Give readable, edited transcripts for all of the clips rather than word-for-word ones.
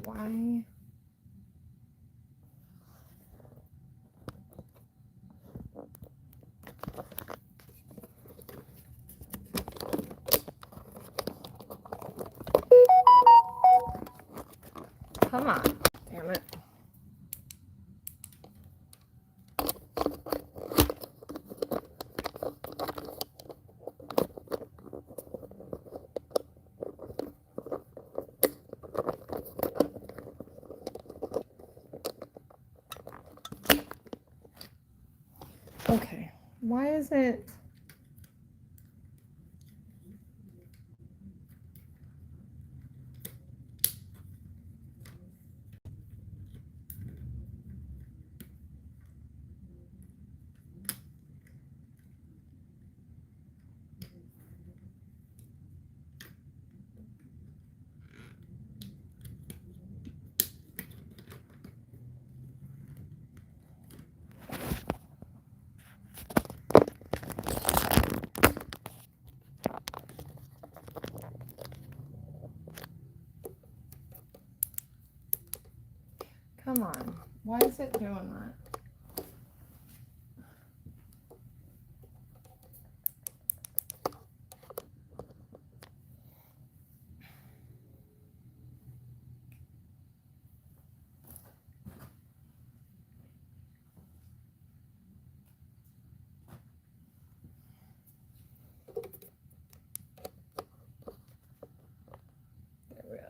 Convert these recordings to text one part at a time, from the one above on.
Why? Come on. Damn it. Okay. Why is it? Come on. Why is it doing that? There we go.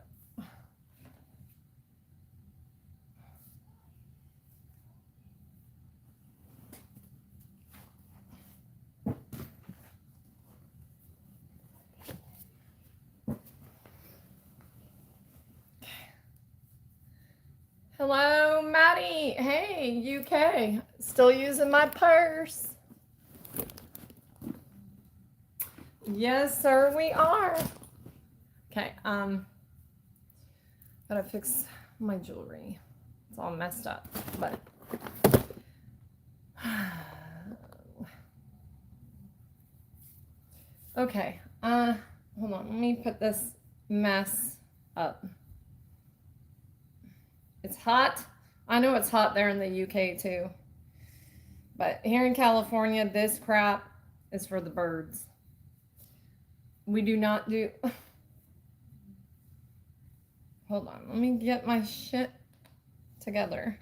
Hello, Maddie. Hey, UK. Still using my purse. Yes, sir, we are. Okay, gotta fix my jewelry. It's all messed up, but okay. Hold on. Let me put this mess up. It's hot. I know it's hot there in the UK too. But here in California, this crap is for the birds. We do not do... Hold on. Let me get my shit together.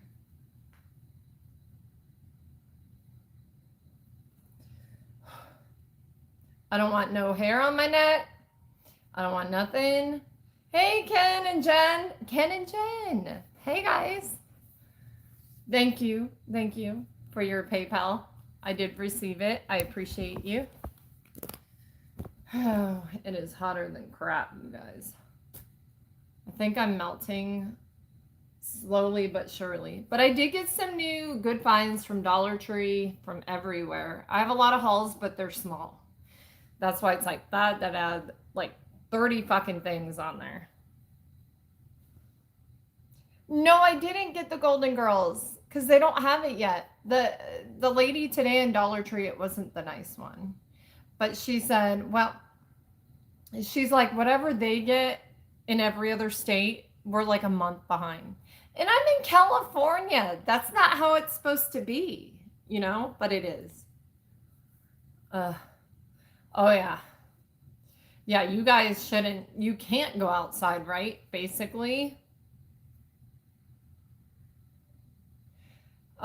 I don't want no hair on my neck. I don't want nothing. Hey, Ken and Jen. Ken and Jen. Hey, guys. Thank you. Thank you for your PayPal. I did receive it. I appreciate you. Oh, it is hotter than crap, you guys. I think I'm melting slowly but surely. But I did get some new good finds from Dollar Tree, from everywhere. I have a lot of hauls, but they're small. That's why it's like that, like 30 fucking things on there. No, I didn't get the Golden Girls because they don't have it yet. The lady today in Dollar Tree, it wasn't the nice one. But she said, well, she's like, whatever they get in every other state, we're like a month behind. And I'm in California. That's not how it's supposed to be, you know, but it is. Oh, yeah. Yeah, you guys shouldn't, you can't go outside, right? Basically.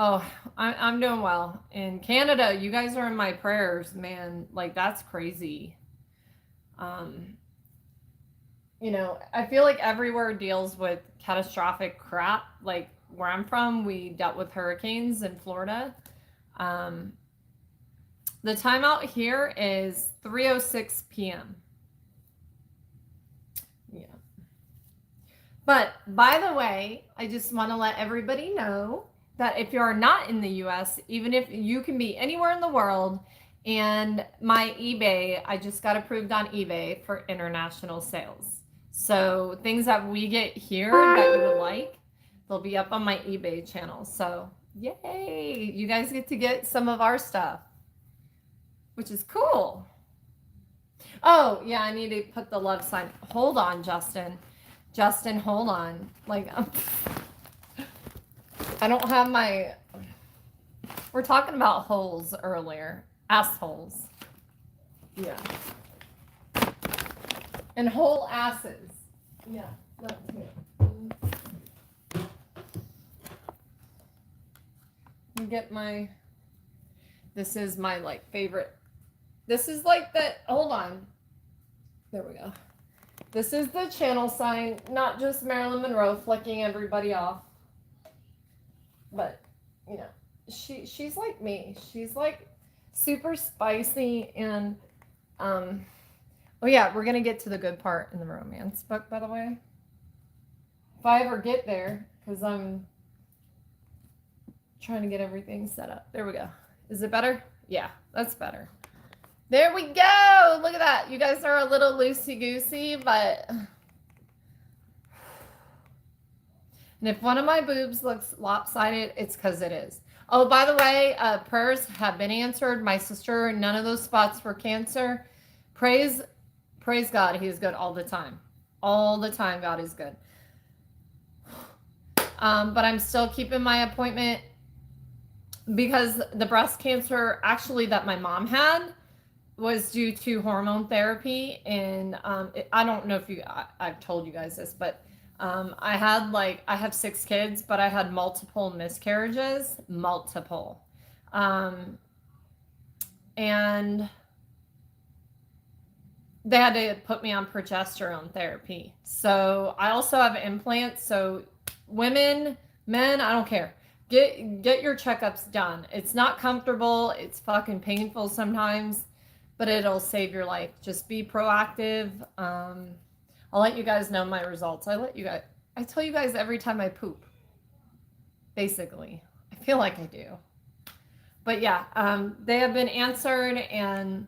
Oh, I'm doing well. In Canada, you guys are in my prayers, man. Like, that's crazy. You know, I feel like everywhere deals with catastrophic crap. Like, where I'm from, we dealt with hurricanes in Florida. The time out here is 3:06 p.m. Yeah. But by the way, I just want to let everybody know that if you're not in the US, even if you can be anywhere in the world, and my eBay, I just got approved on eBay for international sales. So things that we get here that you would like, they'll be up on my eBay channel. So yay, you guys get to get some of our stuff, which is cool. Oh, yeah, I need to put the love sign. Hold on, Justin. Justin, hold on. Like, I don't have my. We're talking about holes earlier. Assholes. Yeah. And whole asses. Yeah, that too. You get my. This is my like favorite. This is like the. Hold on. There we go. This is the channel sign, not just Marilyn Monroe flicking everybody off. But, you know, she's like me. She's like super spicy and oh yeah, we're gonna get to the good part in the romance book, by the way. If I ever get there, because I'm trying to get everything set up. There we go. Is it better? Yeah, that's better. There we go. Look at that. You guys are a little loosey-goosey, but... And if one of my boobs looks lopsided, it's because it is. Oh, by the way, prayers have been answered. My sister, none of those spots were cancer. Praise God. He is good all the time. All the time, God is good. But I'm still keeping my appointment because the breast cancer actually that my mom had was due to hormone therapy. And I don't know if I've told you guys this, but I have 6 kids, but I had multiple miscarriages, and they had to put me on progesterone therapy. So I also have implants. So women, men, I don't care. Get your checkups done. It's not comfortable. It's fucking painful sometimes, but it'll save your life. Just be proactive. I'll let you guys know my results. I tell you guys every time I poop. Basically. I feel like I do. But yeah, they have been answered, and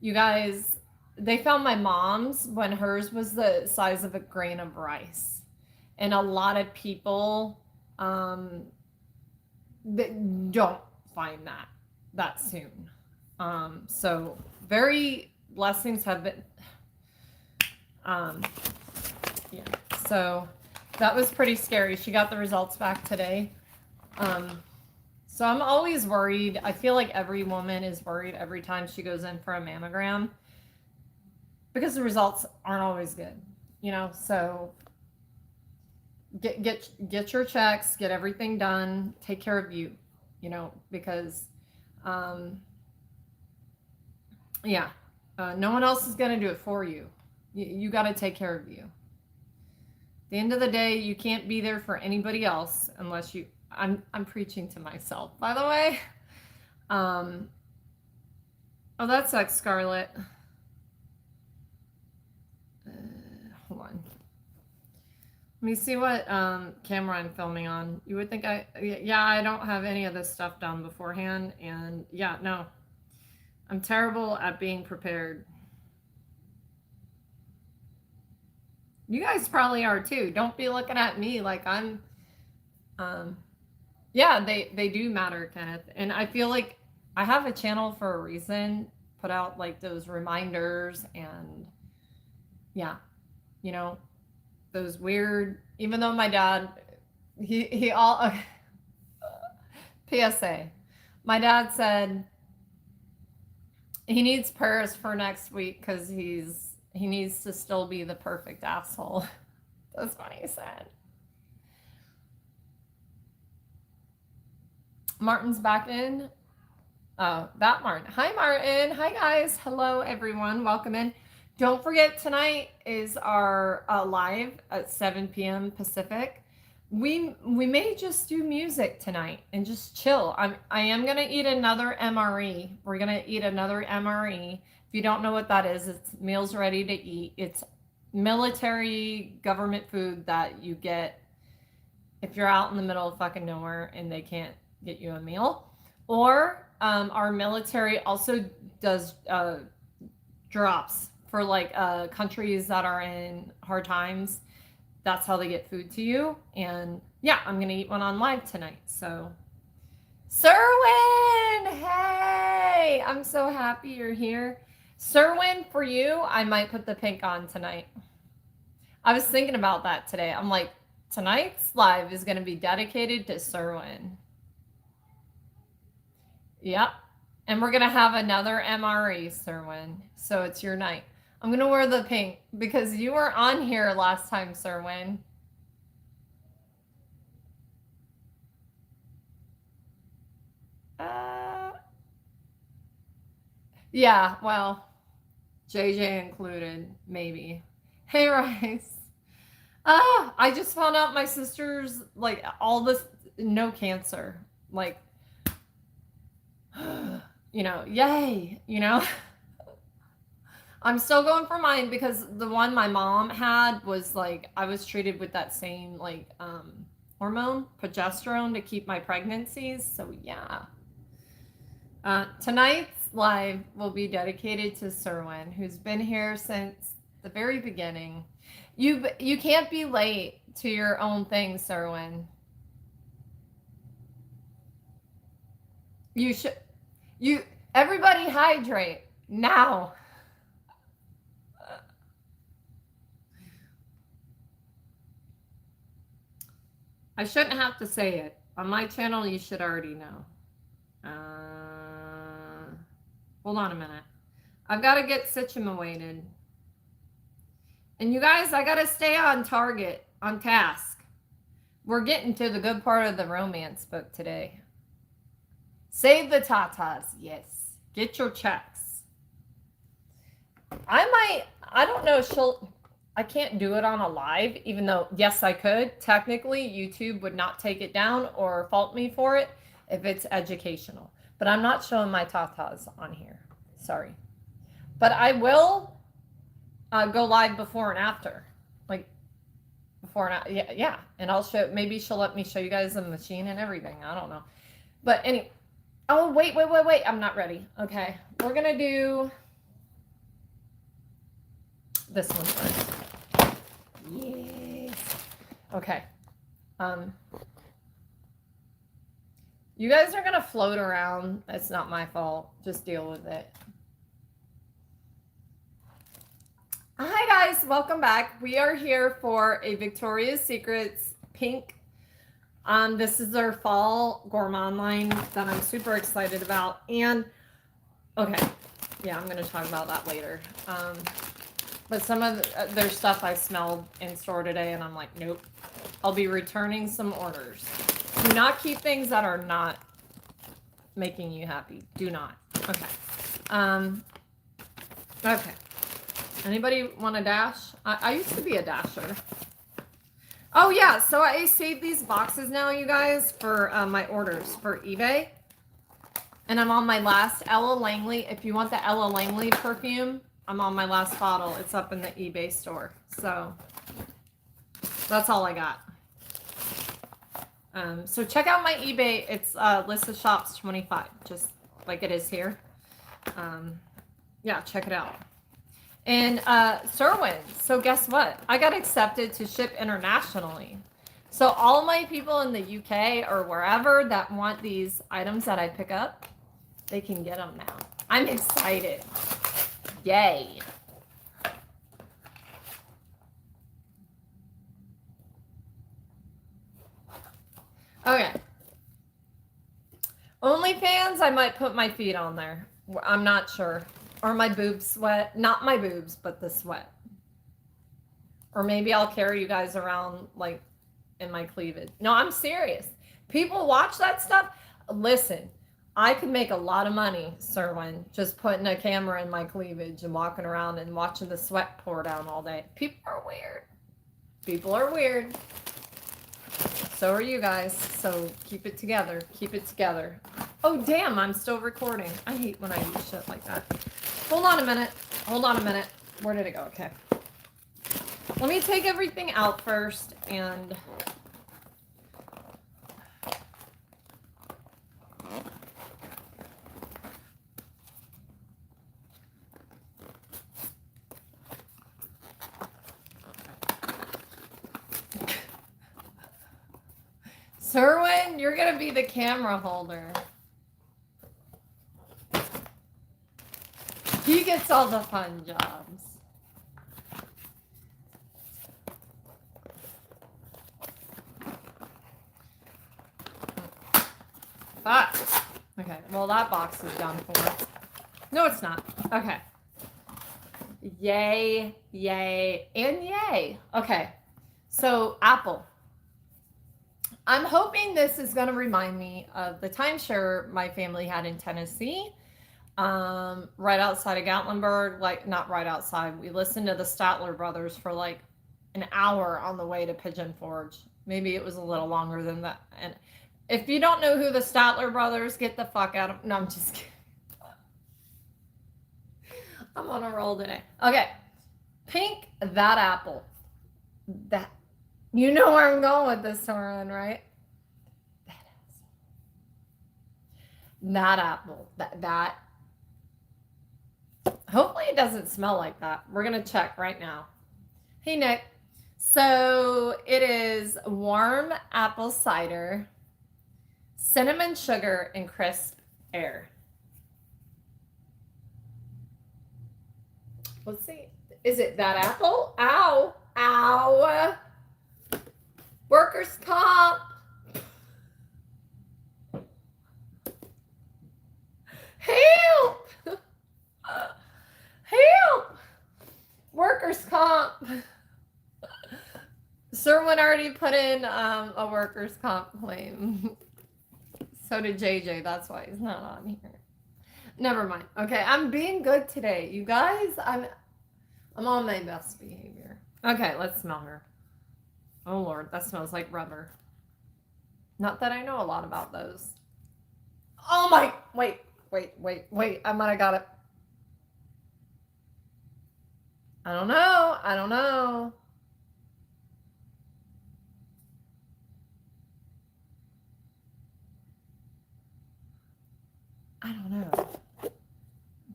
you guys, they found my mom's when hers was the size of a grain of rice. And a lot of people that don't find that soon. So very blessings have been yeah, so that was pretty scary. She got the results back today. So I'm always worried. I feel like every woman is worried every time she goes in for a mammogram because the results aren't always good, you know. So get your checks, get everything done, take care of you, you know, because yeah, no one else is going to do it for you. You got to take care of you. At the end of the day, you can't be there for anybody else unless you. I'm preaching to myself, by the way. Oh, that sucks, Scarlett. Hold on. Let me see what camera I'm filming on. You would think I don't have any of this stuff done beforehand, and yeah, no, I'm terrible at being prepared. You guys probably are too. Don't be looking at me like I'm, yeah, they do matter, Kenneth. And I feel like I have a channel for a reason, put out like those reminders and yeah, you know, those weird, even though my dad, he all, PSA, my dad said he needs prayers for next week because he needs to still be the perfect asshole. That's what he said. Martin's back in. Oh, that Martin. Hi, Martin. Hi, guys. Hello, everyone. Welcome in. Don't forget, tonight is our live at 7 p.m. Pacific. We may just do music tonight and just chill. I am going to eat another MRE. We're going to eat another MRE. If you don't know what that is, it's meals ready to eat. It's military government food that you get if you're out in the middle of fucking nowhere and they can't get you a meal. Or our military also does drops for like countries that are in hard times. That's how they get food to you. And yeah, I'm going to eat one on live tonight. So, Serwin, hey, I'm so happy you're here. Serwin, for you, I might put the pink on tonight. I was thinking about that today. I'm like, tonight's live is going to be dedicated to Serwin. Yep. And we're going to have another MRE, Serwin. So it's your night. I'm going to wear the pink because you were on here last time, Serwin. Yeah, well, JJ included, maybe. Hey, Rice. I just found out my sister's, like, all this, no cancer. Like, you know, yay, you know? I'm still going for mine because the one my mom had was, like, I was treated with that same, like, hormone, progesterone, to keep my pregnancies. So, yeah. Tonight's live will be dedicated to Serwin, who's been here since the very beginning. You can't be late to your own thing, Serwin. You should. Everybody hydrate now. I shouldn't have to say it. On my channel, you should already know. Hold on a minute. I've got to get situated. And you guys, I got to stay on target, on task. We're getting to the good part of the romance book today. Save the tatas, yes. Get your checks. I don't know, I can't do it on a live, even though, yes, I could. Technically, YouTube would not take it down or fault me for it if it's educational. But I'm not showing my tatas on here. Sorry. But I will go live before and after. Like, before and after. Yeah. And I'll show, maybe she'll let me show you guys the machine and everything. I don't know. But anyway. Oh, wait. I'm not ready. Okay. We're going to do this one first. Yes. Okay. You guys are going to float around. It's not my fault. Just deal with it. Hi, guys. Welcome back. We are here for a Victoria's Secrets pink. This is their fall gourmand line that I'm super excited about. And, okay. Yeah, I'm going to talk about that later. But some of their stuff I smelled in store today, and I'm like, nope. I'll be returning some orders. Do not keep things that are not making you happy. Do not. Okay. Okay. Anybody want to dash? I used to be a dasher. Oh, yeah. So I saved these boxes now, you guys, for my orders for eBay. And I'm on my last Ella Langley. If you want the Ella Langley perfume, I'm on my last bottle. It's up in the eBay store. So that's all I got. So check out my eBay. It's Lissa Shops 25, just like it is here. Yeah, check it out. And Serwin, so guess what? I got accepted to ship internationally. So all my people in the UK or wherever that want these items that I pick up, they can get them now. I'm excited. Yay. Okay. OnlyFans, I might put my feet on there. I'm not sure. Or my boobs sweat. Not my boobs, but the sweat. Or maybe I'll carry you guys around, like, in my cleavage. No, I'm serious. People watch that stuff. Listen, I could make a lot of money, Serwin, just putting a camera in my cleavage and walking around and watching the sweat pour down all day. People are weird. People are weird. So are you guys. So keep it together. Keep it together. Oh, damn, I'm still recording. I hate when I do shit like that. Hold on a minute. Hold on a minute. Where did it go? Okay. Let me take everything out first and... Serwin, you're going to be the camera holder. He gets all the fun jobs. that. Okay, well, that box is done for. No, it's not. Okay. Yay, yay, and yay. Okay, so apple. I'm hoping this is going to remind me of the timeshare my family had in Tennessee, right outside of Gatlinburg. Like, not right outside. We listened to the Statler brothers for like an hour on the way to Pigeon Forge. Maybe it was a little longer than that. And if you don't know who the Statler brothers, get the fuck out of. No, I'm just kidding. I'm on a roll today. Okay. Pink, that apple. That. You know where I'm going with this, Torin, right? That apple. That. Hopefully it doesn't smell like that. We're going to check right now. Hey, Nick. So it is warm apple cider, cinnamon sugar, and crisp air. Let's see. Is it that apple? Ow. Ow. Workers' comp. Help. Help. Workers' comp. Sherwin already put in a workers' comp claim. So did JJ. That's why he's not on here. Never mind. Okay, I'm being good today. You guys, I'm on my best behavior. Okay, let's smell her. Oh, Lord, that smells like rubber. Not that I know a lot about those. Oh, my. Wait. I might have got it. I don't know.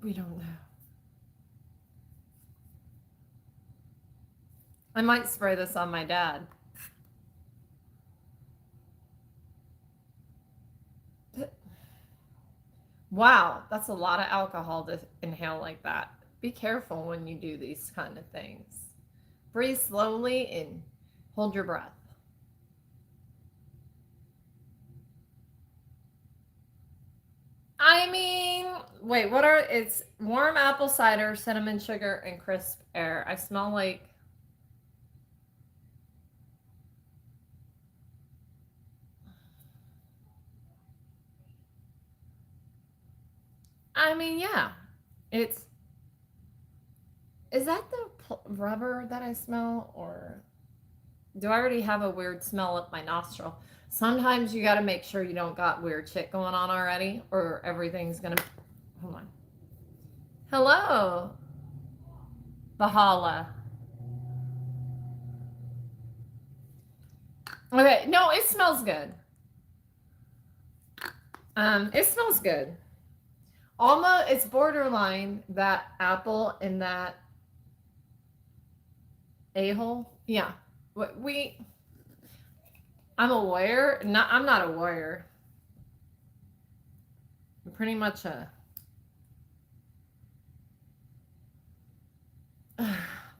We don't know. I might spray this on my dad. Wow, that's a lot of alcohol to inhale like that. Be careful when you do these kind of things. Breathe slowly and hold your breath. I mean, wait, it's warm apple cider, cinnamon sugar, and crisp air. I smell like. I mean, yeah, is that the rubber that I smell, or do I already have a weird smell up my nostril? Sometimes you got to make sure you don't got weird shit going on already, or everything's going to... Hold on. Hello, Bahala. Okay, no, it smells good. It smells good. Almost, it's borderline that apple and that a-hole. Yeah. I'm a warrior. I'm not a warrior. I'm pretty much a...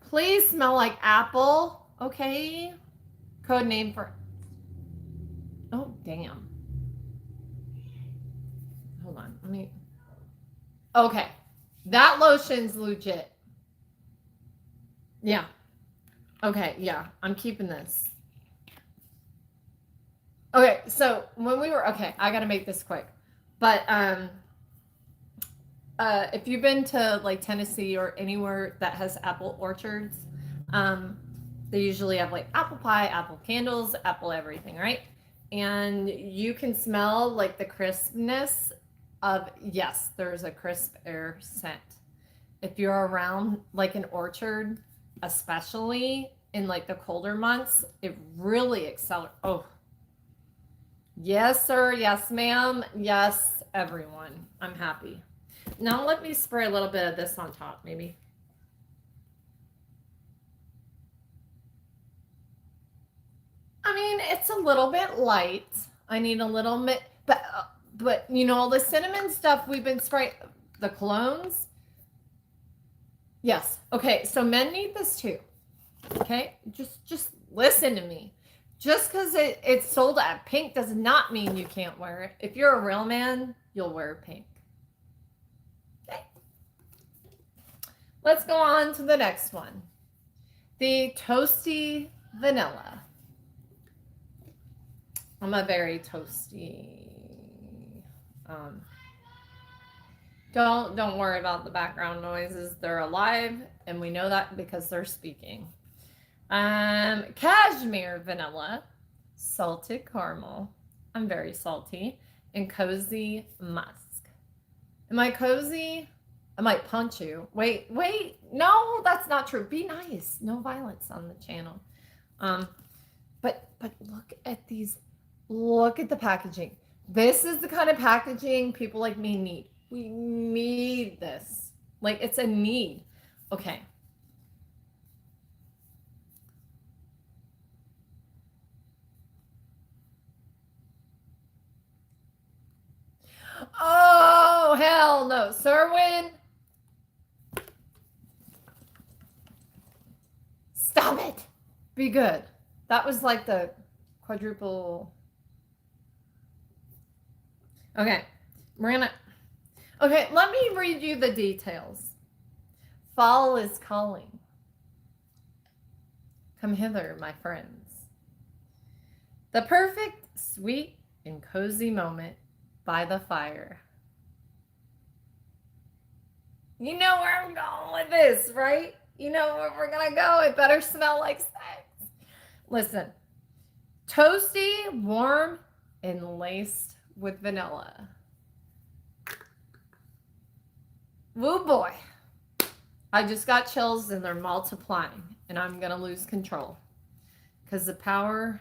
Please smell like apple. Okay. Code name for... Oh, damn. Hold on. Let me... Okay. That lotion's legit. Yeah. Okay, yeah. I'm keeping this. Okay, so when we were... Okay, I got to make this quick. But if you've been to like Tennessee or anywhere that has apple orchards, they usually have like apple pie, apple candles, apple everything, right? And you can smell like the crispness of, yes, there's a crisp air scent. If you're around like an orchard, especially in like the colder months, it really accelerates. Oh, yes, sir. Yes, ma'am. Yes, everyone. I'm happy. Now let me spray a little bit of this on top, maybe. I mean, it's a little bit light. I need a little bit, but you know, all the cinnamon stuff we've been spraying, the colognes. Yes. Okay. So men need this too. Okay. Just listen to me. Just because it's sold at pink does not mean you can't wear it. If you're a real man, you'll wear pink. Okay. Let's go on to the next one. The toasty vanilla. I'm a very toasty. Don't worry about the background noises. They're alive, and we know that because they're speaking. Cashmere vanilla, salted caramel. I'm very salty. And cozy musk. Am I cozy? I might punch you. Wait. No, that's not true. Be nice. No violence on the channel. But look at these. Look at the packaging. This is the kind of packaging people like me need. We need this. Like, it's a need. Okay. Oh, hell no. Serwin. Stop it. Be good. That was like the quadruple. Okay. Okay, let me read you the details. Fall is calling. Come hither, my friends. The perfect, sweet, and cozy moment by the fire. You know where I'm going with this, right? You know where we're going to go. It better smell like sex. Listen, toasty, warm, and laced with vanilla. Woo boy. I just got chills and they're multiplying, and I'm going to lose control because the power.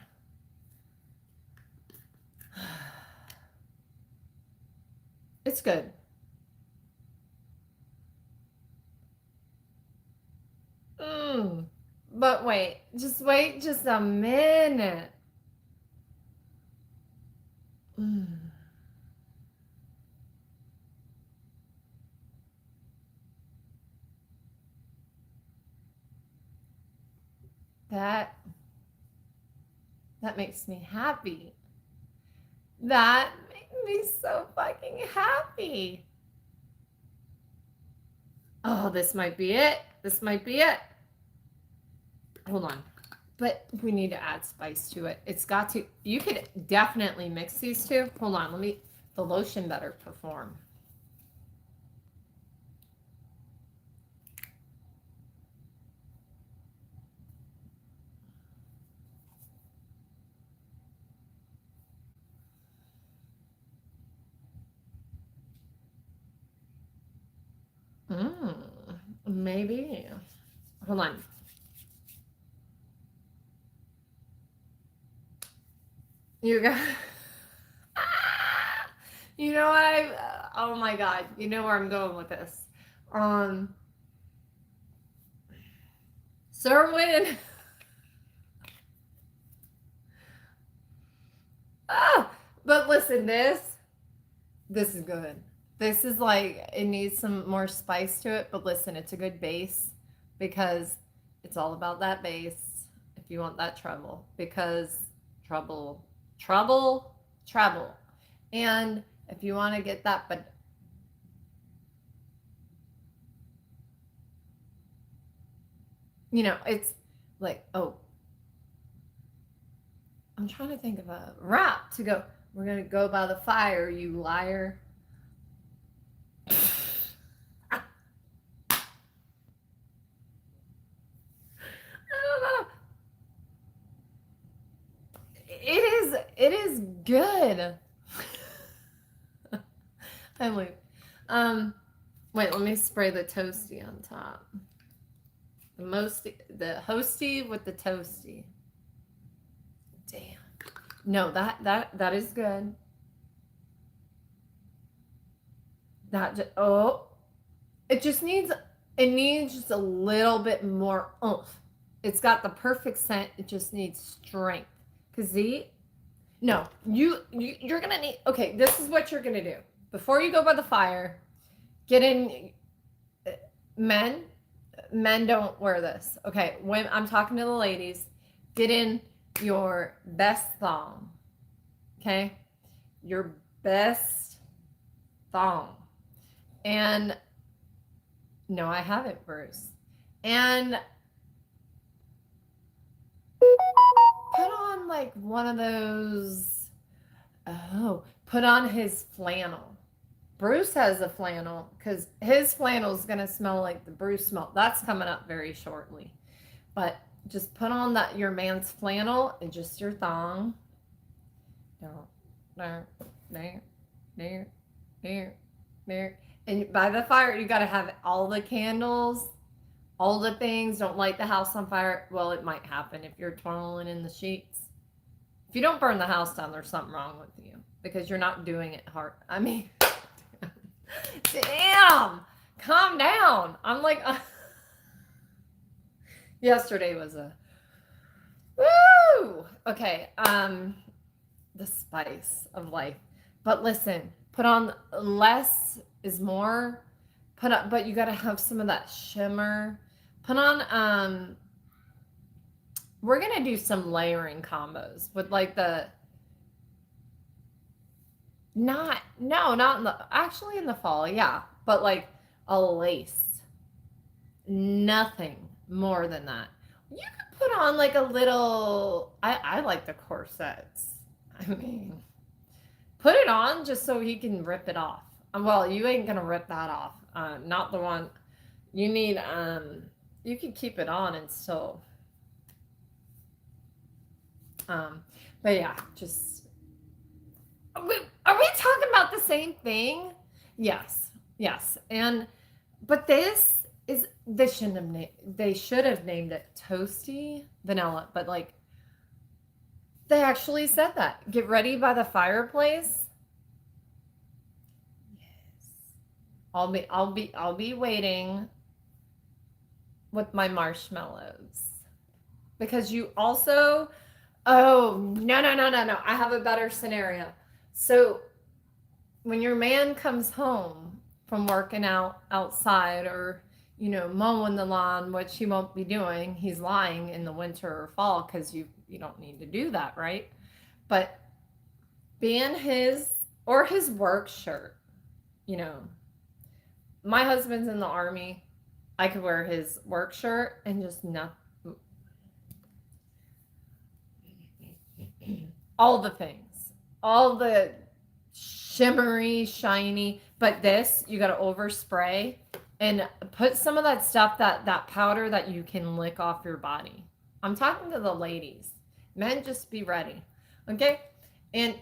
It's good. But wait just a minute. That makes me happy. That makes me so fucking happy. Oh, this might be it. This might be it. Hold on. But we need to add spice to it. It's got to. You could definitely mix these two. Hold on. The lotion better perform. Maybe. Hold on. You got. You know what? Oh my God. You know where I'm going with this. Serwin. But listen, this is good. This is like, it needs some more spice to it, but listen, it's a good base because it's all about that base if you want that treble, because treble. And if you want to get that, but you know, it's like, oh, I'm trying to think of a rap to go. We're going to go by the fire, you liar. It is good. I leave. Wait, let me spray the toasty on top. The hosty with the toasty. Damn. No, that is good. It needs just a little bit more oomph. It's got the perfect scent. It just needs strength. You're gonna need. Okay, this is what you're gonna do before you go by the fire. Get in. Men don't wear this. Okay, when I'm talking to the ladies, get in your best thong. Okay? Your best thong. And no, I haven't, Bruce. And put on like one of those, put on his flannel. Bruce has a flannel because his flannel is going to smell like the Bruce smell. That's coming up very shortly. But just put on that your man's flannel and just your thong. There. And by the fire, you got to have all the candles, all the things. Don't light the house on fire. Well, it might happen if you're twirling in the sheets. If you don't burn the house down, there's something wrong with you because you're not doing it hard. I mean, damn, calm down. I'm like, yesterday was a woo. Okay, the spice of life. But listen, put on less is more. Put up, but you got to have some of that shimmer. Put on. We're gonna do some layering combos with like not in the fall, yeah, but like a lace. Nothing more than that. You could put on like a little. I like the corsets. I mean, put it on just so he can rip it off. Well, you ain't gonna rip that off. Not the one. You need. You can keep it on and still. But yeah, just. Are we talking about the same thing? Yes. But they should have named it Toasty Vanilla, but like they actually said that. Get ready by the fireplace. Yes. I'll be waiting with my marshmallows. Because you also no. I have a better scenario. So when your man comes home from working outside or mowing the lawn, which he won't be doing, he's lying in the winter or fall because you don't need to do that, right? But being his work shirt, my husband's in the Army. I could wear his work shirt and just not all the things, all the shimmery, shiny, but this you got to overspray and put some of that stuff, that powder that you can lick off your body. I'm talking to the ladies. Men, just be ready, okay? And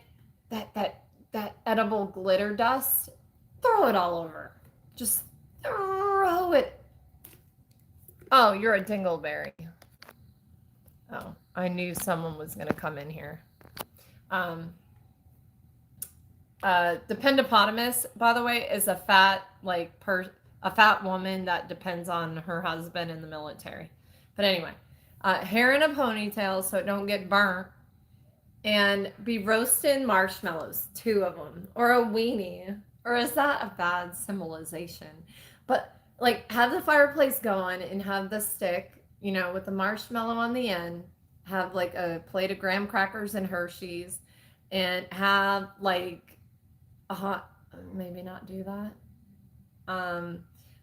that edible glitter dust, throw it all over. Just throw it. Oh, you're a dingleberry. Oh, I knew someone was going to come in here. The pendipotamus, by the way, is a fat woman that depends on her husband in the military. But anyway, hair in a ponytail so it don't get burnt, and be roasting marshmallows, 2 of them, or a weenie. Or is that a bad symbolization? But like have the fireplace going and have the stick, with the marshmallow on the end. Have like a plate of graham crackers and Hershey's, and have like a hot, maybe not do that.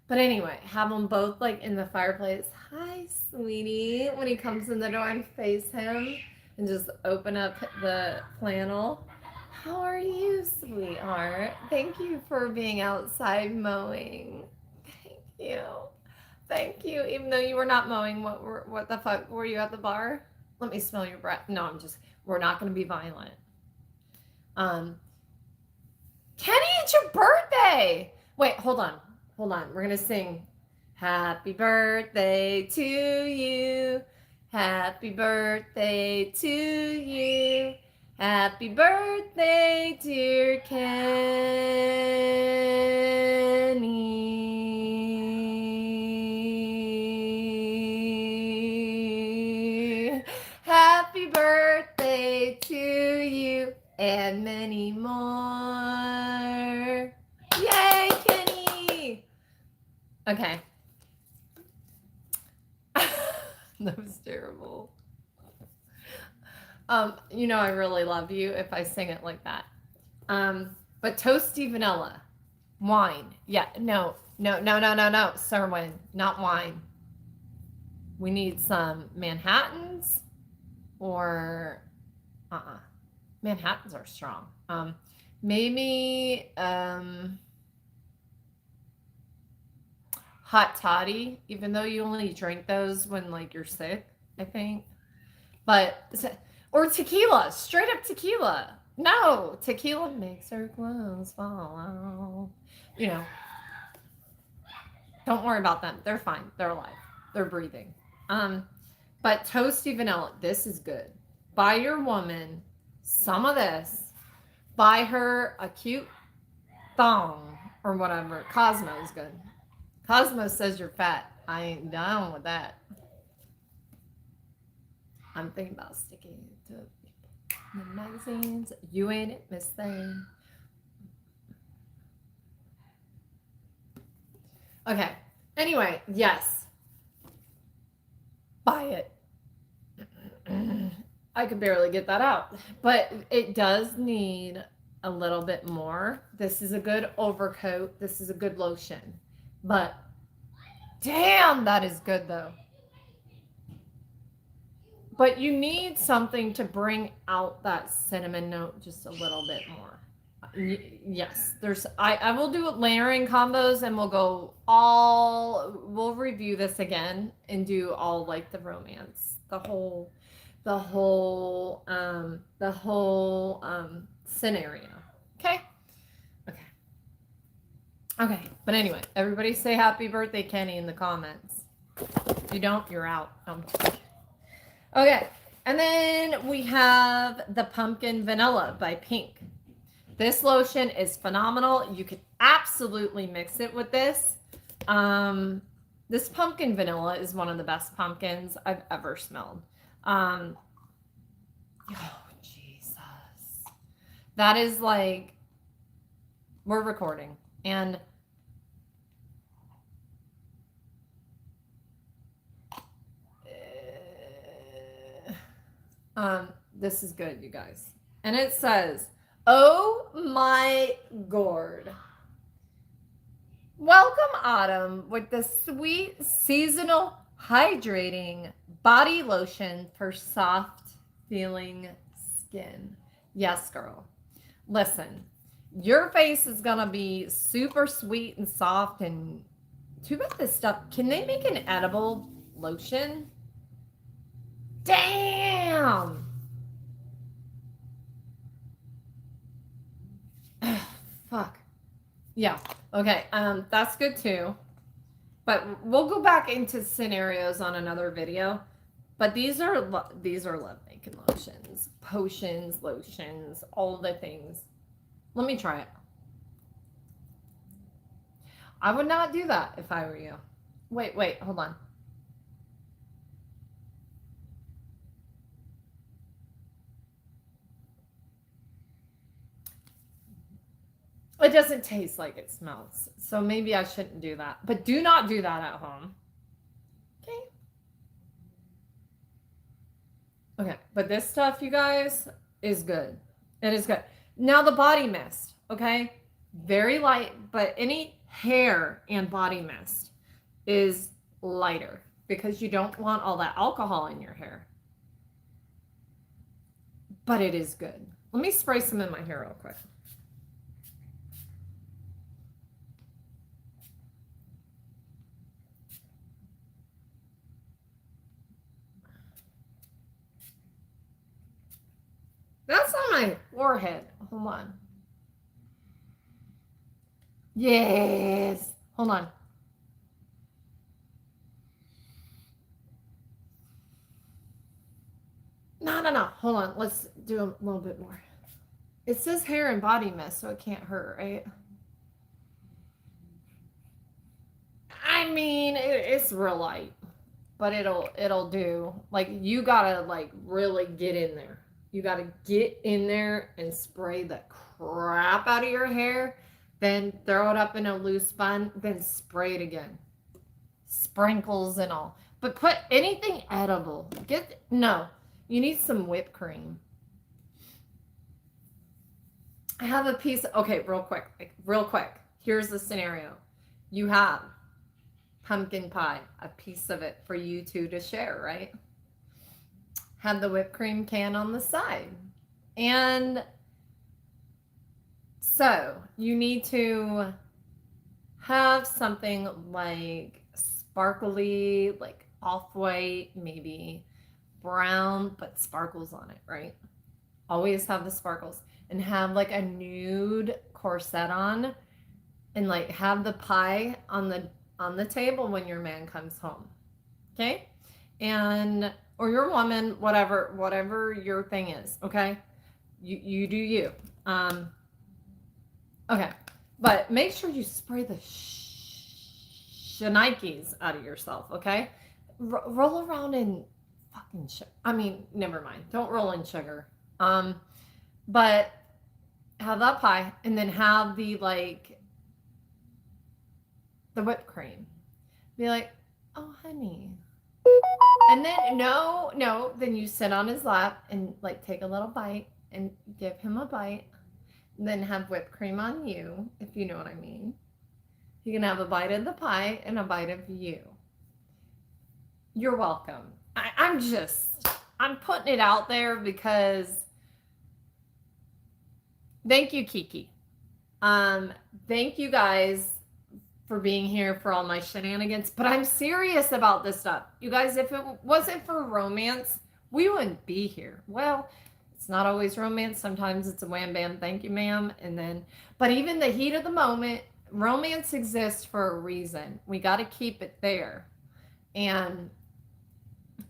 But anyway, have them both like in the fireplace. Hi, sweetie. When he comes in the door, and face him and just open up the flannel. How are you, sweetheart? Thank you for being outside mowing. Thank you. Even though you were not mowing, what the fuck were you at the bar? Let me smell your breath. No, we're not going to be violent. Kenny, it's your birthday. Wait, hold on. We're going to sing happy birthday to you. Happy birthday to you. Happy birthday, dear Kenny. Happy birthday to you and many more. Yay, Kenny. Okay. That was terrible. You know I really love you if I sing it like that. But toasty vanilla. Wine. Yeah, no, Serwin, not wine. We need some Manhattans or Manhattans are strong. Maybe hot toddy, even though you only drink those when like you're sick, I think. But or tequila, straight up tequila. No, tequila makes her clothes fall out. You know, don't worry about them. They're fine. They're alive. They're breathing. But toasty vanilla, this is good. Buy your woman some of this. Buy her a cute thong or whatever. Cosmo's good. Cosmo says you're fat. I ain't down with that. I'm thinking about sticking it to the magazines. You ain't it, Miss Thing. Okay. Anyway, yes. Buy it. I could barely get that out. But it does need a little bit more. This is a good overcoat. This is a good lotion. But damn, that is good though. But you need something to bring out that cinnamon note just a little bit more. Yes, I will do layering combos and we'll review this again and do all like the romance, the whole scenario. Okay. But anyway, everybody say happy birthday, Kenny, in the comments. If you don't, you're out. Okay, and then we have the Pumpkin Vanilla by Pink. This lotion is phenomenal. You could absolutely mix it with this. This Pumpkin Vanilla is one of the best pumpkins I've ever smelled. Oh, Jesus. That is like, we're recording. And this is good, you guys. And it says, oh my gourd. Welcome autumn with the sweet seasonal hydrating body lotion for soft feeling skin. Yes, girl. Listen, your face is gonna be super sweet and soft, and too bad this stuff. Can they make an edible lotion? Damn. Fuck. Yeah. Okay. That's good too. But we'll go back into scenarios on another video. But these are love making lotions, potions, lotions, all the things. Let me try it. I would not do that if I were you. Wait, hold on. It doesn't taste like it smells. So maybe I shouldn't do that. But do not do that at home. Okay, but this stuff, you guys, is good. It is good. Now the body mist, okay? Very light, but any hair and body mist is lighter because you don't want all that alcohol in your hair. But it is good. Let me spray some in my hair real quick. That's on my forehead. Hold on. Yes. Hold on. No. Hold on. Let's do a little bit more. It says hair and body mist, so it can't hurt, right? I mean, it's real light, but it'll do. Like, you gotta like really get in there. You got to get in there and spray the crap out of your hair, then throw it up in a loose bun, then spray it again. Sprinkles and all. But put anything edible. No, you need some whipped cream. I have a piece. Okay, real quick. Here's the scenario. You have pumpkin pie, a piece of it for you two to share, right? Have the whipped cream can on the side. And so you need to have something like sparkly, like off-white, maybe brown, but sparkles on it, right? Always have the sparkles. And have like a nude corset on, and like have the pie on the table when your man comes home. Okay? And or your woman, whatever your thing is, okay? You do you. Okay. But make sure you spray the shnikes out of yourself, okay? Roll around in fucking sugar. I mean, never mind. Don't roll in sugar. But have that pie and then have the whipped cream. Be like, oh honey. And then no, then you sit on his lap and like take a little bite and give him a bite. And then have whipped cream on you, if you know what I mean. You can have a bite of the pie and a bite of you. You're welcome. I'm putting it out there because thank you, Kiki. Thank you guys for being here for all my shenanigans, but I'm serious about this stuff. You guys, if it wasn't for romance, we wouldn't be here. Well, it's not always romance. Sometimes it's a wham bam, thank you, ma'am. And then, but even the heat of the moment, romance exists for a reason. We got to keep it there. And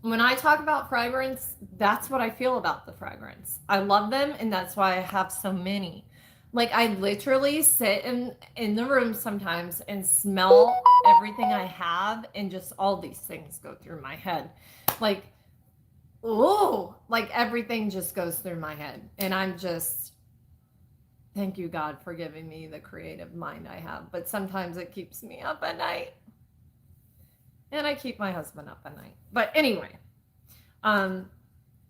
when I talk about fragrance, that's what I feel about the fragrance. I love them, and that's why I have so many. Like, I literally sit in the room sometimes and smell everything I have, and just all these things go through my head. Like, oh, like everything just goes through my head. And I'm just, thank you, God, for giving me the creative mind I have. But sometimes it keeps me up at night. And I keep my husband up at night. But anyway,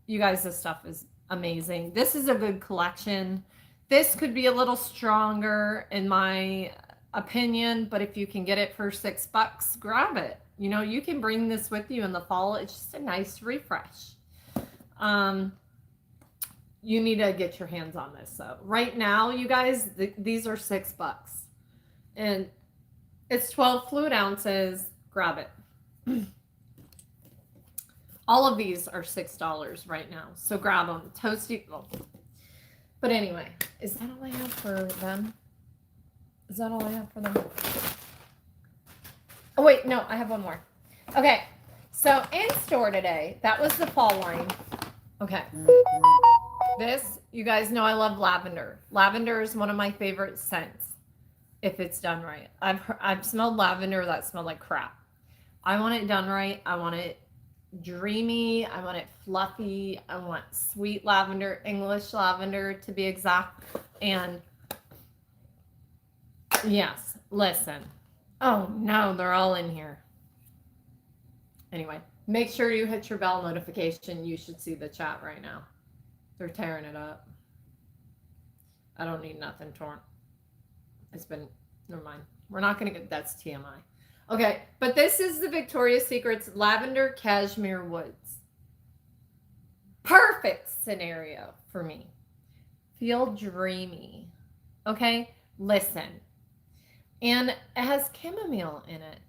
you guys, this stuff is amazing. This is a good collection. This could be a little stronger in my opinion, but if you can get it for $6, grab it. You know, you can bring this with you in the fall. It's just a nice refresh. You need to get your hands on this. So right now, you guys, these are $6. And it's 12 fluid ounces. Grab it. All of these are $6 right now. So grab them. Toasty. Well, but anyway, is that all I have for them? Is that all I have for them? Oh, wait. No, I have one more. Okay. So in store today, that was the fall line. Okay. This, you guys know I love lavender. Lavender is one of my favorite scents if it's done right. I've smelled lavender that smelled like crap. I want it done right. I want it dreamy. I want it fluffy. I want sweet lavender, English lavender to be exact. And yes, listen. Oh no, they're all in here. Anyway, make sure you hit your bell notification. You should see the chat right now. They're tearing it up. I don't need nothing torn. It's been, never mind. We're not going to get, that's TMI. Okay, but this is the Victoria's Secret's Lavender Cashmere Woods. Perfect scenario for me. Feel dreamy. Okay, listen. And it has chamomile in it.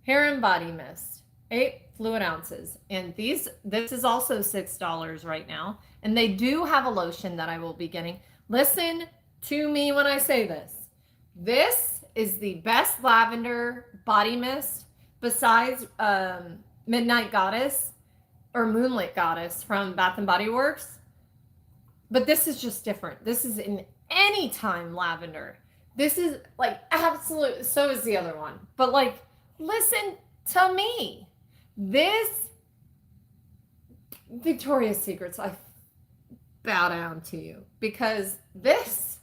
Hair and body mist, 8 fluid ounces. And this is also $6 right now. And they do have a lotion that I will be getting. Listen to me when I say this. This is the best lavender body mist besides Midnight Goddess or Moonlit Goddess from Bath and Body Works. But this is just different. This is an anytime lavender. This is like absolute, so is the other one. But like, listen to me. This Victoria's Secrets, I bow down to you because this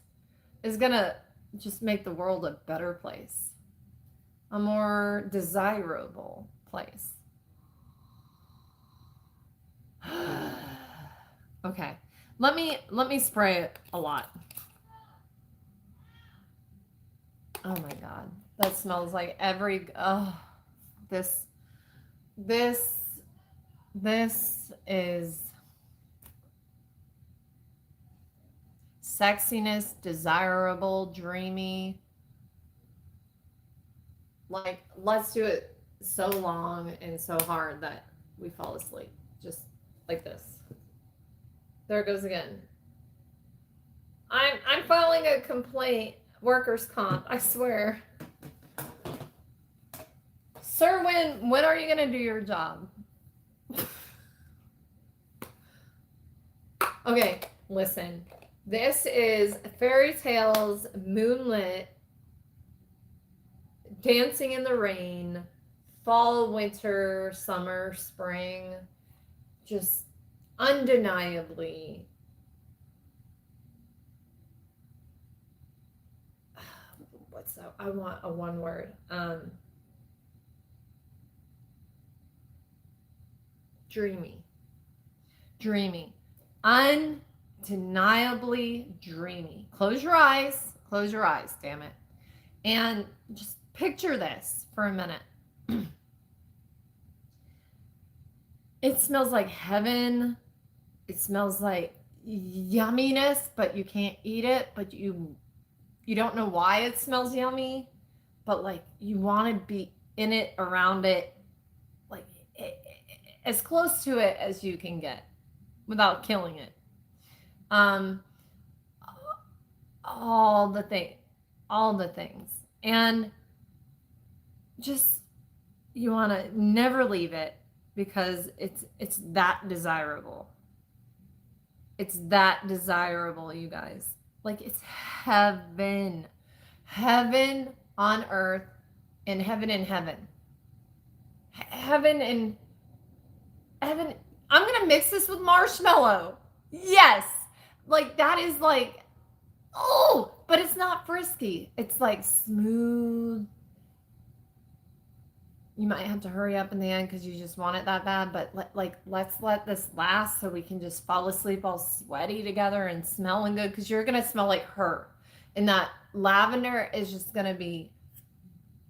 is gonna just make the world a better place, a more desirable place. Okay, let me spray it a lot. Oh my God. That smells like every, oh, this, this, this is sexiness, desirable, dreamy. Like, let's do it so long and so hard that we fall asleep. Just like this. There it goes again. I'm filing a complaint, workers' comp, I swear. Sir, when are you gonna do your job? Okay, listen. This is Fairy Tales Moonlit Dancing in the Rain, fall, winter, summer, spring. Just undeniably what's that? I want a one word. Dreamy. Dreamy. Undeniably dreamy. Close your eyes. Close your eyes, damn it. And just picture this for a minute. It smells like heaven. It smells like yumminess, but you can't eat it, but you don't know why it smells yummy, but like you want to be in it, around it, like as close to it as you can get without killing it. All the things, and just you want to never leave it because it's that desirable. It's that desirable, you guys. Like, it's heaven. Heaven on earth and heaven in heaven. Heaven in heaven. I'm going to mix this with marshmallow. Yes. Like, that is like, oh, but it's not frisky. It's like smooth. You might have to hurry up in the end because you just want it that bad, but let's let this last so we can just fall asleep all sweaty together and smelling good, because you're going to smell like her. And that lavender is just going to be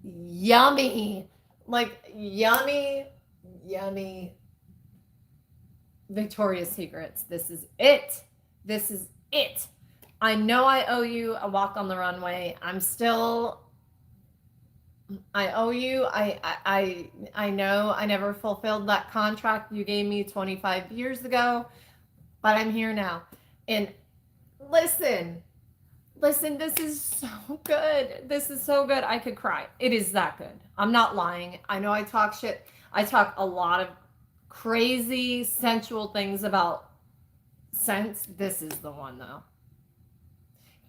yummy. Like yummy, yummy. Victoria's Secrets. This is it. This is it. I know I owe you a walk on the runway. I owe you. I know I never fulfilled that contract you gave me 25 years ago, but I'm here now. And listen, this is so good. This is so good. I could cry. It is that good. I'm not lying. I know I talk shit. I talk a lot of crazy sensual things about scents. This is the one though.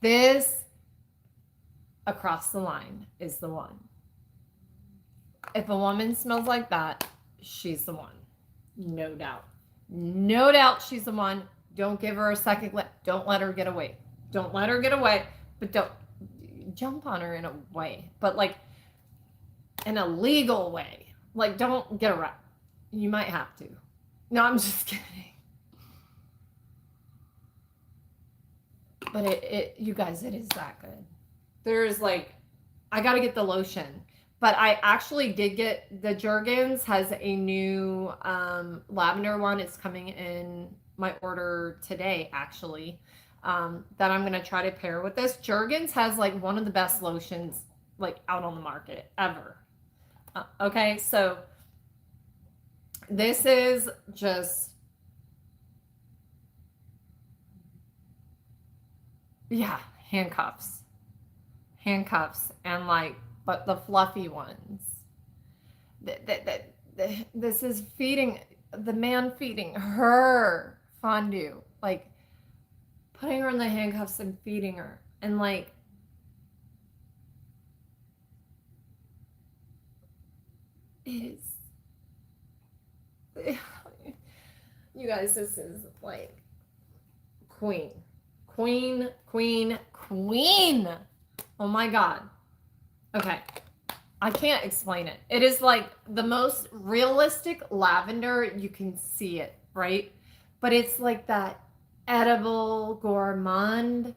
This across the line is the one. If a woman smells like that, she's the one. No doubt. No doubt she's the one. Don't give her a second. Don't let her get away. Don't let her get away. But don't jump on her in a way. But like in a legal way. Like, don't get around. You might have to. No, I'm just kidding. But you guys, it is that good. There's like, I got to get the lotion. But I actually did get, the Jergens has a new lavender one. It's coming in my order today, actually, that I'm going to try to pair with this. Jergens has like one of the best lotions like out on the market ever. Okay, so this is just, yeah, handcuffs. And like, but the fluffy ones. This is feeding, the man feeding her fondue, like putting her in the handcuffs and feeding her. And like, it is, you guys, this is like queen. Oh my God. Okay. I can't explain it. It is like the most realistic lavender. You can see it, right? But it's like that edible gourmand.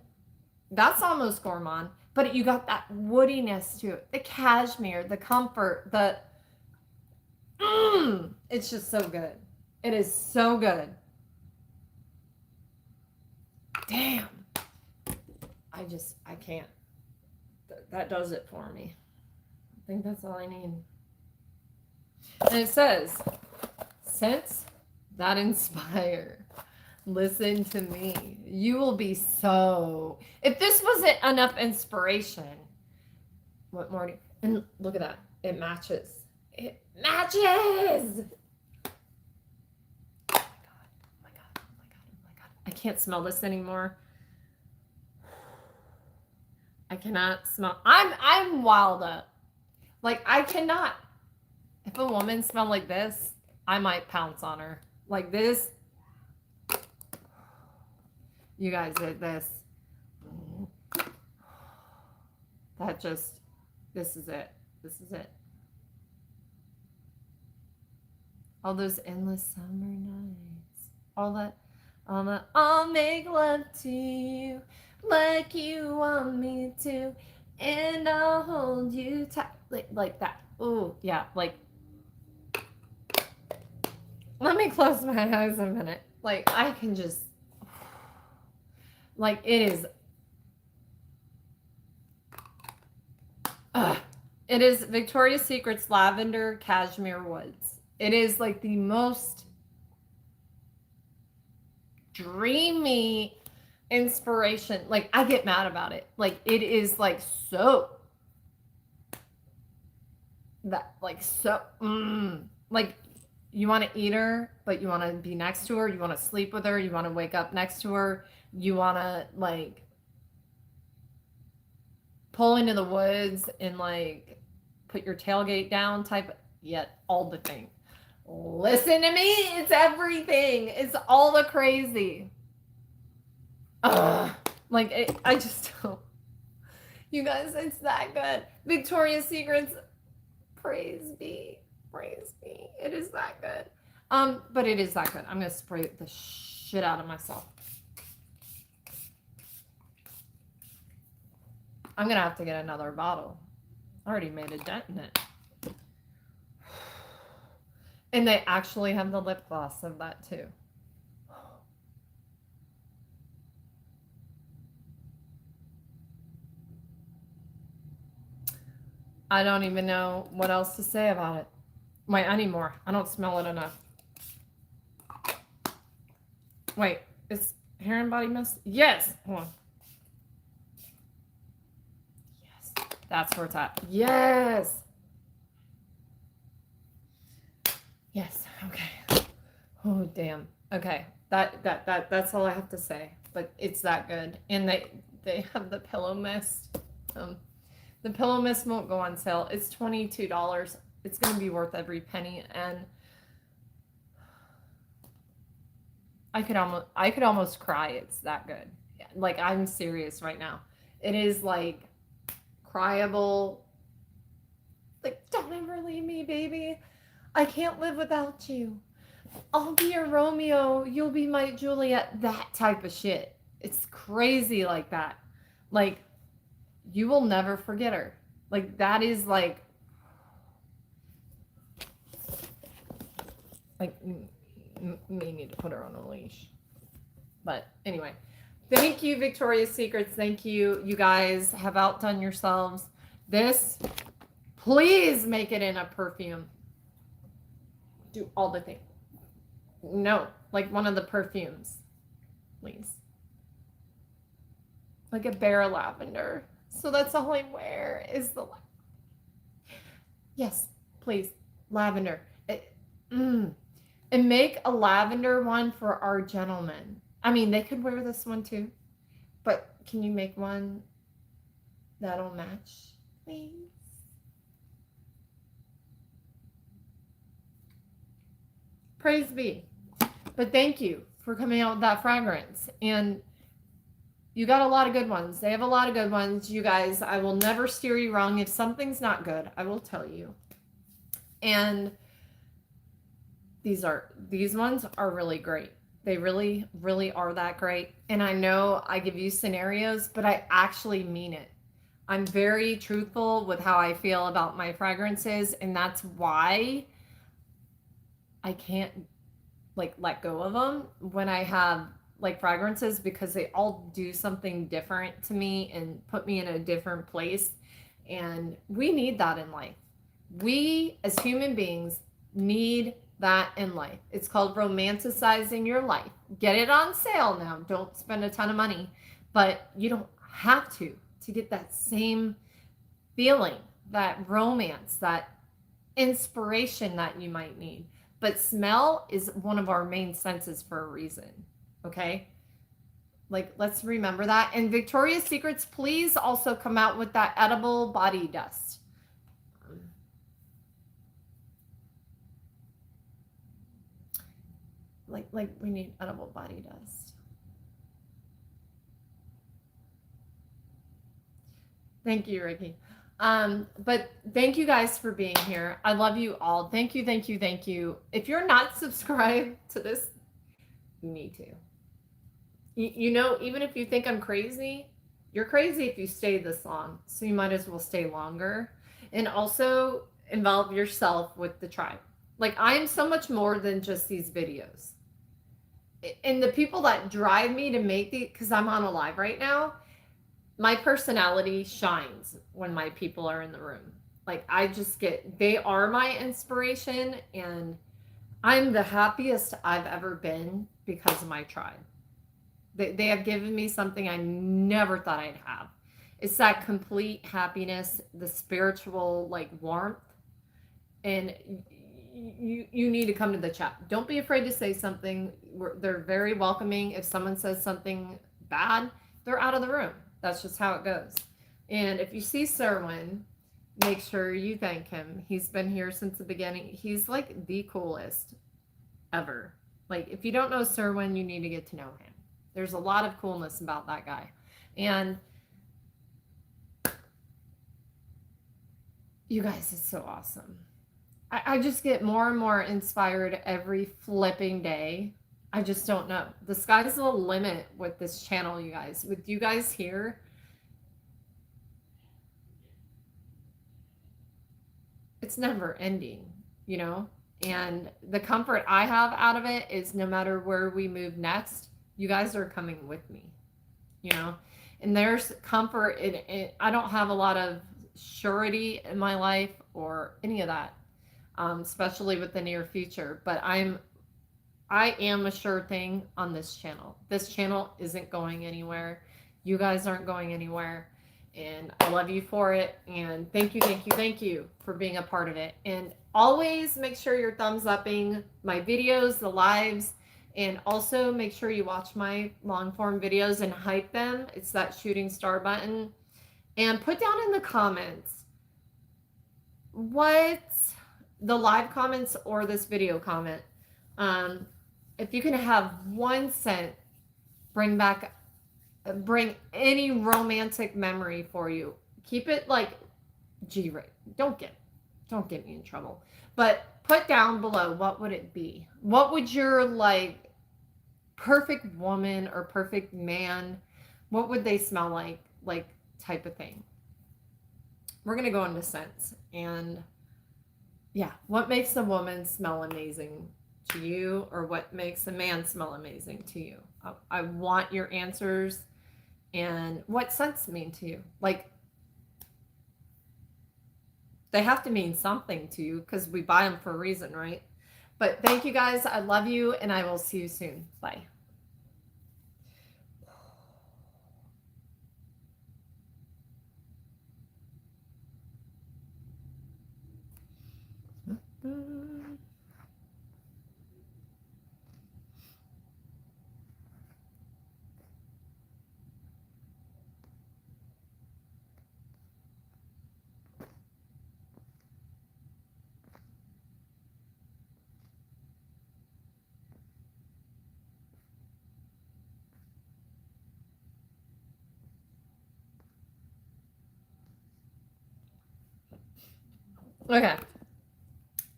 That's almost gourmand. but you got that woodiness to it, the cashmere, the comfort, it's just so good. It is so good. Damn. I can't. That does it for me. I think that's all I need. And it says, scents that inspire. Listen to me. You will be so... If this wasn't enough inspiration, what more do you... And look at that. It matches. It matches! Oh my God. Oh my God. Oh my God. Oh my God. I can't smell this anymore. I cannot smell... I'm wild up. Like, I cannot... If a woman smelled like this, I might pounce on her. Like this... You guys did this. That just, this is it. This is it. All those endless summer nights. All that, I'll make love to you like you want me to, and I'll hold you tight. Like that. Ooh, yeah, like. Let me close my eyes a minute. Like, I can just. Like, it is, it is Victoria's Secret's Lavender Cashmere Woods. It is like the most dreamy inspiration. Like, I get mad about it. Like, it is like so, like, you want to eat her, but you want to be next to her. You want to sleep with her. You want to wake up next to her. You want to, like, pull into the woods and, like, put your tailgate down type. Yet all the thing. Listen to me. It's everything. It's all the crazy. Like, I just don't. You guys, it's that good. Victoria's Secret's, praise be. Praise be. It is that good. But it is that good. I'm going to spray the shit out of myself. I'm going to have to get another bottle. I already made a dent in it. And they actually have the lip gloss of that too. I don't even know what else to say about it. Wait, anymore. I don't smell it enough. Wait, is hair and body mist? Yes. Hold on. Yes. That's where it's at. Yes. Yes. Okay. Oh, damn. Okay. That's all I have to say. But it's that good. And they have the pillow mist. The pillow mist won't go on sale. It's $22. It's going to be worth every penny. And I could almost cry. It's that good. Like, I'm serious right now. It is like cryable. Like, don't ever leave me, baby. I can't live without you. I'll be your Romeo. You'll be my Juliet. That type of shit. It's crazy like that. Like, you will never forget her. Like, that is like me need to put her on a leash. But anyway, thank you, Victoria's Secrets. Thank you. You guys have outdone yourselves. This, please make it in a perfume. Do all the things. No, like one of the perfumes, please. Like a bare lavender. So that's all I wear is the. Yes, please, lavender. And make a lavender one for our gentlemen. I mean, they could wear this one too, but can you make one that'll match, please? Praise be. But thank you for coming out with that fragrance. And you got a lot of good ones. They have a lot of good ones. You guys, I will never steer you wrong. If something's not good, I will tell you. And these ones are really great. They really, really are that great. And I know I give you scenarios, but I actually mean it. I'm very truthful with how I feel about my fragrances, and that's why I can't like let go of them when I have like fragrances, because they all do something different to me and put me in a different place. And we need that in life. We as human beings need that in life. It's called romanticizing your life. Get it on sale now. Don't spend a ton of money, but you don't have to get that same feeling, that romance, that inspiration that you might need. But smell is one of our main senses for a reason. Okay? Like, let's remember that. And Victoria's Secrets, please also come out with that edible body dust. Like we need edible body dust. Thank you, Ricky. But thank you guys for being here. I love you all. Thank you, thank you, thank you. If you're not subscribed to this, you need to. You know, even if you think I'm crazy, you're crazy if you stay this long. So you might as well stay longer. And also involve yourself with the tribe. Like, I am so much more than just these videos. And the people that drive me to make the, because I'm on a live right now, my personality shines when my people are in the room. Like, I just get, they are my inspiration, and I'm the happiest I've ever been because of my tribe. They have given me something I never thought I'd have. It's that complete happiness, the spiritual like warmth, and you need to come to the chat. Don't be afraid to say something. They're very welcoming. If someone says something bad, they're out of the room. That's just how it goes. And if you see Serwin, make sure you thank him. He's been here since the beginning. He's like the coolest ever. Like, if you don't know Serwin, you need to get to know him. There's a lot of coolness about that guy. And you guys, it's so awesome. I just get more and more inspired every flipping day. I just don't know. The sky's the limit with this channel, you guys. With you guys here, it's never ending, you know? And the comfort I have out of it is no matter where we move next, you guys are coming with me, you know? And there's comfort in it. I don't have a lot of surety in my life or any of that, especially with the near future. But I am a sure thing on this channel. This channel isn't going anywhere. You guys aren't going anywhere. And I love you for it. And thank you, thank you, thank you for being a part of it. And always make sure you're thumbs upping my videos, the lives, and also make sure you watch my long form videos and hype them. It's that shooting star button. And put down in the comments what the live comments or this video comment. If you can have 1 cent bring any romantic memory for you, keep it like G-rate. Don't get me in trouble. But put down below, what would it be? What would your like perfect woman or perfect man, what would they smell like type of thing? We're gonna go into scents. And yeah, what makes a woman smell amazing to you, or what makes a man smell amazing to you? I want your answers. And what scents mean to you? Like, they have to mean something to you because we buy them for a reason, right? But thank you guys. I love you, and I will see you soon. Bye. Okay.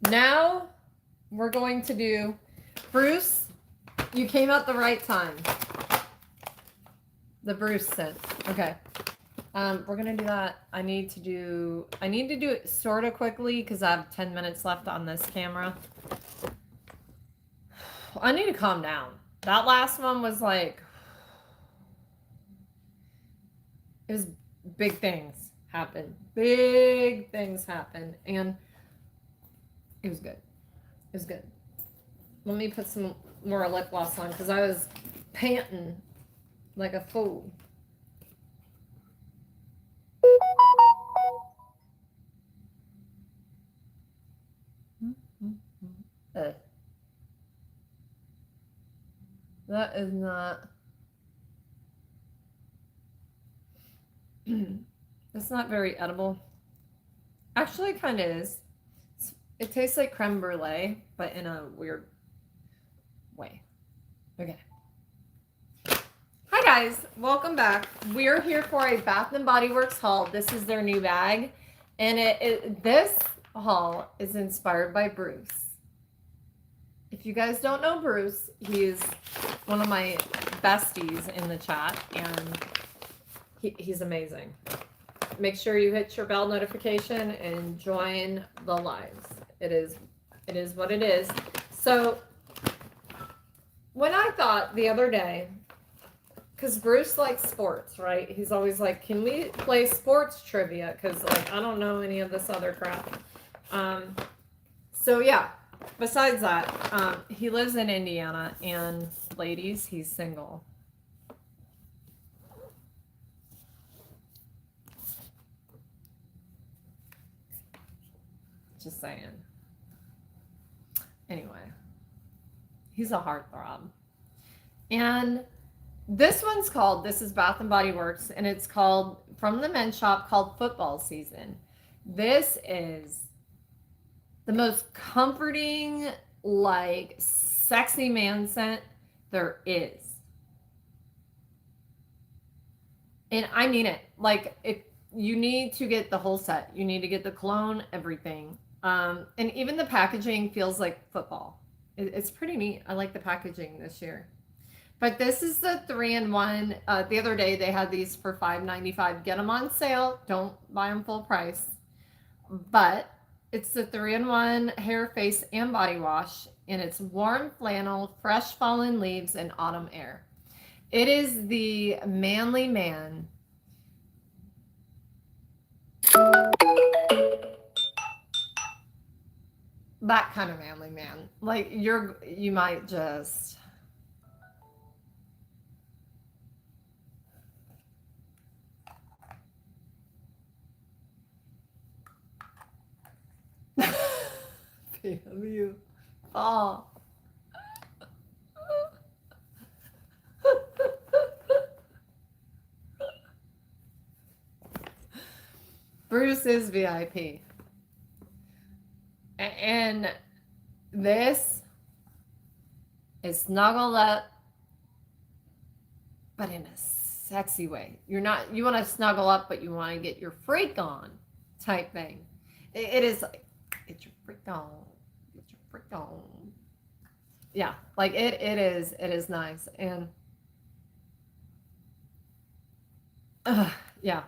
Now we're going to do, Bruce, you came at the right time. The Bruce scent. Okay. We're gonna do that. I need to do it sort of quickly because I have 10 minutes left on this camera. I need to calm down. That last one was like, it was big things happened. Big things happened. And it was good. It was good. Let me put some more lip gloss on because I was panting like a fool. That is not. It's not very edible. Actually, it kind of is. It tastes like creme brulee, but in a weird way. Okay. Hi guys, welcome back. We're here for a Bath and Body Works haul. This is their new bag, and this haul is inspired by Bruce. If you guys don't know Bruce, he's one of my besties in the chat, and he's amazing. Make sure you hit your bell notification and join the lives. It is what it is. So when I thought the other day, because Bruce likes sports, right? He's always like, can we play sports trivia? Because like I don't know any of this other crap. So yeah, besides that, he lives in Indiana, and ladies, he's single. Just saying. Anyway, he's a heartthrob. And this is Bath and Body Works, and it's called, from the men's shop, called Football Season. This is the most comforting, like, sexy man scent there is. And I mean it. Like, if you need to get the whole set, you need to get the cologne, everything. And even the packaging feels like football. It's pretty neat. I like the packaging this year. But this is the 3-in-1. The other day they had these for $5.95. Get them on sale. Don't buy them full price. But it's the 3-in-1 hair, face, and body wash. And it's warm flannel, fresh fallen leaves, and autumn air. It is the manly man. That kind of manly man. Like you might just you fall. Bruce is VIP. And this is snuggled up, but in a sexy way. You want to snuggle up, but you want to get your freak on type thing. It is like, get your freak on. Get your freak on. Yeah, like it is nice. And yeah,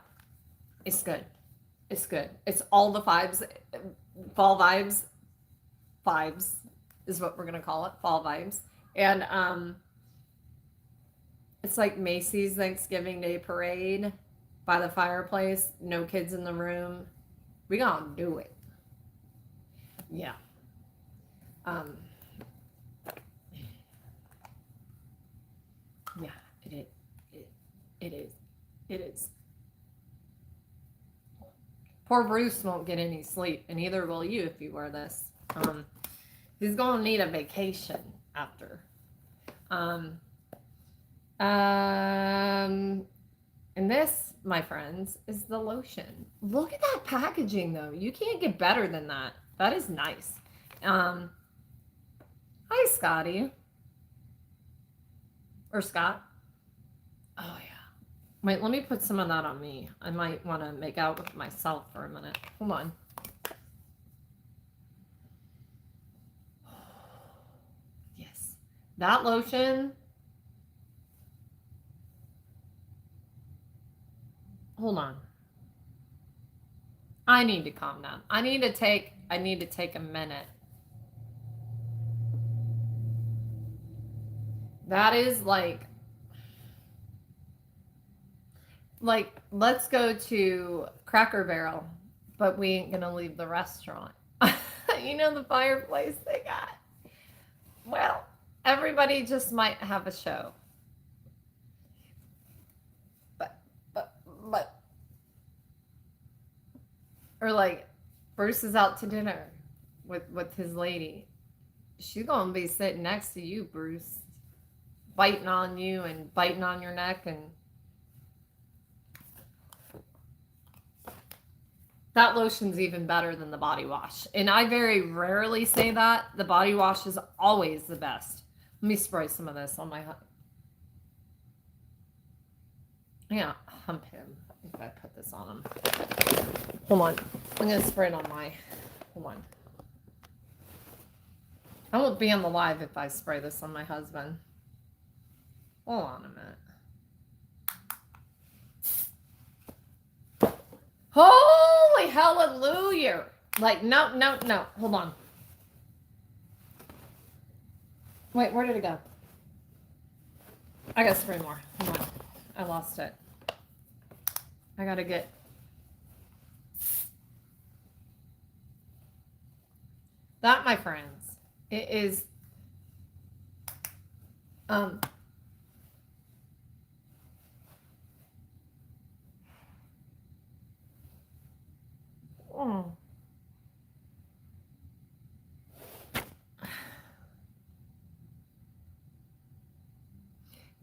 it's good. It's good. It's all the vibes, fall vibes. Vibes is what we're gonna call it, fall vibes. And it's like Macy's Thanksgiving Day parade by the fireplace. No kids in the room. We gonna do it. Yeah. Yeah. It is. Poor Bruce won't get any sleep, and neither will you if you wear this. He's gonna need a vacation after. And this, my friends, is the lotion. Look at that packaging, though. You can't get better than that. That is nice. Hi, Scotty. Or Scott. Oh, yeah. Wait, let me put some of that on me. I might want to make out with myself for a minute. Hold on. Yes. That lotion. hold on. I need to calm down. I need to take a minute. That is like let's go to Cracker Barrel, but we ain't gonna leave the restaurant. You know, the fireplace they got. Well, everybody just might have a show. But or like Bruce is out to dinner with his lady. She's gonna be sitting next to you, Bruce, biting on you and biting on your neck. And that lotion's even better than the body wash. And I very rarely say that. The body wash is always the best. Let me spray some of this on my yeah, hump him if I put this on him. Hold on. I'm going to spray it on my... Hold on. I won't be on the live if I spray this on my husband. Hold on a minute. Holy hallelujah. Like, no. Hold on. Wait, where did it go? I got to spray more. Hold on. I lost it. I got to get... That, my friends, it is...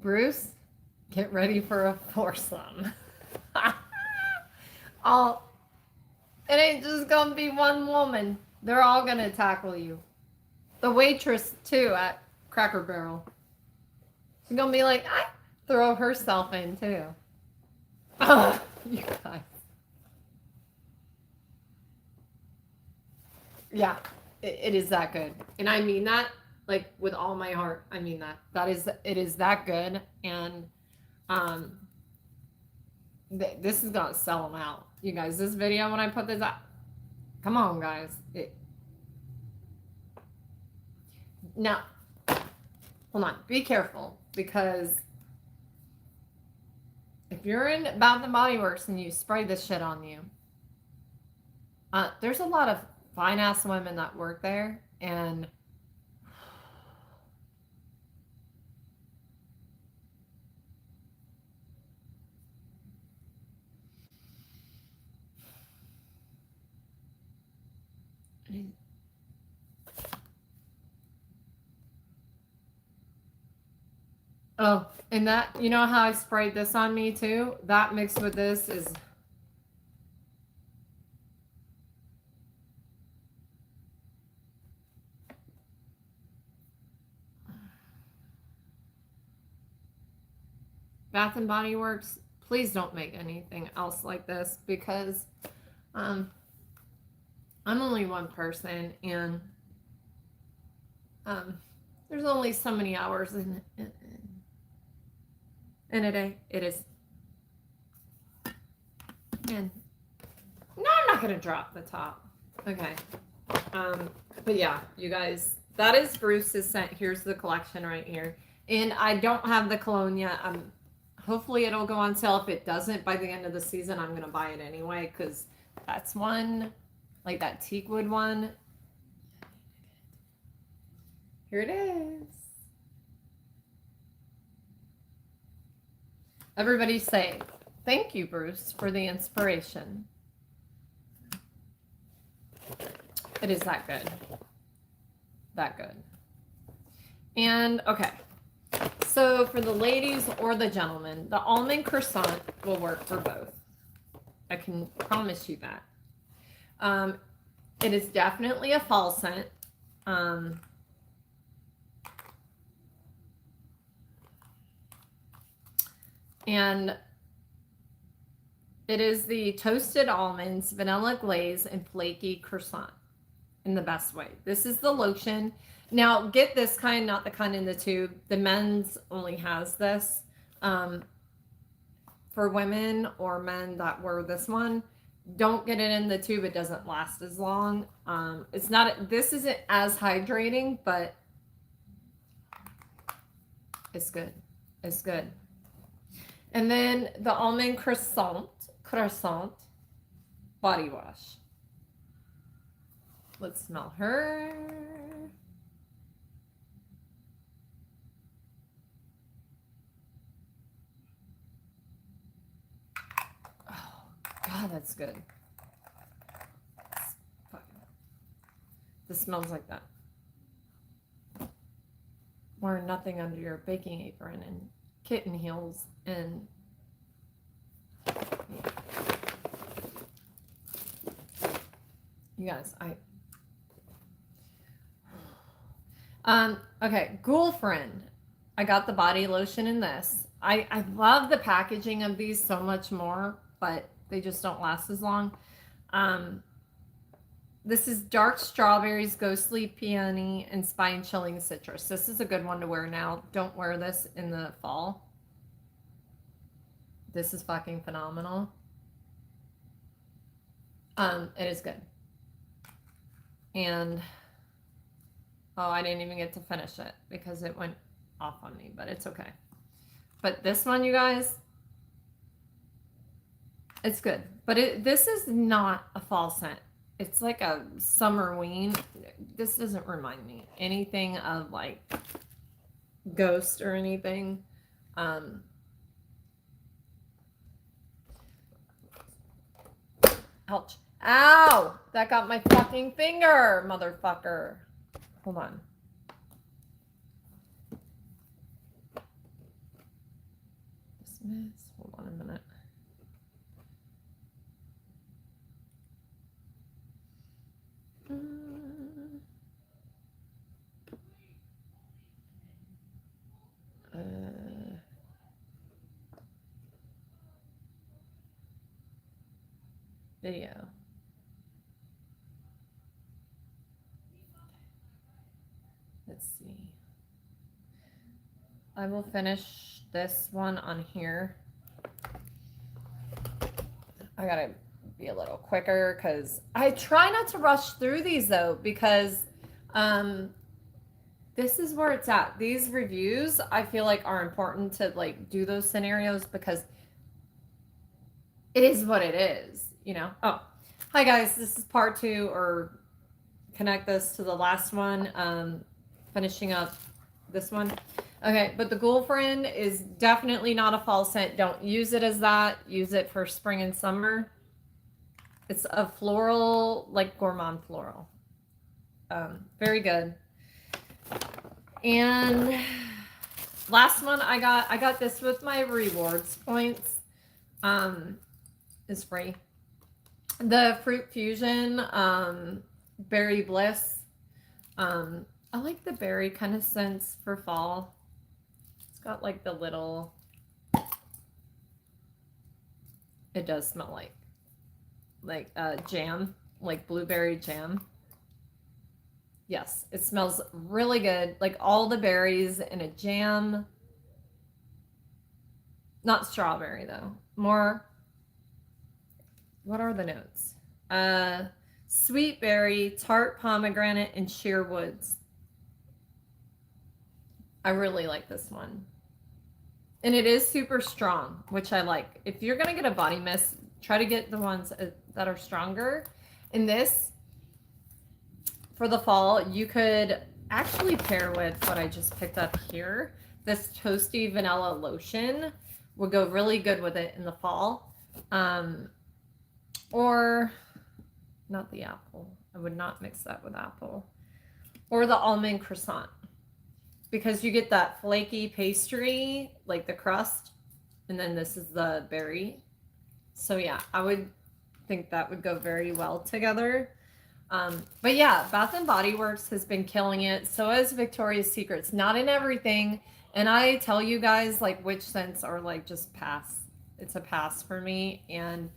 Bruce, get ready for a foursome. It ain't just gonna be one woman. They're all gonna tackle you. The waitress too at Cracker Barrel. She's gonna be like, throw herself in too. You guys. Yeah, it is that good. And I mean that like with all my heart. I mean that. It is that good. And this is gonna sell them out. You guys, this video when I put this out, come on guys. Now, hold on, be careful, because if you're in Bath and Body Works and you spray this shit on you, there's a lot of fine ass women that work there, and oh, and that, you know how I sprayed this on me too? That mixed with this is... Bath and Body Works, please don't make anything else like this, because I'm only one person, and there's only so many hours in a day. It is. And no, I'm not gonna drop the top. Okay. But yeah, you guys, that is Bruce's scent. Here's the collection right here. And I don't have the cologne yet. Hopefully it'll go on sale. If it doesn't, by the end of the season, I'm gonna buy it anyway, because that's one, like that teakwood one. Here it is. Everybody say, thank you, Bruce, for the inspiration. It is that good. That good. And, okay. So, for the ladies or the gentlemen, the almond croissant will work for both. I can promise you that. It is definitely a fall scent. And it is the toasted almonds, vanilla glaze, and flaky croissant in the best way. This is the lotion. Now, get this kind, not the kind in the tube. The men's only has this. for women or men that wear this one, don't get it in the tube. It doesn't last as long. It's not, this isn't as hydrating, but it's good. It's good. And then the almond croissant body wash. Let's smell her. Oh, God, that's good. This smells like that. Wear nothing under your baking apron and kitten heels and yeah. You guys, okay, girlfriend. I got the body lotion in this. I love the packaging of these so much more, but they just don't last as long. This is dark strawberries, ghostly peony, and spine chilling citrus. This is a good one to wear now. Don't wear this in the fall. This is fucking phenomenal. It is good. And oh, I didn't even get to finish it because it went off on me, but it's okay. But this one, you guys, it's good. But this is not a fall scent. It's like a summerween. This doesn't remind me anything of like Ghost or anything. Ouch. Ow! That got my fucking finger, motherfucker. Hold on. Dismiss. Hold on a minute. Video. Let's see. I will finish this one on here. I gotta be a little quicker because I try not to rush through these though, because this is where it's at. These reviews I feel like are important to like do those scenarios because it is what it is, you know. Oh, hi guys, this is part 2, or connect this to the last one, finishing up this one. Okay, but the girlfriend is definitely not a fall scent. Don't use it as that. Use it for spring and summer. It's a floral, like gourmand floral. Very good. And last one I got this with my rewards points. Is free. The Fruit Fusion Berry Bliss. I like the berry kind of scents for fall. It's got like the little, it does smell like jam, like blueberry jam. Yes, it smells really good. Like all the berries in a jam. Not strawberry though. More, what are the notes? Sweet berry, tart pomegranate, and sheer woods. I really like this one. And it is super strong, which I like. If you're going to get a body mist, try to get the ones that are stronger. And this, for the fall, you could actually pair with what I just picked up here. This toasty vanilla lotion would go really good with it in the fall. Or not the apple. I would not mix that with apple. Or the almond croissant. Because you get that flaky pastry, like the crust, and then this is the berry. So yeah, I would think that would go very well together. But yeah, Bath and Body Works has been killing it. So has Victoria's Secrets. Not in everything. And I tell you guys like which scents are like just pass. It's a pass for me. And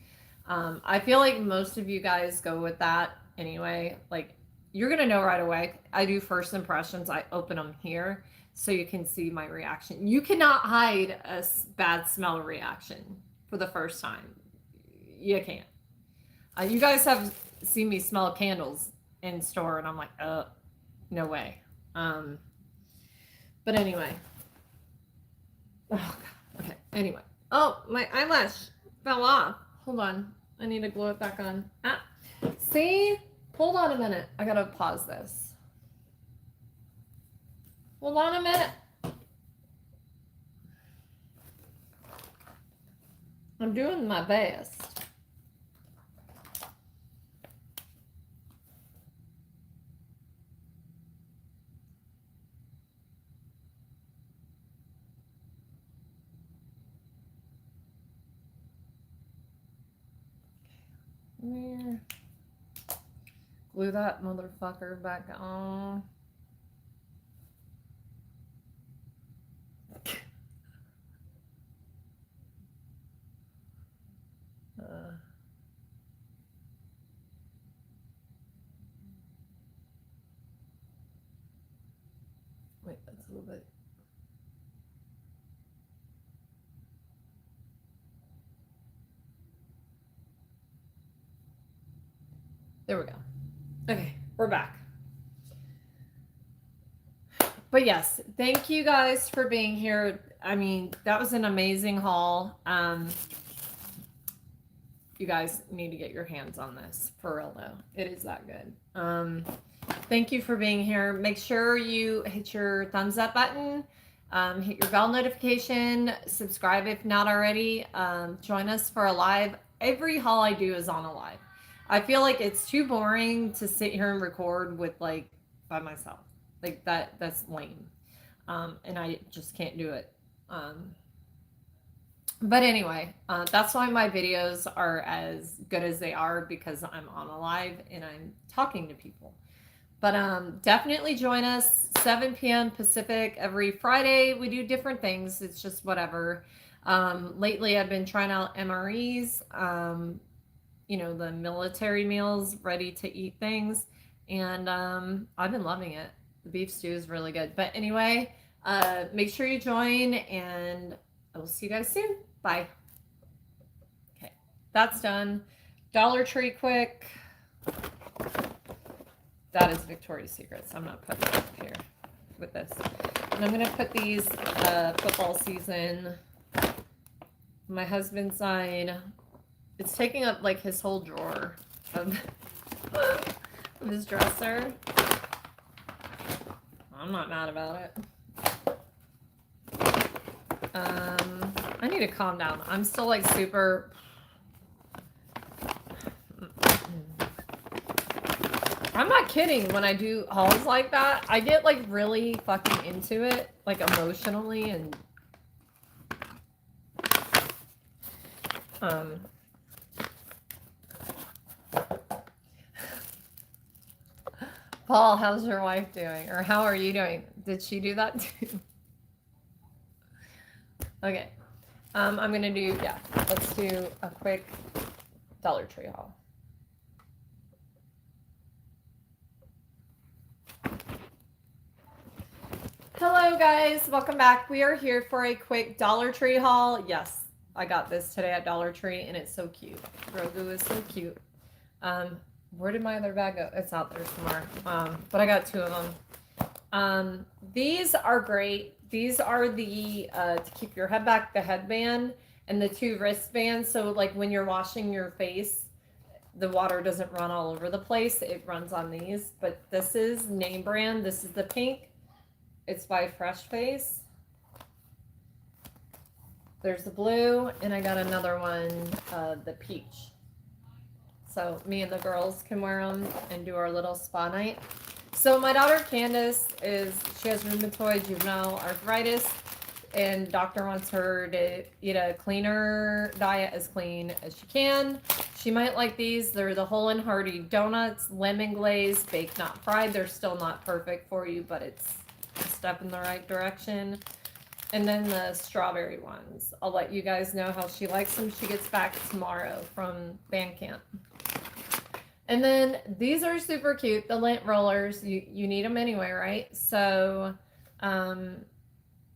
I feel like most of you guys go with that anyway. Like you're going to know right away. I do first impressions. I open them here so you can see my reaction. You cannot hide a bad smell reaction. for the first time. You can't. You guys have seen me smell candles in store, and I'm like, no way. But anyway. Oh, God. Okay. Anyway. Oh, my eyelash fell off. Hold on. I need to glue it back on. Ah. See? Hold on a minute. I gotta pause this. Hold on a minute. I'm doing my best. There. Glue that motherfucker back on. Wait, that's a little bit. There we go. Okay, we're back. But yes, thank you guys for being here. I mean, that was an amazing haul. You guys need to get your hands on this, for real though. It is that good. Thank you for being here. Make sure you hit your thumbs up button, hit your bell notification, subscribe if not already. Join us for a live. Every haul I do is on a live. I feel like it's too boring to sit here and record with like by myself. Like that's lame. And I just can't do it. But anyway, that's why my videos are as good as they are, because I'm on a live and I'm talking to people. But definitely join us 7 p.m. Pacific every Friday. We do different things. It's just whatever. Lately I've been trying out MREs, the military meals, ready to eat things. And I've been loving it. The beef stew is really good. But anyway, make sure you join, and I will see you guys soon. Bye. Okay, that's done. Dollar Tree quick. That is Victoria's Secrets. I'm not putting it up here with this. And I'm going to put these football season. My husband's side. It's taking up like his whole drawer of his dresser. I'm not mad about it. I need to calm down. I'm still like super. I'm not kidding. When I do hauls like that, I get like really fucking into it, like emotionally, and Paul, how's your wife doing? Or how are you doing? Did she do that too? Okay. I'm going to do, let's do a quick Dollar Tree haul. Hello guys, welcome back. We are here for a quick Dollar Tree haul. Yes, I got this today at Dollar Tree and it's so cute. Grogu is so cute. Where did my other bag go? It's out there somewhere. But I got 2 of them. These are great. These are the to keep your head back, the headband, and the 2 wristbands. So like when you're washing your face, the water doesn't run all over the place. It runs on these. But this is name brand. This is the pink. It's by Fresh Face. There's the blue, and I got another one, the peach. So me and the girls can wear them and do our little spa night. So my daughter Candace she has rheumatoid juvenile arthritis, and doctor wants her to eat a cleaner diet, as clean as she can. She might like these. They're the Whole and Hearty donuts, lemon glaze, baked not fried. They're still not perfect for you, but it's a step in the right direction. And then the strawberry ones. I'll let you guys know how she likes them. She gets back tomorrow from band camp. And then these are super cute, the lint rollers. You need them anyway, right? So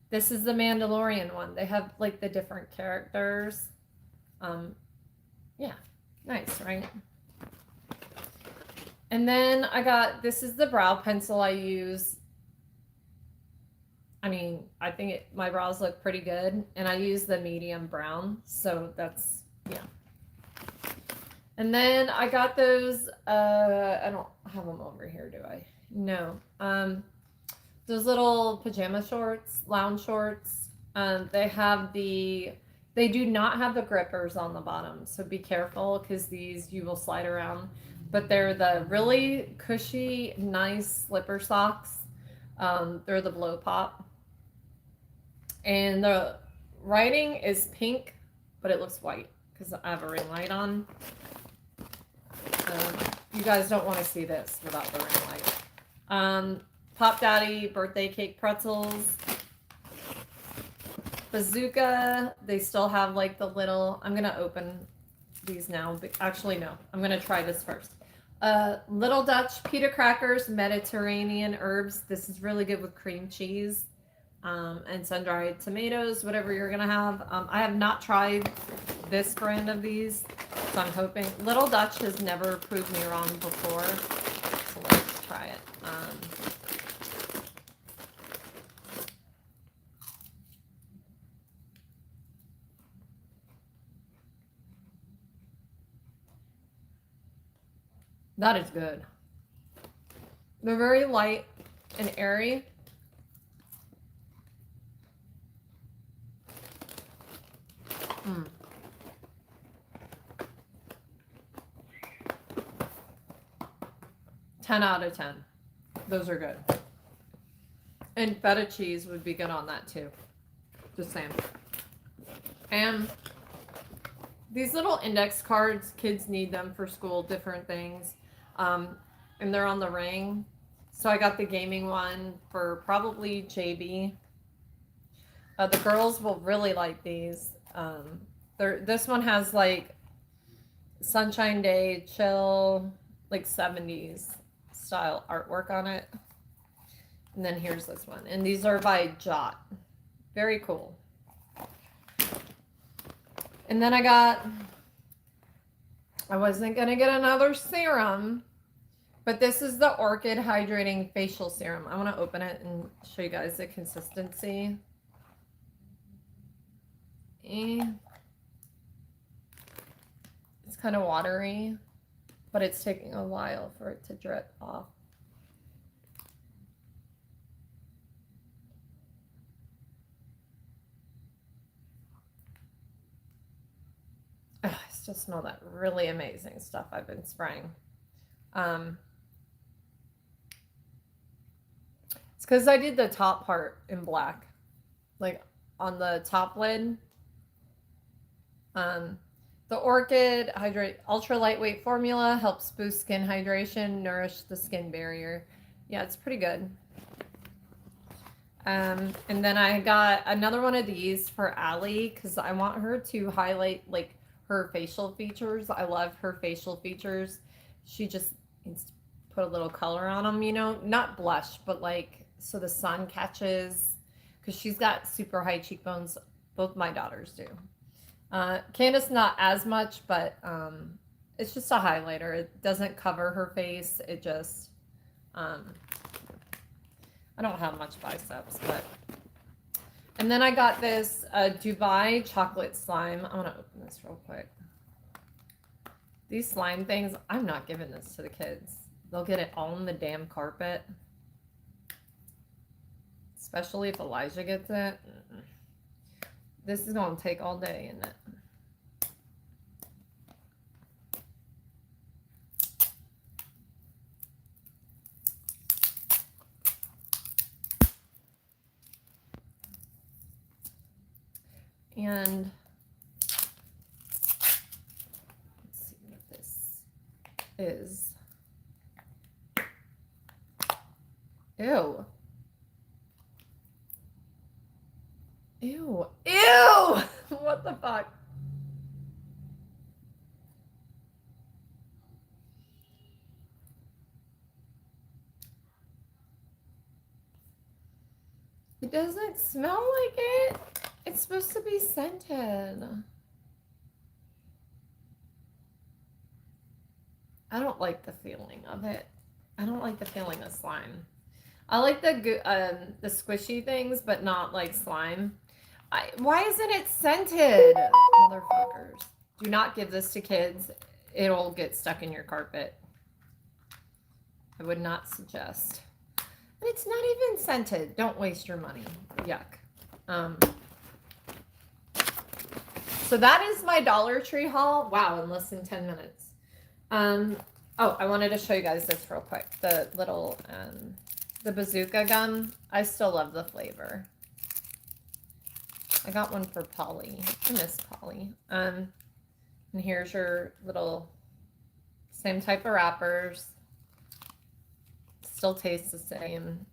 this is the Mandalorian one. They have like the different characters. Yeah, nice, right? And then I got, this is the brow pencil I use. I mean, I think my brows look pretty good, and I use the medium brown, so that's, yeah. And then I got those, I don't have them over here, do I? No. Those little pajama shorts, lounge shorts. They do not have the grippers on the bottom, so be careful because these you will slide around. But they're the really cushy, nice slipper socks. They're the blow pop. And the writing is pink, but it looks white because I have a ring light on. You guys don't want to see this without the ring light. Pop Daddy birthday cake pretzels. Bazooka. They still have like the little, I'm going to open these now. But actually, no. I'm going to try this first. Little Dutch pita crackers, Mediterranean herbs. This is really good with cream cheese and sun-dried tomatoes, whatever you're going to have. I have not tried this brand of these, so I'm hoping. Little Dutch has never proved me wrong before, so let's try it. That is good. They're very light and airy. Mm. Ten out of 10. Those are good. And feta cheese would be good on that too. Just saying. And these little index cards, kids need them for school, different things. And they're on the ring. So I got the gaming one for probably JB. The girls will really like these. This one has like Sunshine Day, chill, like 70s style artwork on it. And then here's this one. And these are by Jot. Very cool. And then I wasn't going to get another serum, but this is the Orchid Hydrating Facial Serum. I want to open it and show you guys the consistency. It's kind of watery, but it's taking a while for it to drip off. I still smell that really amazing stuff I've been spraying. It's because I did the top part in black, like on the top lid. The Orchid Hydrate Ultra Lightweight Formula helps boost skin hydration, nourish the skin barrier. Yeah, it's pretty good. And then I got another one of these for Allie because I want her to highlight like her facial features. I love her facial features. She just needs to put a little color on them, you know, not blush, but like so the sun catches, because she's got super high cheekbones. Both my daughters do. Candace not as much, but it's just a highlighter. It doesn't cover her face. It just I don't have much biceps, but. And then I got this Dubai chocolate slime. I want to open this real quick. These slime things, I'm not giving this to the kids. They'll get it all on the damn carpet. Especially if Elijah gets it. This is going to take all day, isn't it? And let's see what this is. Ew. Ew. Ew! What the fuck? It doesn't smell like it. It's supposed to be scented. I don't like the feeling of it. I don't like the feeling of slime. I like the squishy things, but not like slime. Why isn't it scented? Motherfuckers. Do not give this to kids. It'll get stuck in your carpet. I would not suggest. And it's not even scented. Don't waste your money. Yuck. So that is my Dollar Tree haul. Wow, in less than 10 minutes. Oh, I wanted to show you guys this real quick. The little, the bazooka gum. I still love the flavor. I got one for Polly. I miss Polly. And here's your little, same type of wrappers. Still tastes the same.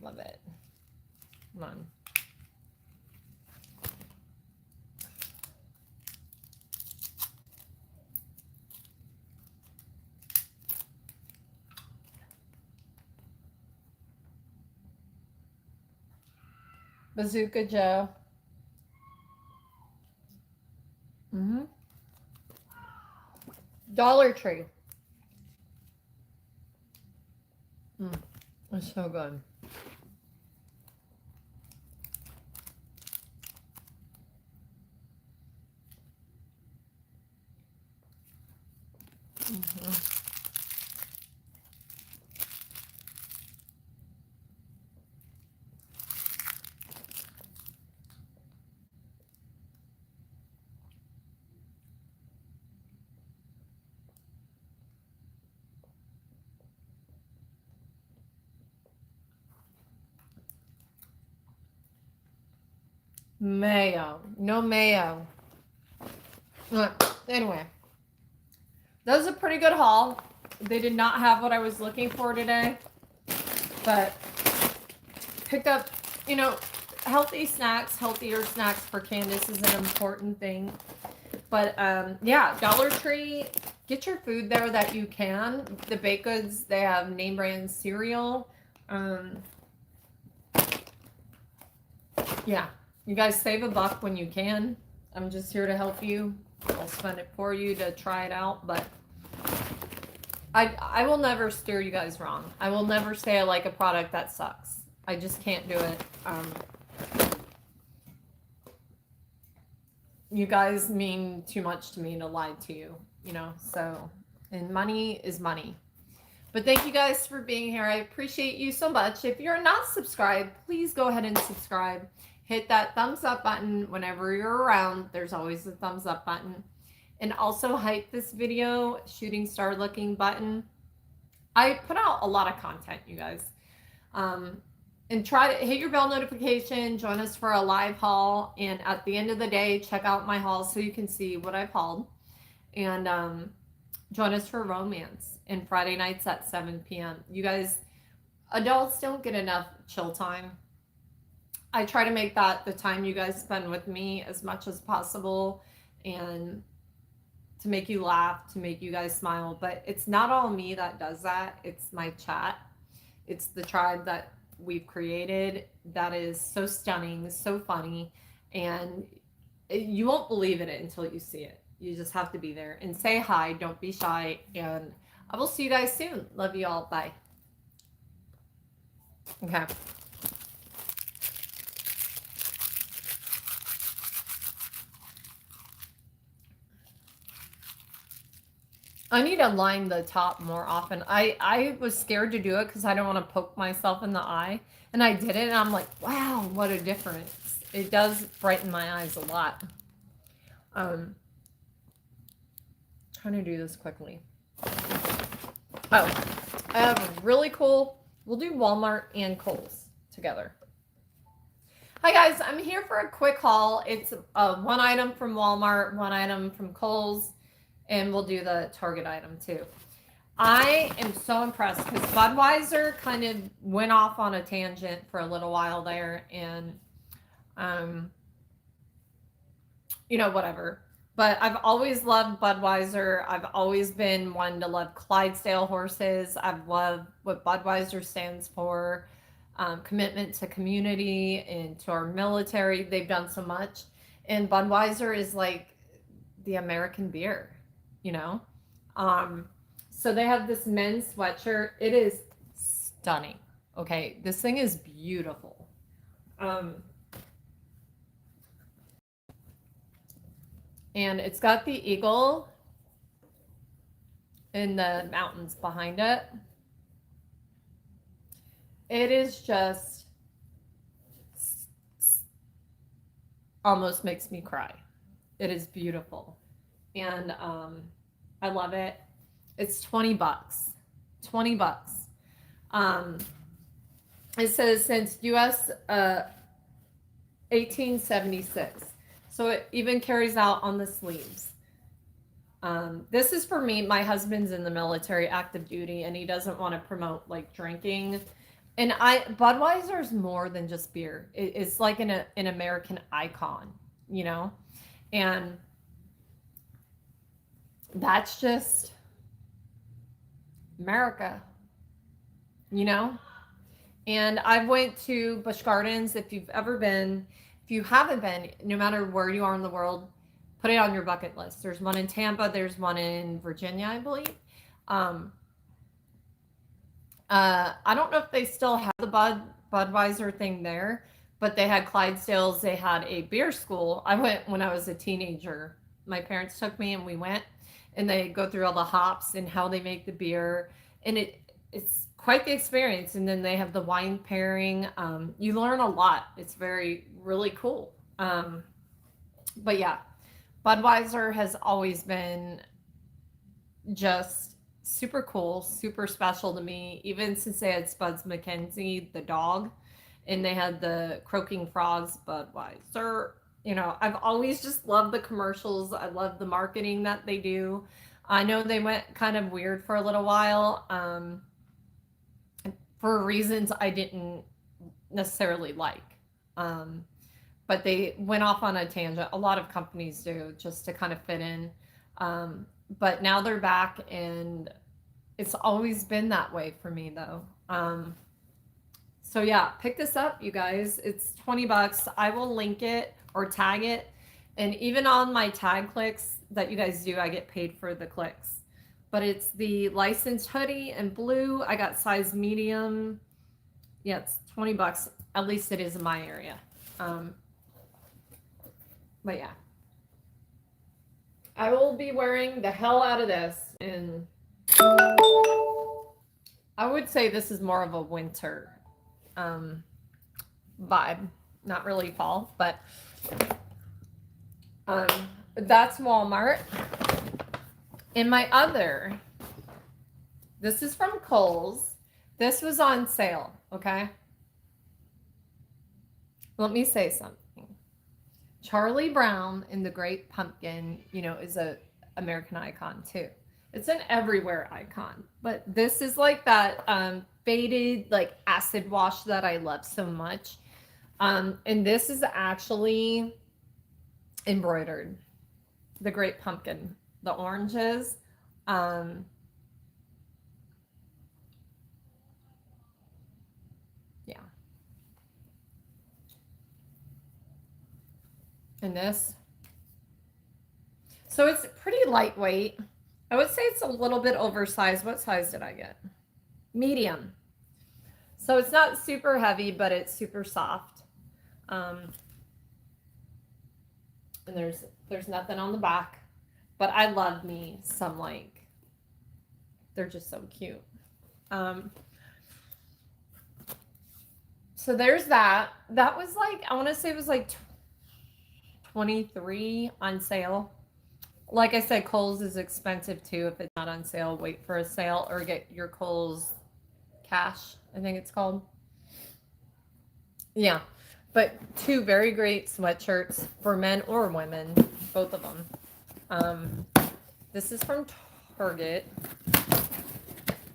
Love it. Come on. Bazooka Joe. Dollar Tree. It's so good. Mayo. No mayo. Anyway, that was a pretty good haul. They did not have what I was looking for today, but picked up, you know, healthy snacks, healthier snacks for Candace is an important thing. But yeah, Dollar Tree, get your food there that you can. The baked goods, they have name brand cereal. Yeah, you guys save $1 when you can. I'm just here to help you. I'll spend it for you to try it out, but I will never steer you guys wrong. I will never say I like a product that sucks. I just can't do it. You guys mean too much to me to lie to you, you know, so, and money is money. But thank you guys for being here. I appreciate you so much. If you're not subscribed, please go ahead and subscribe. Hit that thumbs up button whenever you're around. There's always a thumbs up button. And also hype this video, shooting star looking button. I put out a lot of content, you guys. And try to hit your bell notification, join us for a live haul. And at the end of the day, check out my haul so you can see what I've hauled. And join us for romance and Friday nights at 7 p.m. You guys, adults don't get enough chill time. I try to make that the time you guys spend with me as much as possible and to make you laugh, to make you guys smile. But it's not all me that does that. It's my chat. It's the tribe that we've created that is so stunning, so funny, and you won't believe it until you see it. You just have to be there and say hi. Don't be shy. And I will see you guys soon. Love you all. Bye. Okay. I need to line the top more often. I was scared to do it because I don't want to poke myself in the eye. And I did it and I'm like, wow, what a difference. It does brighten my eyes a lot. Trying to do this quickly. Oh, I have a really cool, we'll do Walmart and Kohls together. Hi guys, I'm here for a quick haul. It's one item from Walmart, one item from Kohls, and we'll do the Target item too. I am so impressed because Budweiser kind of went off on a tangent for a little while there, and you know, whatever. But I've always loved Budweiser. I've always been one to love Clydesdale horses. I've loved what Budweiser stands for, commitment to community and to our military. They've done so much. And Budweiser is like the American beer, you know? So they have this men's sweatshirt. It is stunning. Okay, this thing is beautiful. And it's got the eagle in the mountains behind it. It is just almost makes me cry. It is beautiful. And I love it. It's $20. $20. It says since US 1876. So it even carries out on the sleeves. This is for me. My husband's in the military, active duty, and he doesn't want to promote like drinking. And Budweiser is more than just beer. It's like an American icon, you know? And that's just America, you know? And I went to Busch Gardens. If you've ever been, if you haven't been, no matter where you are in the world, put it on your bucket list. There's one in Tampa. There's one in Virginia, I believe. I don't know if they still have the Budweiser thing there, but they had Clydesdales. They had a beer school. I went when I was a teenager. My parents took me and we went, and they go through all the hops and how they make the beer. And it's quite the experience. And then they have the wine pairing. You learn a lot. It's really cool. But yeah, Budweiser has always been just super cool, super special to me, even since they had Spuds MacKenzie, the dog, and they had the Croaking Frogs Budweiser. You know, I've always just loved the commercials. I love the marketing that they do. I know they went kind of weird for a little while, for reasons I didn't necessarily like. But they went off on a tangent. A lot of companies do, just to kind of fit in. But now they're back, and it's always been that way for me, though. So yeah, pick this up, you guys. It's $20. I will link it or tag it. And even on my tag clicks that you guys do, I get paid for the clicks. But it's the licensed hoodie in blue. I got size medium. Yeah, it's $20. At least it is in my area. But yeah. I will be wearing the hell out of this, and I would say this is more of a winter vibe, not really fall, but that's Walmart. And my other, this is from Kohls. This was on sale, okay? Let me say something. Charlie Brown in The Great Pumpkin, you know, is a American icon too. It's an everywhere icon, but this is like that faded, like acid wash that I love so much. And this is actually embroidered. The Great Pumpkin, the oranges. Yeah. And this. So it's pretty lightweight. I would say it's a little bit oversized. What size did I get? Medium. So it's not super heavy, but it's super soft. And there's nothing on the back. But I love me some, like, they're just so cute. So there's that. That was like, I want to say it was like 23 on sale. Like I said, Kohls is expensive too. If it's not on sale, wait for a sale or get your Kohls cash, I think it's called. Yeah, but two very great sweatshirts for men or women, both of them. This is from Target.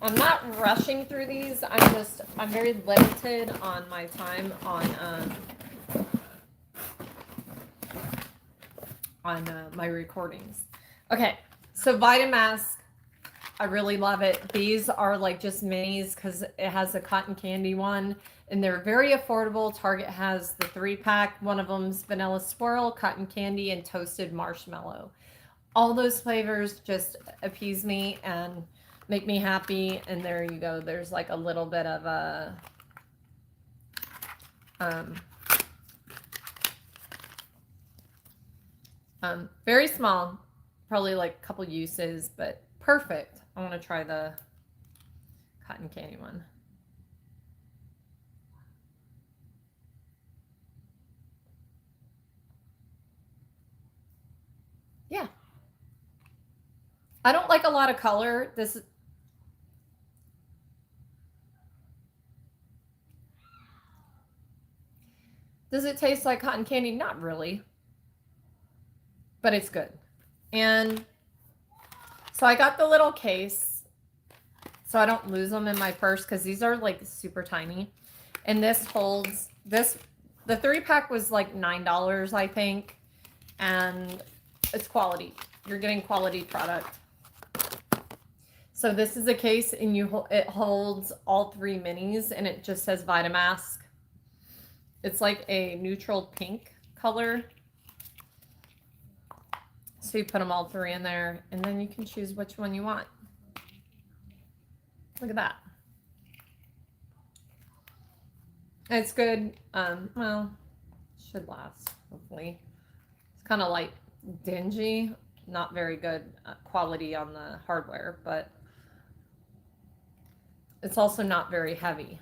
I'm not rushing through these. I'm very limited on my time on my recordings. Okay, so Vitamask, I really love it. These are like just minis because it has a cotton candy one, and they're very affordable. Target has the 3-pack. One of them's vanilla swirl, cotton candy, and toasted marshmallow. All those flavors just appease me, and make me happy. And there you go. There's like a little bit of a very small, probably like a couple uses, but perfect. I want to try the cotton candy one. Yeah. I don't like a lot of color. This is, does it taste like cotton candy? Not really, but it's good. And so I got the little case so I don't lose them in my purse because these are like super tiny. And this holds this. The 3-pack was like $9, I think, and it's quality. You're getting quality product. So this is a case, and it holds all 3 minis, and it just says Vitamask. It's like a neutral pink color. So you put them all 3 in there, and then you can choose which one you want. Look at that. It's good. Well, should last, hopefully. It's kind of like dingy, not very good quality on the hardware, but it's also not very heavy.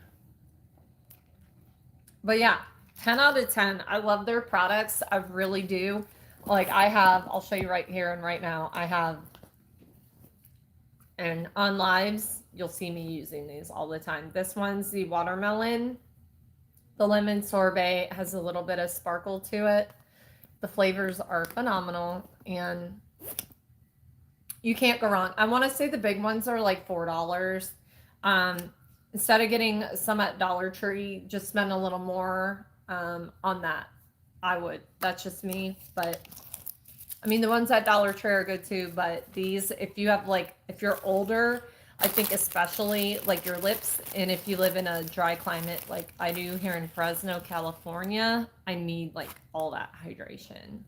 But yeah, 10 out of 10. I love their products. I really do. Like I'll show you right here and right now. I have, and on lives, you'll see me using these all the time. This one's the watermelon. The lemon sorbet has a little bit of sparkle to it. The flavors are phenomenal, and you can't go wrong. I want to say the big ones are like $4. Instead of getting some at Dollar Tree, just spend a little more on that. I would. That's just me. But I mean, the ones at Dollar Tree are good too. But these, if you're older, I think especially like your lips, and if you live in a dry climate like I do here in Fresno, California, I need like all that hydration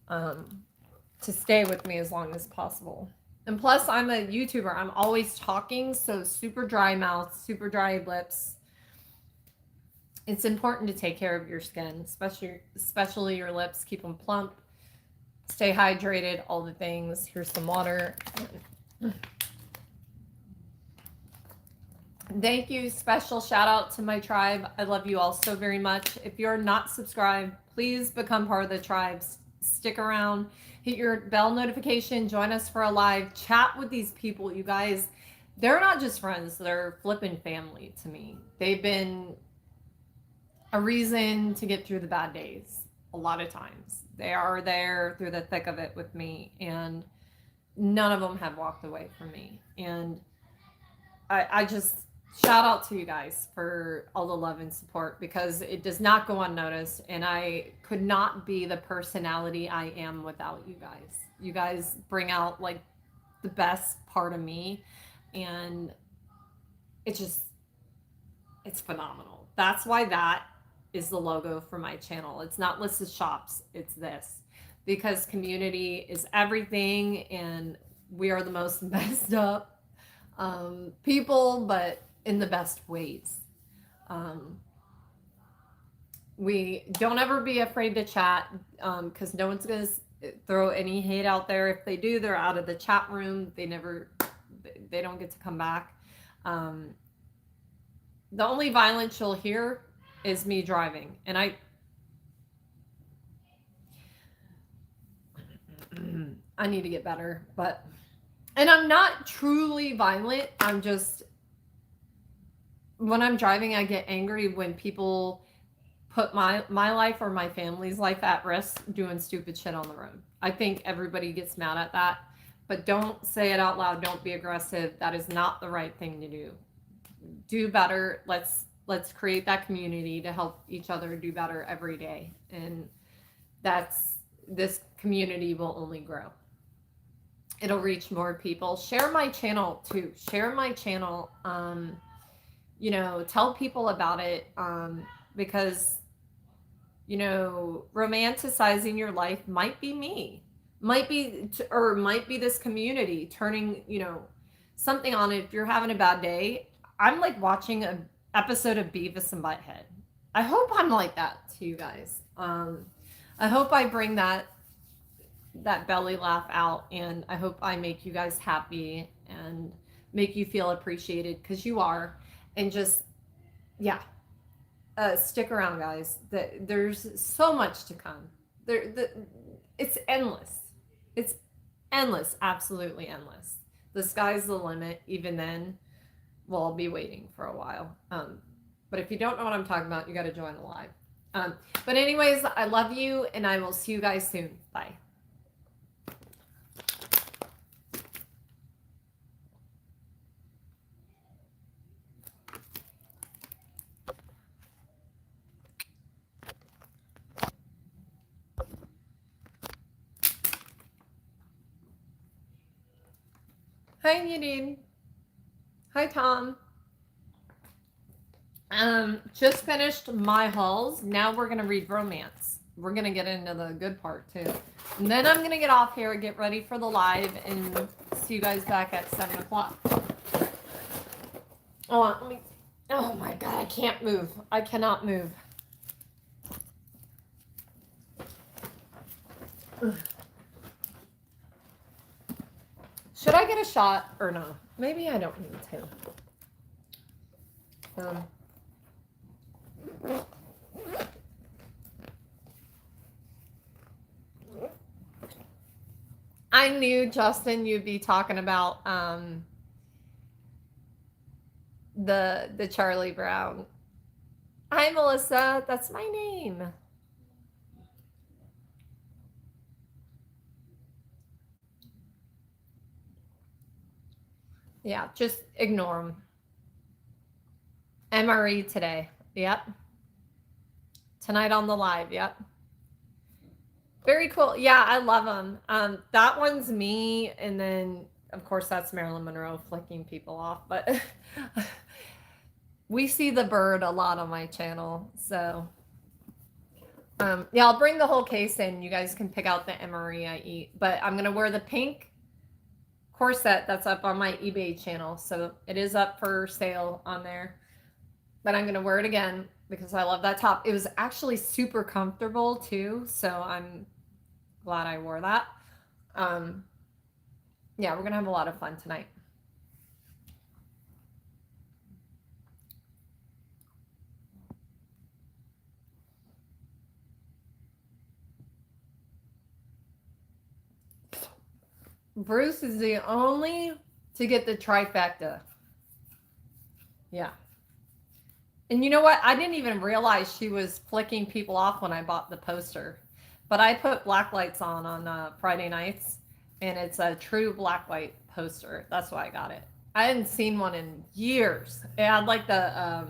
to stay with me as long as possible. And plus, I'm a YouTuber. I'm always talking, so super dry mouth, super dry lips. It's important to take care of your skin, especially your lips. Keep them plump. Stay hydrated, all the things. Here's some water. Thank you. Special shout out to my tribe. I love you all so very much. If you're not subscribed, please become part of the tribe. Stick around. Hit your bell notification. Join us for a live chat with these people. You guys, they're not just friends. They're flipping family to me. They've been a reason to get through the bad days a lot of times. They are there through the thick of it with me, and none of them have walked away from me. And I just shout out to you guys for all the love and support, because it does not go unnoticed, and I could not be the personality I am without you guys. You guys bring out like the best part of me, and it's phenomenal. That's why that is the logo for my channel. It's not Lissa's Shops, it's this, because community is everything, and we are the most messed up people, but in the best ways. We don't ever be afraid to chat, because no one's gonna throw any hate out there. If they do, they're out of the chat room. They don't get to come back. The only violence you'll hear is me driving, and I need to get better, and I'm not truly violent. I'm just, when I'm driving, I get angry when people put my life or my family's life at risk doing stupid shit on the road. I think everybody gets mad at that, but don't say it out loud. Don't be aggressive. That is not the right thing to do. Do better. Let's create that community to help each other do better every day. And this community will only grow. It'll reach more people. Share my channel too. Share my channel. Tell people about it, because, romanticizing your life might be me, might be this community turning, something on it if you're having a bad day. I'm like watching an episode of Beavis and Butthead. I hope I'm like that to you guys. I hope I bring that belly laugh out, and I hope I make you guys happy and make you feel appreciated, because you are. And just, yeah, stick around, guys. There's so much to come. It's endless. It's endless, absolutely endless. The sky's the limit. Even then, we'll all be waiting for a while. But if you don't know what I'm talking about, you got to join the live. But anyways, I love you, and I will see you guys soon. Bye. Hi, Nadine. Hi, Tom. Just finished my hauls. Now we're gonna read romance. We're gonna get into the good part too. And then I'm gonna get off here, get ready for the live, and see you guys back at 7 o'clock. Oh my God, I can't move. I cannot move. Should I get a shot or no? Maybe I don't need to. I knew, Justin, you'd be talking about the Charlie Brown. Hi, Melissa. That's my name. Yeah, just ignore them. MRE today. Yep. Tonight on the live. Yep. Very cool. Yeah, I love them. That one's me, and then of course that's Marilyn Monroe flicking people off. But we see the bird a lot on my channel, so yeah, I'll bring the whole case in. You guys can pick out the MRE I eat, but I'm gonna wear the pink corset that's up on my eBay channel, so it is up for sale on there. But I'm gonna wear it again because I love that top. It was actually super comfortable too, so I'm glad I wore that. Yeah, we're gonna have a lot of fun tonight. Bruce is the only to get the trifecta. Yeah. And you know what? I didn't even realize she was flicking people off when I bought the poster. But I put black lights on Friday nights, and it's a true black white poster. That's why I got it. I hadn't seen one in years. It had like the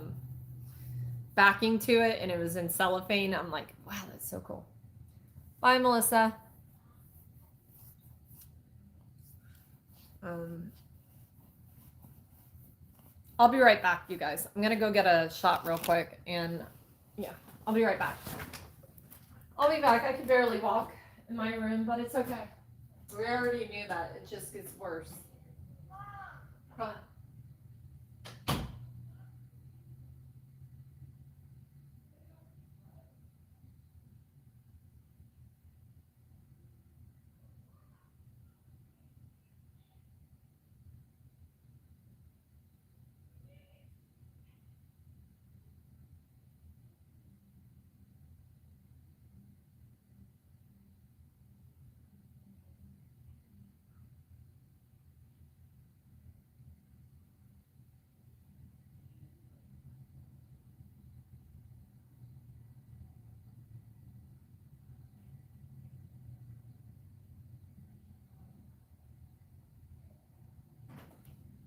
backing to it, and it was in cellophane. I'm like, wow, that's so cool. Bye, Melissa. I'll be right back, you guys. I'm gonna go get a shot real quick, and yeah, I'll be right back. I'll be back. I can barely walk in my room, but it's okay. We already knew that. It just gets worse. Come on.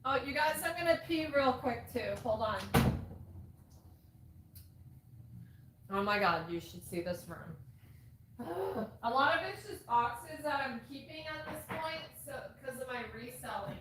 Oh, you guys, I'm gonna pee real quick too. Hold on. Oh my God, you should see this room. A lot of it's just boxes that I'm keeping at this point, so because of my reselling.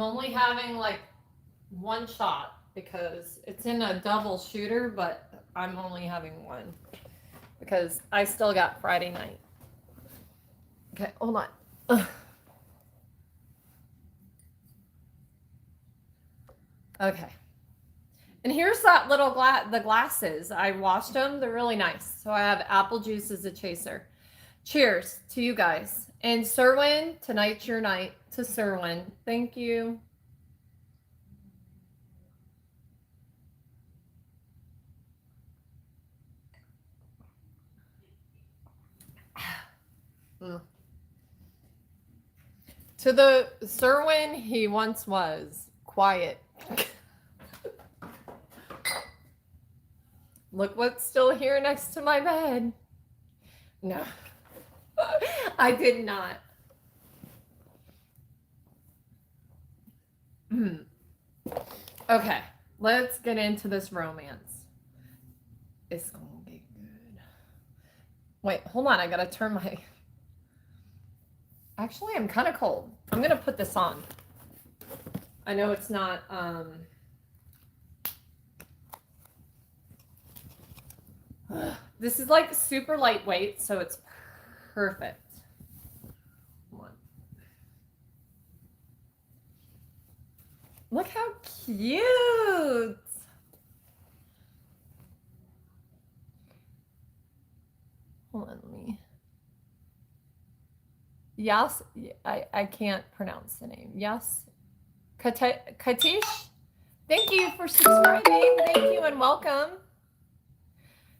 only having like one shot because it's in a double shooter, but I'm only having one because I still got Friday night. Okay, hold on. Ugh. Okay. And here's that little the glasses. I washed them. They're really nice. So I have apple juice as a chaser. Cheers to you guys. And Serwin, tonight's your night to Serwin. Thank you. To the Serwin he once was. Quiet. Look what's still here next to my bed. No. I did not. Okay, let's get into this romance. It's gonna be good. Wait, hold on. I gotta turn my... Actually, I'm kind of cold. I'm gonna put this on. I know it's not... This is like super lightweight, so it's perfect. Look how cute. Hold on, let me. Yes, I can't pronounce the name. Yes. Katish, thank you for subscribing. Thank you and welcome.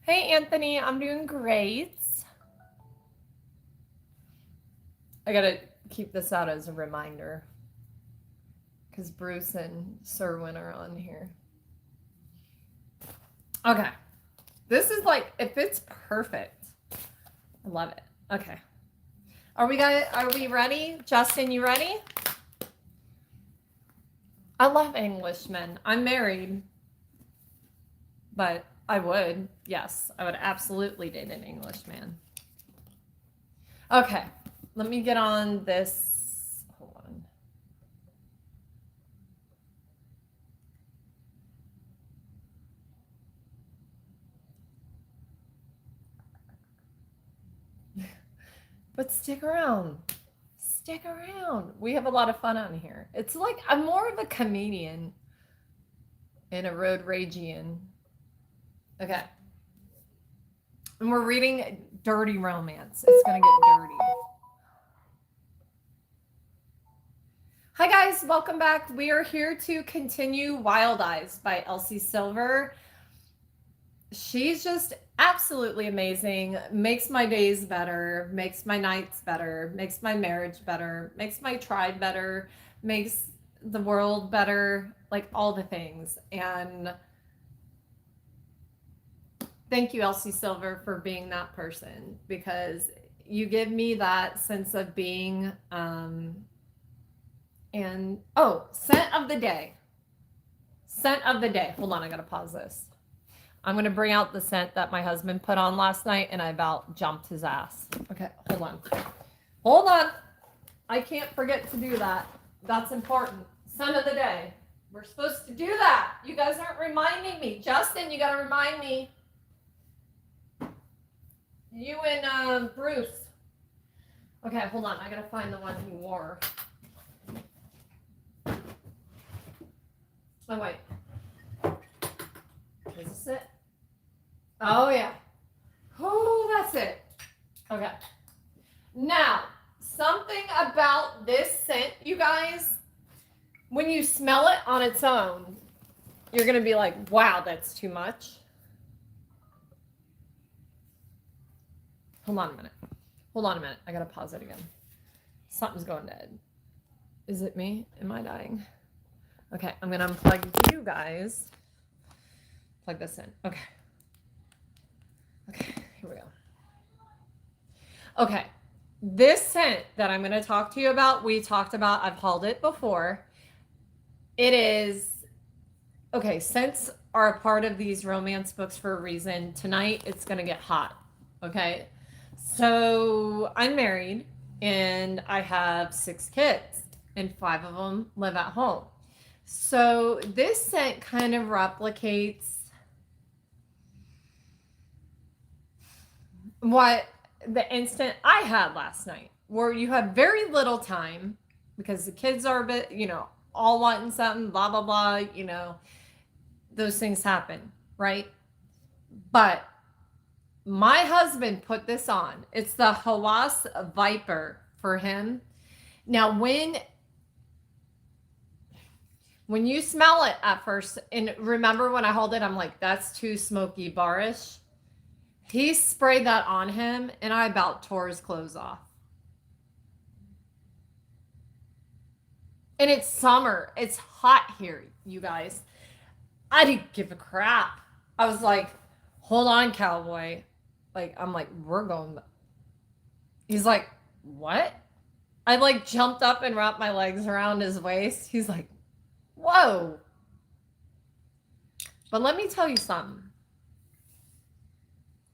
Hey, Anthony, I'm doing great. I gotta keep this out as a reminder because Bruce and Serwin are on here. Okay. This is like, it fits perfect. I love it. Okay. Are we ready? Justin, you ready? I love Englishmen. I'm married, but I would, yes, I would absolutely date an Englishman. Okay, let me get on this. Hold on. But stick around. Stick around. We have a lot of fun on here. It's like I'm more of a comedian and a road ragian. Okay. And we're reading dirty romance. It's going to get dirty. Hi guys, welcome back. We are here to continue Wild Eyes by Elsie Silver. She's just absolutely amazing. Makes my days better, makes my nights better, makes my marriage better, makes my tribe better, makes the world better, like all the things. And thank you, Elsie Silver, for being that person, because you give me that sense of being, and oh, scent of the day. Scent of the day. Hold on, I gotta pause this. I'm gonna bring out the scent that my husband put on last night and I about jumped his ass. Okay, hold on. Hold on. I can't forget to do that. That's important. Scent of the day. We're supposed to do that. You guys aren't reminding me. Justin, you gotta remind me. You and Bruce. Okay, hold on. I gotta find the one he wore. Oh, wait. Is this it? Oh, yeah. Oh, that's it. Okay. Now, something about this scent, you guys, when you smell it on its own, you're going to be like, wow, that's too much. Hold on a minute. Hold on a minute. I got to pause it again. Something's going dead. Is it me? Am I dying? Okay, I'm going to unplug you guys. Plug this in. Okay. Okay, here we go. Okay, this scent that I'm going to talk to you about, we talked about, I've hauled it before. It is, okay, scents are a part of these romance books for a reason. Tonight, it's going to get hot, okay? So I'm married and I have 6 kids. and 5 of them live at home. So this scent kind of replicates what the instant I had last night, where you have very little time because the kids are a bit, all wanting something, blah, blah, blah, those things happen, right? But my husband put this on. It's the Hawas Viper for him. Now, when you smell it at first, and remember when I hold it, I'm like, that's too smoky barish. He sprayed that on him, and I about tore his clothes off. And it's summer. It's hot here, you guys. I didn't give a crap. I was like, hold on, cowboy. Like, I'm like, we're going. He's like, what? I like jumped up and wrapped my legs around his waist. He's like, whoa. But let me tell you something.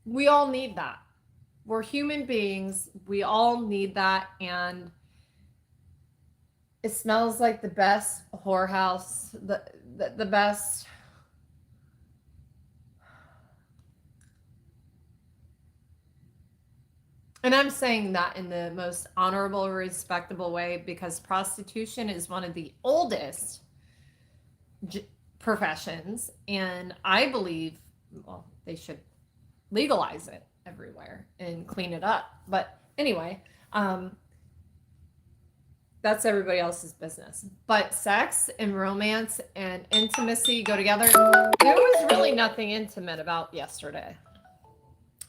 We all need that. We're human beings. We all need that. And it smells like the best whorehouse, the best. And I'm saying that in the most honorable, respectable way, because prostitution is one of the oldest professions. And I believe, well, they should legalize it everywhere and clean it up. But anyway, that's everybody else's business. But sex and romance and intimacy go together. There was really nothing intimate about yesterday.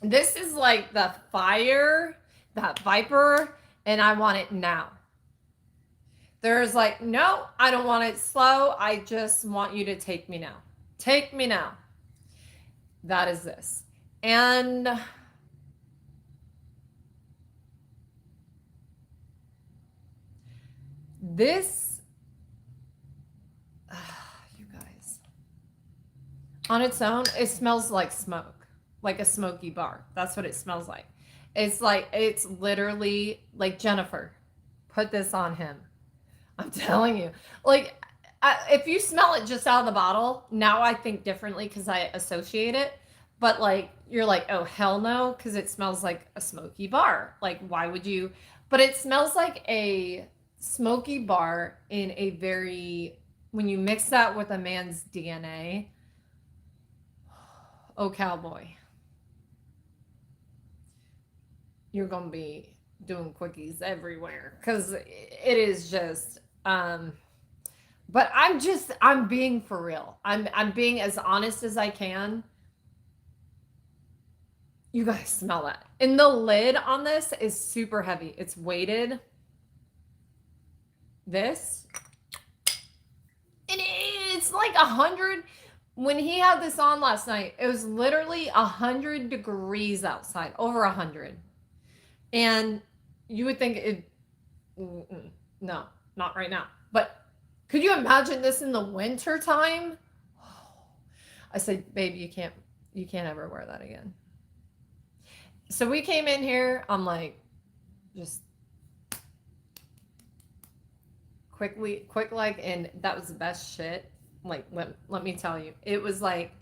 This is like the fire, that Viper, and I want it now. There's like, no, I don't want it slow. I just want you to take me now. Take me now. That is this. And this, you guys, on its own, it smells like smoke. Like a smoky bar. That's what it smells like. It's literally like, Jennifer, put this on him. I'm telling you. Like, if you smell it just out of the bottle, now I think differently because I associate it. But like, you're like, oh, hell no, because it smells like a smoky bar. Like, why would you? But it smells like a smoky bar in a very, when you mix that with a man's DNA, oh, cowboy. You're going to be doing quickies everywhere because it is just, but I'm being for real. I'm being as honest as I can. You guys smell that. And the lid on this is super heavy. It's weighted. This, and it's like 100. When he had this on last night, it was literally 100 degrees outside, over 100. And you would think it, no, not right now. But could you imagine this in the winter time? I said, babe, you can't ever wear that again. So we came in here, I'm like, just quick like, and that was the best shit. Like, let me tell you, it was like,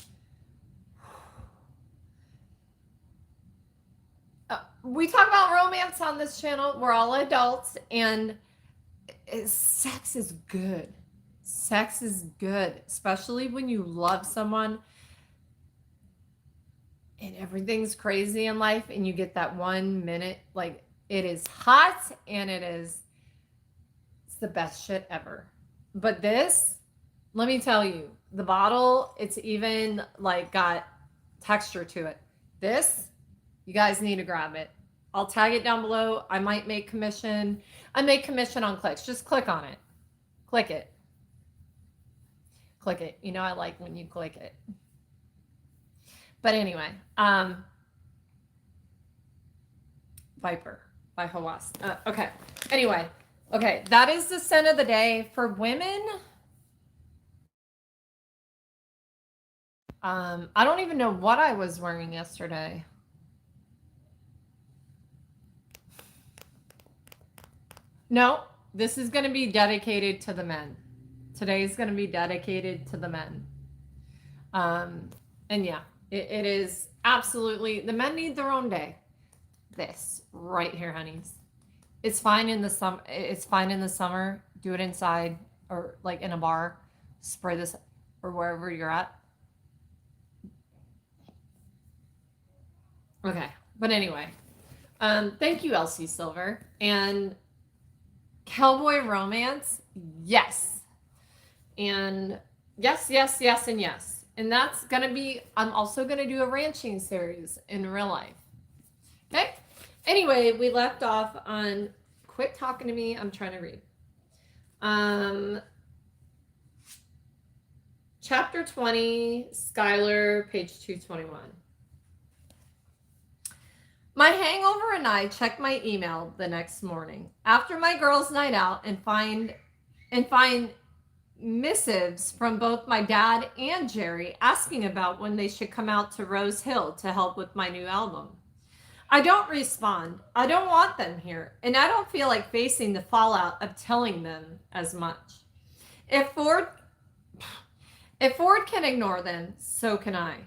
we talk about romance on this channel. We're all adults, and sex is good. Sex is good, especially when you love someone and everything's crazy in life and you get that 1 minute, like, it is hot and it's the best shit ever. But this, let me tell you, the bottle, it's even like got texture to it. This, you guys need to grab it. I'll tag it down below. I might make commission. I make commission on clicks. Just click on it. Click it. Click it. You know I like when you click it. But anyway, Viper by Hawas. Okay. Anyway, okay, that is the scent of the day for women. I don't even know what I was wearing yesterday. No, this is going to be dedicated to the men. Today's going to be dedicated to the men. And yeah, it is absolutely, the men need their own day. This right here, honeys. It's fine in the summer. Do it inside or like in a bar. Spray this or wherever you're at. Okay. But anyway, thank you, Elsie Silver. And Cowboy Romance, yes. And yes, yes, yes, and yes. And that's going to be, I'm also going to do a ranching series in real life. Okay? Anyway, we left off on, quit talking to me, I'm trying to read. Chapter 20, Skylar, page 221. My hangover and I checked my email the next morning after my girls' night out and find missives from both my dad and Jerry asking about when they should come out to Rose Hill to help with my new album. I don't respond. I don't want them here, and I don't feel like facing the fallout of telling them as much. If Ford can ignore them, so can I.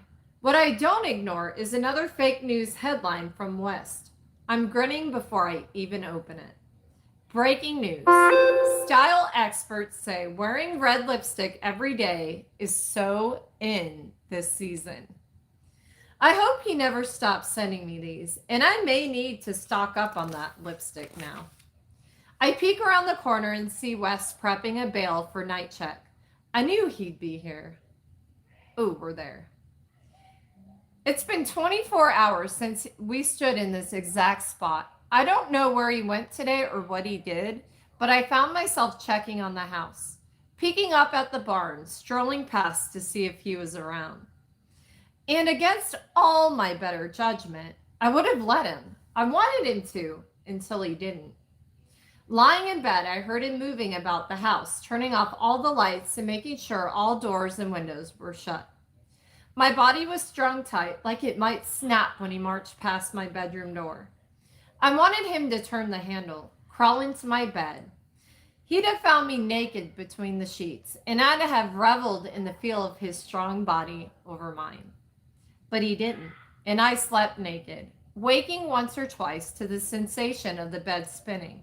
What I don't ignore is another fake news headline from West. I'm grinning before I even open it. Breaking news. Style experts say wearing red lipstick every day is so in this season. I hope he never stops sending me these, and I may need to stock up on that lipstick now. I peek around the corner and see West prepping a bale for night check. I knew he'd be here. Ooh, we're there. It's been 24 hours since we stood in this exact spot. I don't know where he went today or what he did, but I found myself checking on the house, peeking up at the barn, strolling past to see if he was around. And against all my better judgment, I would have let him. I wanted him to, until he didn't. Lying in bed, I heard him moving about the house, turning off all the lights and making sure all doors and windows were shut. My body was strung tight, like it might snap when he marched past my bedroom door. I wanted him to turn the handle, crawl into my bed. He'd have found me naked between the sheets, and I'd have reveled in the feel of his strong body over mine. But he didn't, and I slept naked, waking once or twice to the sensation of the bed spinning.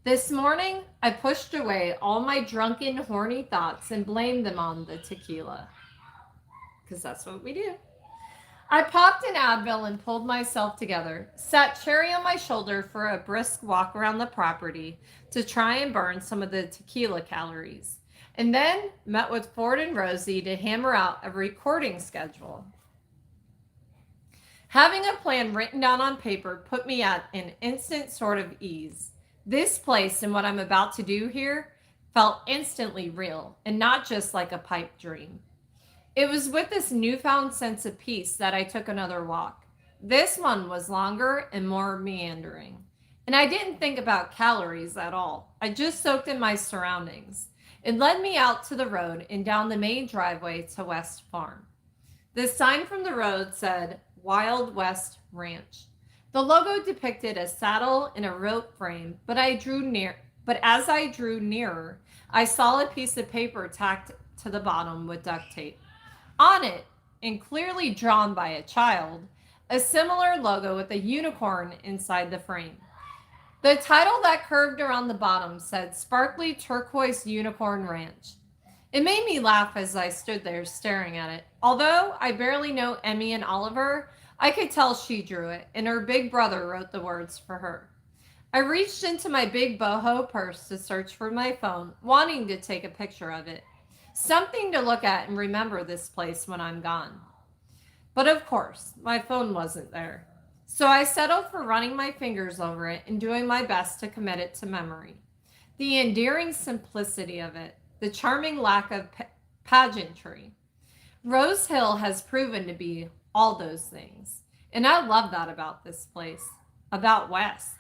This morning, I pushed away all my drunken, horny thoughts and blamed them on the tequila. Because that's what we do. I popped an Advil and pulled myself together, sat Cherry on my shoulder for a brisk walk around the property to try and burn some of the tequila calories, and then met with Ford and Rosie to hammer out a recording schedule. Having a plan written down on paper put me at an instant sort of ease. This place and what I'm about to do here felt instantly real and not just like a pipe dream. It was with this newfound sense of peace that I took another walk. This one was longer and more meandering. And I didn't think about calories at all. I just soaked in my surroundings. It led me out to the road and down the main driveway to West Farm. The sign from the road said Wild West Ranch. The logo depicted a saddle and a rope frame, but as I drew nearer, I saw a piece of paper tacked to the bottom with duct tape. On it, and clearly drawn by a child, a similar logo with a unicorn inside the frame. The title that curved around the bottom said Sparkly Turquoise Unicorn Ranch. It made me laugh as I stood there staring at it. Although I barely know Emmy and Oliver, I could tell she drew it, and her big brother wrote the words for her. I reached into my big boho purse to search for my phone, wanting to take a picture of it. Something to look at and remember this place when I'm gone. But of course, my phone wasn't there. So I settled for running my fingers over it and doing my best to commit it to memory. The endearing simplicity of it, the charming lack of pageantry. Rose Hill has proven to be all those things. And I love that about this place, about West.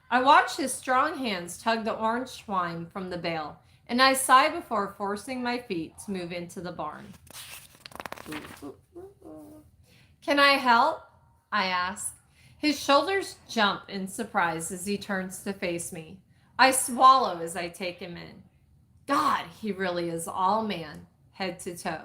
I watched his strong hands tug the orange twine from the bale, and I sigh before forcing my feet to move into the barn. Can I help? I ask. His shoulders jump in surprise as he turns to face me. I swallow as I take him in. God, he really is all man, head to toe.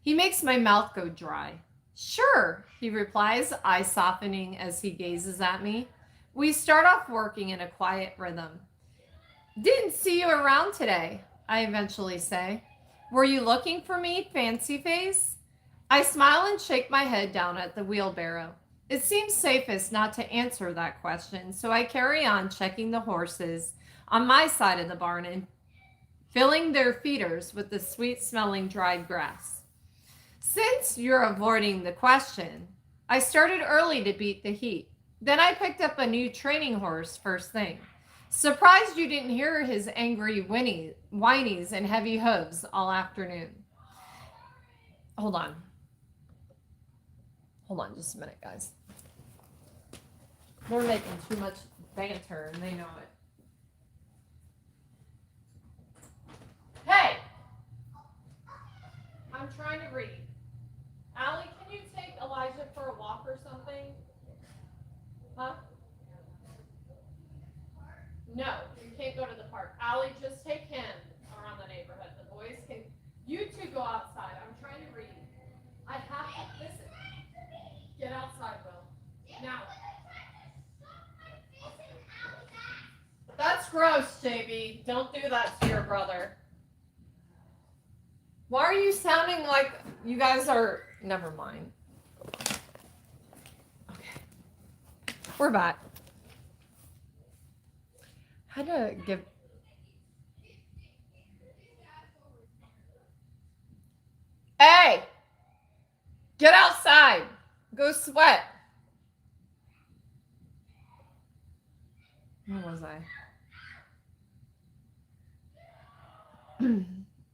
He makes my mouth go dry. Sure, he replies, eyes softening as he gazes at me. We start off working in a quiet rhythm. Didn't see you around today, I eventually say. Were you looking for me, fancy face? I smile and shake my head down at the wheelbarrow. It seems safest not to answer that question, so I carry on checking the horses on my side of the barn and filling their feeders with the sweet-smelling dried grass. Since you're avoiding the question, I started early to beat the heat. Then I picked up a new training horse first thing. Surprised you didn't hear his angry whinies and heavy hooves all afternoon. Hold on. Hold on just a minute, guys. They're making too much banter and they know it. Hey! I'm trying to read. Allie, can you take Elijah for a walk or something? Huh? No, you can't go to the park. Allie, just take him around the neighborhood. The boys can. You two go outside. I'm trying to read. I have to listen. Get outside, Will. Now. That's gross, JB. Don't do that to your brother. Why are you sounding like you guys are... Never mind. Okay. We're back. Had to give... Hey! Get outside! Go sweat! Where was I?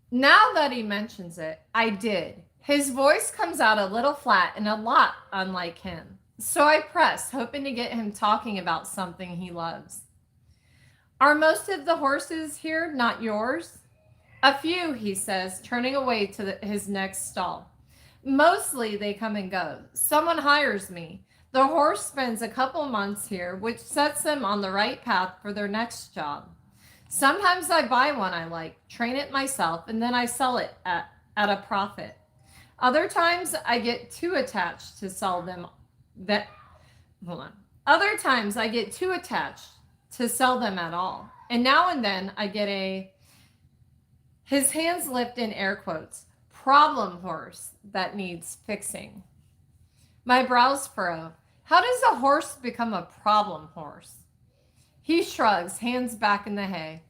Now that he mentions it, I did. His voice comes out a little flat and a lot unlike him. So I press, hoping to get him talking about something he loves. Are most of the horses here not yours? A few, he says, turning away to his next stall. Mostly they come and go. Someone hires me. The horse spends a couple months here, which sets them on the right path for their next job. Sometimes I buy one I like, train it myself, and then I sell it at a profit. Other times I get too attached to sell them Other times I get too attached to sell them at all. And now and then I get his hands lift in air quotes, problem horse that needs fixing. My brows furrow. How does a horse become a problem horse? He shrugs, hands back in the hay.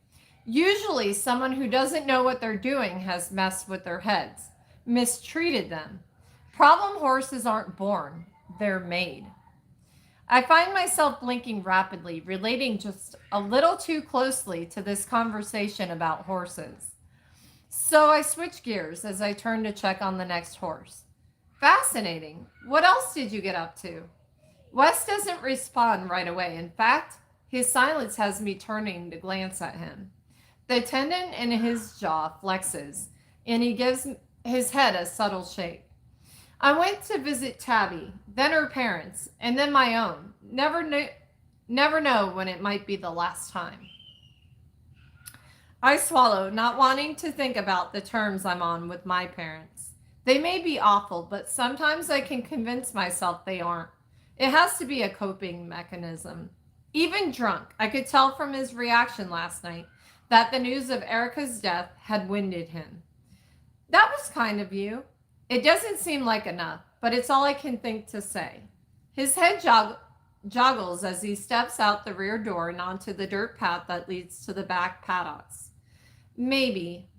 Usually someone who doesn't know what they're doing has messed with their heads, mistreated them. Problem horses aren't born, they're made. I find myself blinking rapidly, relating just a little too closely to this conversation about horses. So I switch gears as I turn to check on the next horse. Fascinating. What else did you get up to? Wes doesn't respond right away. In fact, his silence has me turning to glance at him. The tendon in his jaw flexes, and he gives his head a subtle shake. I went to visit Tabby, then her parents, and then my own. Never know when it might be the last time. I swallow, not wanting to think about the terms I'm on with my parents. They may be awful, but sometimes I can convince myself they aren't. It has to be a coping mechanism. Even drunk, I could tell from his reaction last night that the news of Erica's death had winded him. That was kind of you. It doesn't seem like enough, but it's all I can think to say. His head joggles as he steps out the rear door and onto the dirt path that leads to the back paddocks. Maybe.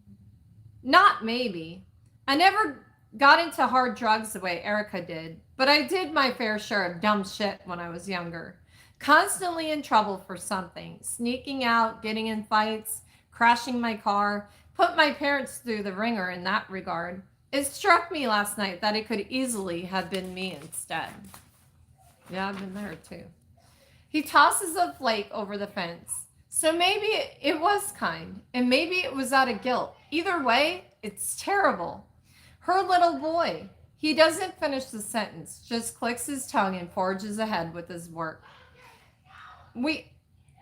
Not maybe. I never got into hard drugs the way Erica did, but I did my fair share of dumb shit when I was younger. Constantly in trouble for something, sneaking out, getting in fights, crashing my car, put my parents through the ringer in that regard. It struck me last night that it could easily have been me instead. Yeah, I've been there too. He tosses a flake over the fence. So maybe it was kind, and maybe it was out of guilt. Either way, it's terrible. Her little boy. He doesn't finish the sentence, just clicks his tongue and forges ahead with his work.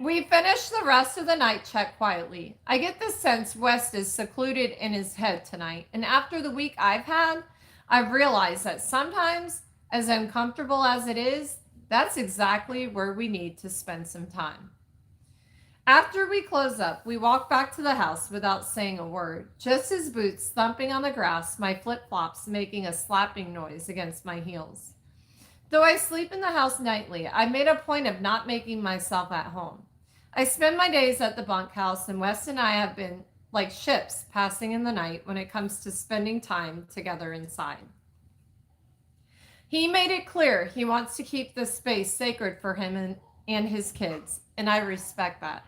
We finish the rest of the night check quietly. I get the sense West is secluded in his head tonight, and after the week I've had, I've realized that sometimes, as uncomfortable as it is, that's exactly where we need to spend some time. After we close up, we walk back to the house without saying a word, just his boots thumping on the grass, my flip-flops making a slapping noise against my heels. Though I sleep in the house nightly, I made a point of not making myself at home. I spend my days at the bunkhouse, and Wes and I have been like ships passing in the night when it comes to spending time together inside. He made it clear he wants to keep this space sacred for him and his kids, and I respect that.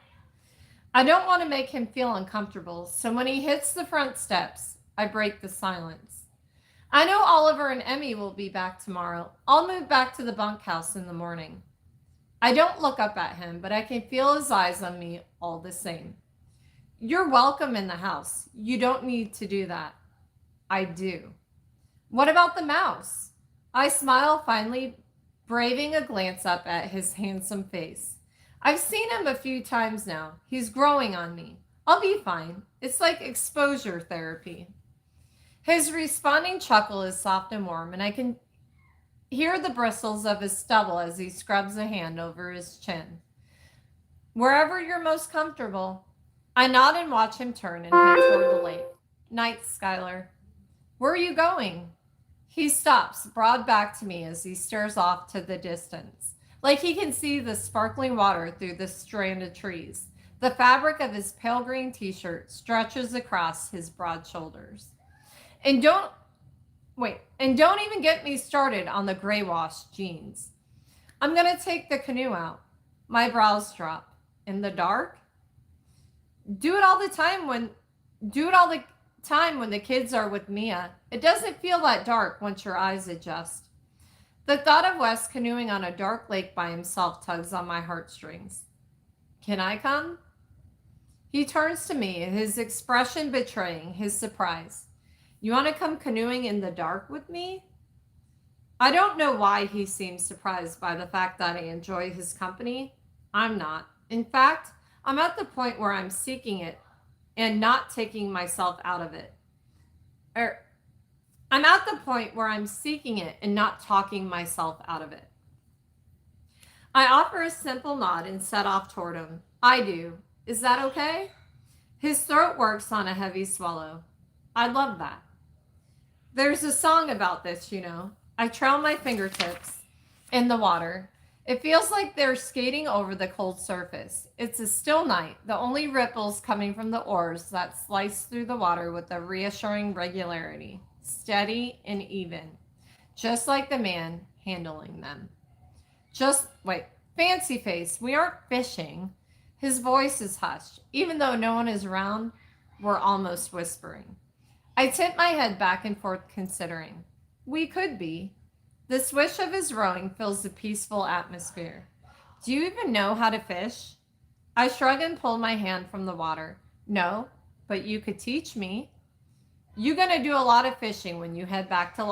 I don't want to make him feel uncomfortable, so when he hits the front steps, I break the silence. I know Oliver and Emmy will be back tomorrow. I'll move back to the bunkhouse in the morning. I don't look up at him, but I can feel his eyes on me all the same. You're welcome in the house. You don't need to do that. I do. What about the mouse? I smile, finally braving a glance up at his handsome face. I've seen him a few times now. He's growing on me. I'll be fine. It's like exposure therapy. His responding chuckle is soft and warm, and I can hear the bristles of his stubble as he scrubs a hand over his chin. Wherever you're most comfortable. I nod and watch him turn and head toward the lake. Night, Skylar. Where are you going? He stops, broad back to me as he stares off to the distance, like he can see the sparkling water through the strand of trees. The fabric of his pale green t-shirt stretches across his broad shoulders. And don't even get me started on the gray wash jeans. I'm going to take the canoe out. My brows drop. In the dark? Do it all the time when the kids are with Mia. It doesn't feel that dark once your eyes adjust. The thought of Wes canoeing on a dark lake by himself tugs on my heartstrings. Can I come? He turns to me, his expression betraying his surprise. You want to come canoeing in the dark with me? I don't know why he seems surprised by the fact that I enjoy his company. I'm not. In fact, I'm at the point where I'm seeking it and not taking myself out of it. I'm at the point where I'm seeking it and not talking myself out of it. I offer a simple nod and set off toward him. I do. Is that okay? His throat works on a heavy swallow. I love that. There's a song about this, you know. I trail my fingertips in the water. It feels like they're skating over the cold surface. It's a still night, the only ripples coming from the oars that slice through the water with a reassuring regularity, steady and even, just like the man handling them. Fancy face, we aren't fishing. His voice is hushed. Even though no one is around, we're almost whispering. I tip my head back and forth considering. We could be. The swish of his rowing fills the peaceful atmosphere. Do you even know how to fish? I shrug and pull my hand from the water. No, but you could teach me. You gonna do a lot of fishing when you head back to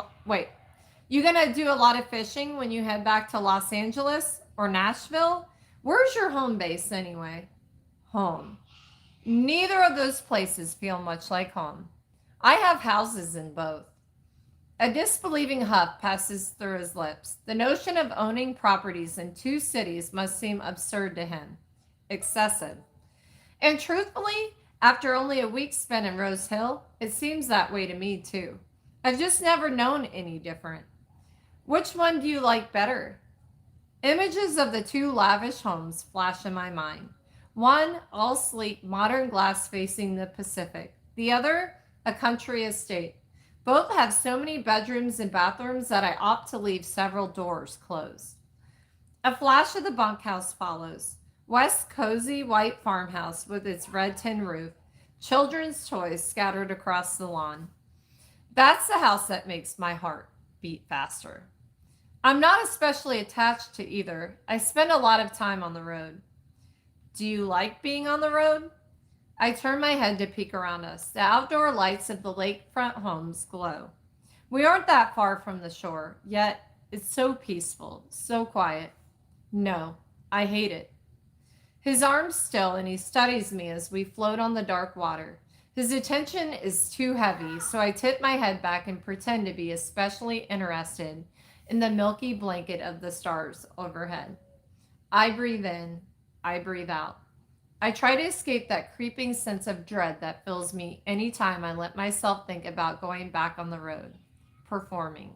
Los Angeles or Nashville? Where's your home base anyway? Home. Neither of those places feel much like home. I have houses in both. A disbelieving huff passes through his lips. The notion of owning properties in two cities must seem absurd to him. Excessive. And truthfully, after only a week spent in Rose Hill, it seems that way to me too. I've just never known any different. Which one do you like better? Images of the two lavish homes flash in my mind. One, all sleek, modern glass facing the Pacific. The other, a country estate. Both have so many bedrooms and bathrooms that I opt to leave several doors closed. A flash of the bunkhouse follows. West's cozy white farmhouse with its red tin roof. Children's toys scattered across the lawn. That's the house that makes my heart beat faster. I'm not especially attached to either. I spend a lot of time on the road. Do you like being on the road? I turn my head to peek around us. The outdoor lights of the lakefront homes glow. We aren't that far from the shore, yet it's so peaceful, so quiet. No, I hate it. His arms still, and he studies me as we float on the dark water. His attention is too heavy, so I tip my head back and pretend to be especially interested in the milky blanket of the stars overhead. I breathe in, I breathe out. I try to escape that creeping sense of dread that fills me anytime I let myself think about going back on the road, performing,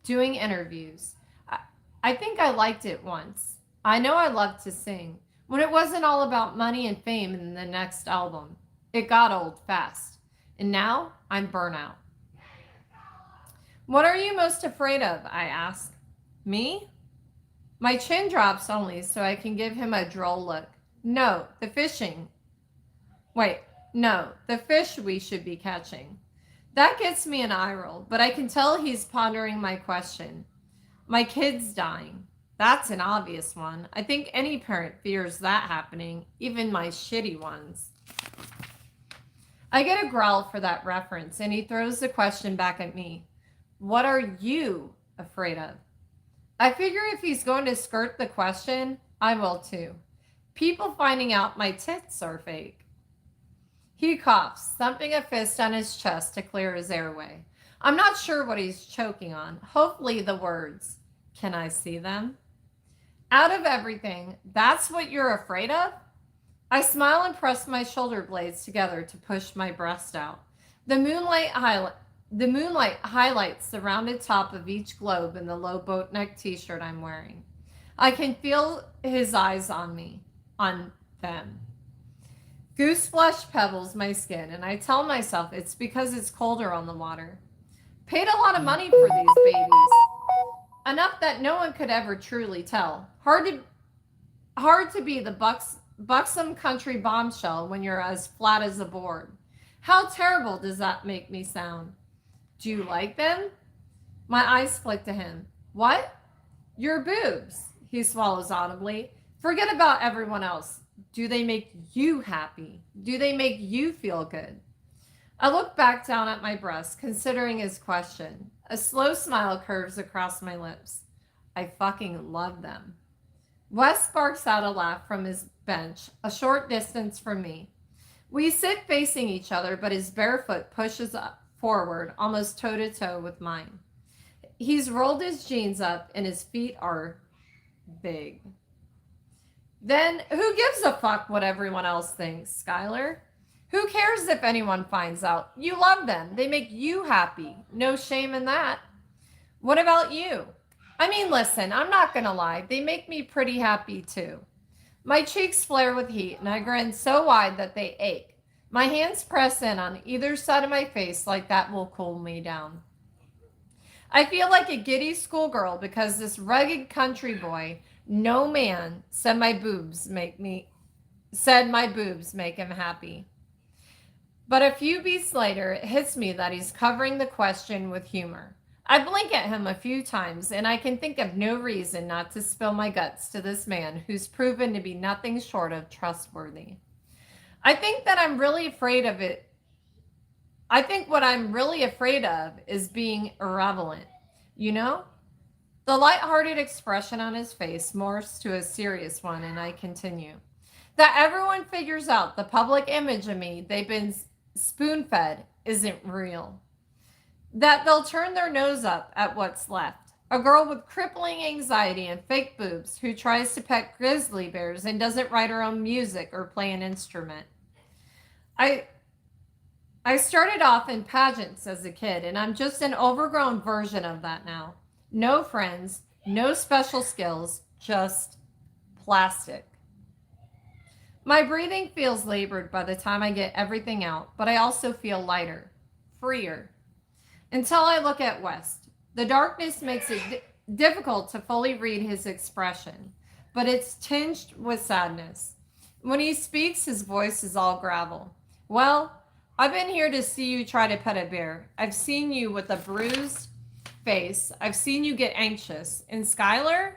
doing interviews. I, I think I liked it once. I know I loved to sing when it wasn't all about money and fame in the next album. It got old fast. And now I'm burnout. What are you most afraid of? I ask. Me? My chin drops only so I can give him a droll look. No, the fishing. Wait, no, the fish we should be catching. That gets me an eye roll, but I can tell he's pondering my question. My kid's dying. That's an obvious one. I think any parent fears that happening, even my shitty ones. I get a growl for that reference, and he throws the question back at me. What are you afraid of? I figure if he's going to skirt the question, I will too. People finding out my tits are fake. He coughs, thumping a fist on his chest to clear his airway. I'm not sure what he's choking on. Hopefully the words. Can I see them? Out of everything, that's what you're afraid of? I smile and press my shoulder blades together to push my breast out. The moonlight highlights the rounded top of each globe in the low boat neck t-shirt I'm wearing. I can feel his eyes on me, on them. Goose flesh pebbles my skin, and I tell myself it's because it's colder on the water. Paid a lot of money for these babies. Enough that no one could ever truly tell. Hard to be the buxom country bombshell when you're as flat as a board. How terrible does that make me sound? Do you like them? My eyes flick to him. What? Your boobs, he swallows audibly. Forget about everyone else. Do they make you happy? Do they make you feel good? I look back down at my breast, considering his question. A slow smile curves across my lips. I fucking love them. Wes barks out a laugh from his bench, a short distance from me. We sit facing each other, but his bare foot pushes up forward, almost toe-to-toe with mine. He's rolled his jeans up, and his feet are big. Then who gives a fuck what everyone else thinks, Skylar? Who cares if anyone finds out? You love them. They make you happy. No shame in that. What about you? I mean, listen, I'm not gonna lie. They make me pretty happy too. My cheeks flare with heat, and I grin so wide that they ache. My hands press in on either side of my face like that will cool me down. I feel like a giddy schoolgirl because this rugged country boy, no man, said my boobs make him happy. But a few beats later, it hits me that he's covering the question with humor. I blink at him a few times, and I can think of no reason not to spill my guts to this man who's proven to be nothing short of trustworthy. I think what I'm really afraid of is being irrelevant. You know? The lighthearted expression on his face morphs to a serious one, and I continue. That everyone figures out the public image of me they've been spoon-fed isn't real. That they'll turn their nose up at what's left. A girl with crippling anxiety and fake boobs who tries to pet grizzly bears and doesn't write her own music or play an instrument. I started off in pageants as a kid, and I'm just an overgrown version of that now. No friends, no special skills, just plastic. My breathing feels labored by the time I get everything out, but I also feel lighter, freer. Until I look at West. The darkness makes it difficult to fully read his expression, but it's tinged with sadness. When he speaks, his voice is all gravel. Well, I've been here to see you try to pet a bear. I've seen you with a bruised face. I've seen you get anxious. And Skylar,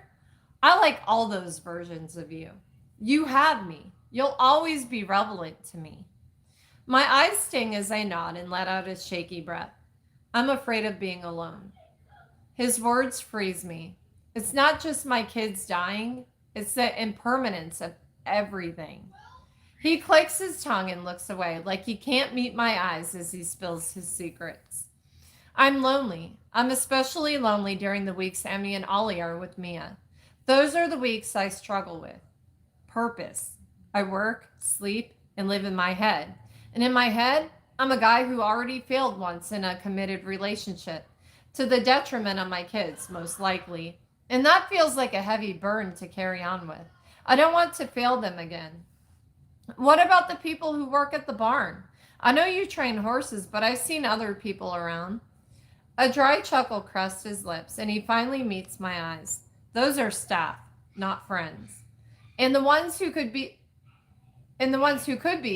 I like all those versions of you. You have me. You'll always be relevant to me. My eyes sting as I nod and let out a shaky breath. I'm afraid of being alone. His words freeze me. It's not just my kids dying. It's the impermanence of everything. He clicks his tongue and looks away like he can't meet my eyes as he spills his secrets. I'm lonely. I'm especially lonely during the weeks Emmy and Ollie are with Mia. Those are the weeks I struggle with. Purpose. I work, sleep, and live in my head. And in my head, I'm a guy who already failed once in a committed relationship, to the detriment of my kids, most likely. And that feels like a heavy burden to carry on with. I don't want to fail them again. What about the people who work at the barn? I know you train horses, but I've seen other people around. A dry chuckle crusted his lips, and he finally meets my eyes. Those are staff, not friends. And the ones who could be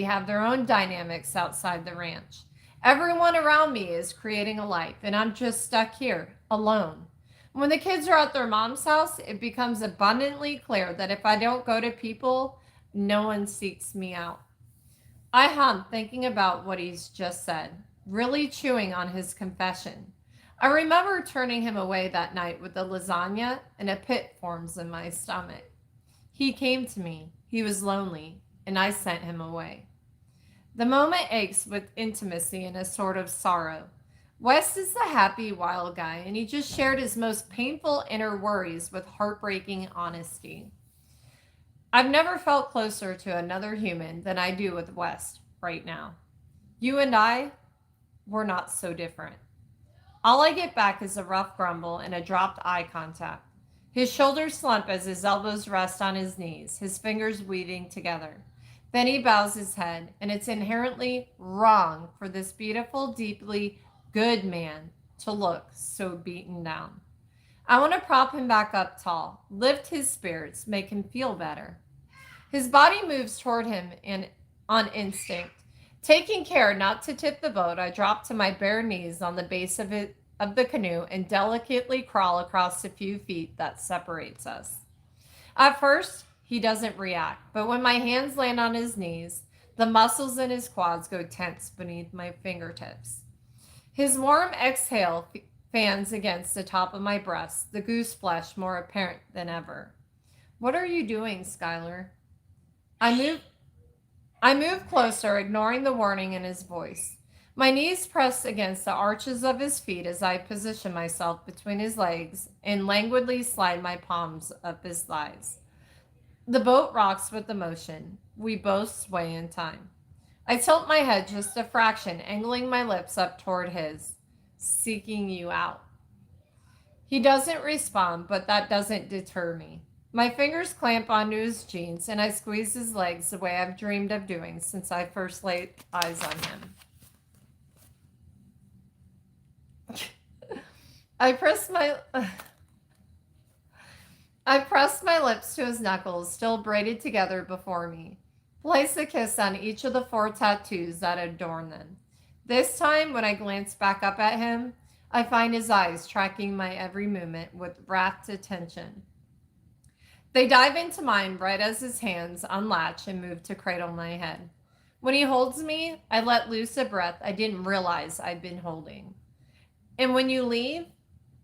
have their own dynamics outside the ranch. Everyone around me is creating a life, and I'm just stuck here, alone. When the kids are at their mom's house, it becomes abundantly clear that if I don't go to people, no one seeks me out. I hum, thinking about what he's just said, really chewing on his confession. I remember turning him away that night with the lasagna, and a pit forms in my stomach. He came to me. He was lonely, and I sent him away. The moment aches with intimacy and a sort of sorrow. West is the happy, wild guy, and he just shared his most painful inner worries with heartbreaking honesty. I've never felt closer to another human than I do with West right now. You and I, we're not so different. All I get back is a rough grumble and a dropped eye contact. His shoulders slump as his elbows rest on his knees, his fingers weaving together. Then he bows his head, and it's inherently wrong for this beautiful, deeply good man to look so beaten down. I want to prop him back up tall, lift his spirits, make him feel better. His body moves toward him on instinct. Taking care not to tip the boat, I drop to my bare knees on the base of the canoe and delicately crawl across the few feet that separates us. At first, he doesn't react, but when my hands land on his knees, the muscles in his quads go tense beneath my fingertips. His warm exhale fans against the top of my breast, the goose flesh more apparent than ever. What are you doing, Skylar? I move closer, ignoring the warning in his voice. My knees press against the arches of his feet as I position myself between his legs and languidly slide my palms up his thighs. The boat rocks with the motion. We both sway in time. I tilt my head just a fraction, angling my lips up toward his, seeking you out. He doesn't respond, but that doesn't deter me. My fingers clamp onto his jeans, and I squeeze his legs the way I've dreamed of doing since I first laid eyes on him. I pressed my lips to his knuckles, still braided together before me. Place a kiss on each of the 4 tattoos that adorn them. This time, when I glance back up at him, I find his eyes tracking my every movement with rapt attention. They dive into mine right as his hands unlatch and move to cradle my head. When he holds me, I let loose a breath I didn't realize I'd been holding. And when you leave,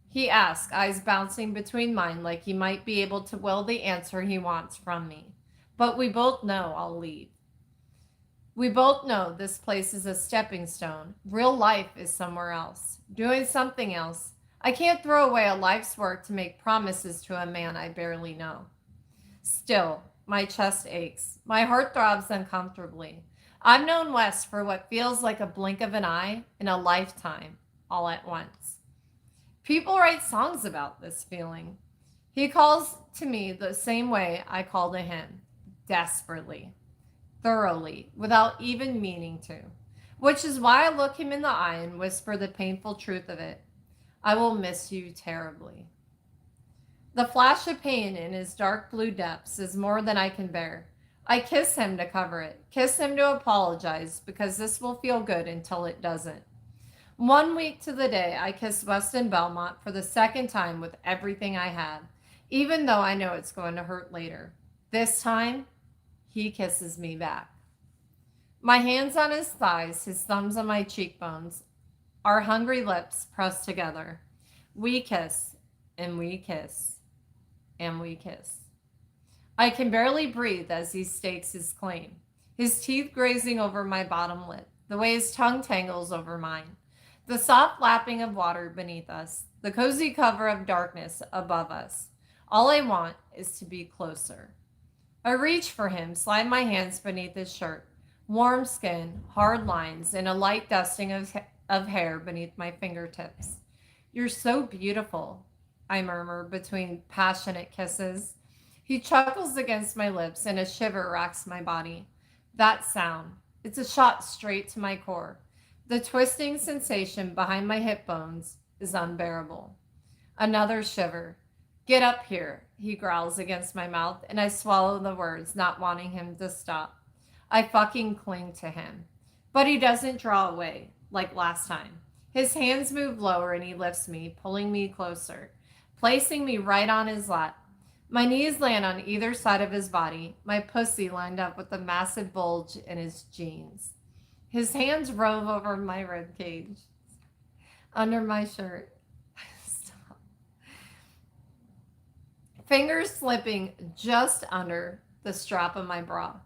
he asks, eyes bouncing between mine like he might be able to will the answer he wants from me. But we both know I'll leave. We both know this place is a stepping stone. Real life is somewhere else, doing something else. I can't throw away a life's work to make promises to a man I barely know. Still, my chest aches. My heart throbs uncomfortably. I've known Wes for what feels like a blink of an eye in a lifetime, all at once. People write songs about this feeling. He calls to me the same way I call to him, desperately, thoroughly, without even meaning to, which is why I look him in the eye and whisper the painful truth of it. I will miss you terribly. The flash of pain in his dark blue depths is more than I can bear. I kiss him to cover it, kiss him to apologize, because this will feel good until it doesn't. 1 week to the day, I kiss Weston Belmont for the second time with everything I had, even though I know it's going to hurt later. This time, he kisses me back. My hands on his thighs, his thumbs on my cheekbones, our hungry lips pressed together. We kiss, and we kiss, and we kiss. I can barely breathe as he stakes his claim, his teeth grazing over my bottom lip, the way his tongue tangles over mine, the soft lapping of water beneath us, the cozy cover of darkness above us. All I want is to be closer. I reach for him, slide my hands beneath his shirt, warm skin, hard lines, and a light dusting of hair beneath my fingertips. You're so beautiful, I murmur between passionate kisses. He chuckles against my lips, and a shiver racks my body. That sound, it's a shot straight to my core. The twisting sensation behind my hip bones is unbearable. Another shiver. Get up here, he growls against my mouth, and I swallow the words, not wanting him to stop. I fucking cling to him. But he doesn't draw away, like last time. His hands move lower and he lifts me, pulling me closer, placing me right on his lap. My knees land on either side of his body, my pussy lined up with a massive bulge in his jeans. His hands rove over my rib cage, under my shirt. Stop. Fingers slipping just under the strap of my bra.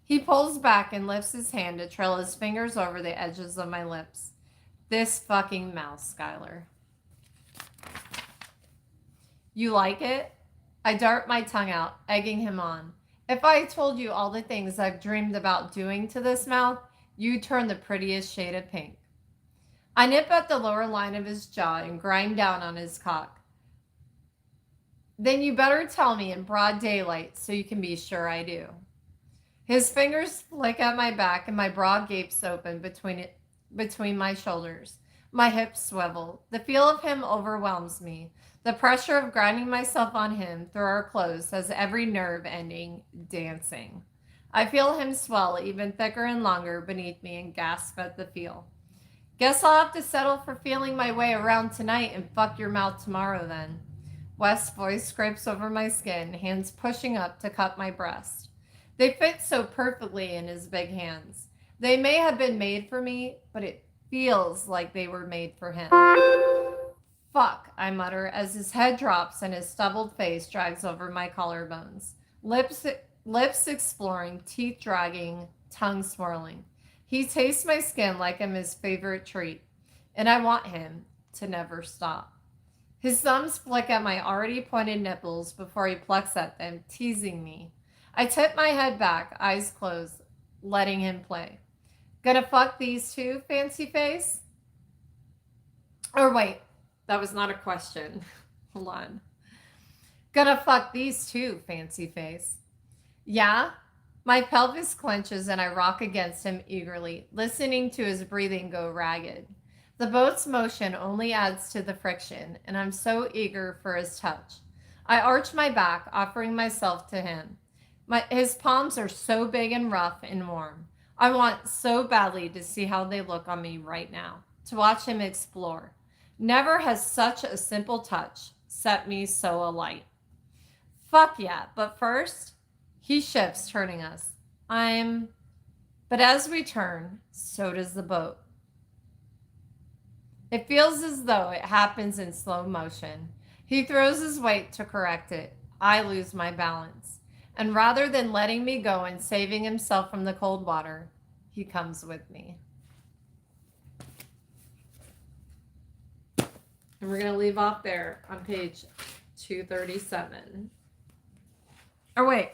He pulls back and lifts his hand to trail his fingers over the edges of my lips. This fucking mouth, Skylar. You like it? I dart my tongue out, egging him on. If I told you all the things I've dreamed about doing to this mouth, you'd turn the prettiest shade of pink. I nip at the lower line of his jaw and grind down on his cock. Then you better tell me in broad daylight so you can be sure I do. His fingers flick at my back and my bra gapes open between my shoulders. My hips swivel. The feel of him overwhelms me. The pressure of grinding myself on him through our clothes has every nerve ending dancing. I feel him swell even thicker and longer beneath me and gasp at the feel. Guess I'll have to settle for feeling my way around tonight and fuck your mouth tomorrow then. West's voice scrapes over my skin, hands pushing up to cup my breast. They fit so perfectly in his big hands. They may have been made for me, but it feels like they were made for him. Fuck, I mutter as his head drops and his stubbled face drags over my collarbones. Lips exploring, teeth dragging, tongue swirling. He tastes my skin like I'm his favorite treat, and I want him to never stop. His thumbs flick at my already pointed nipples before he plucks at them, teasing me. I tip my head back, eyes closed, letting him play. Gonna fuck these two, fancy face? Or wait, that was not a question. Hold on. Gonna fuck these two, fancy face. Yeah? My pelvis clenches and I rock against him eagerly, listening to his breathing go ragged. The boat's motion only adds to the friction, and I'm so eager for his touch. I arch my back, offering myself to him. His palms are so big and rough and warm. I want so badly to see how they look on me right now, to watch him explore. Never has such a simple touch set me so alight. Fuck yeah, but first, he shifts, turning us. But as we turn, so does the boat. It feels as though it happens in slow motion. He throws his weight to correct it. I lose my balance. And rather than letting me go and saving himself from the cold water, he comes with me. And we're going to leave off there on page 237. Or wait.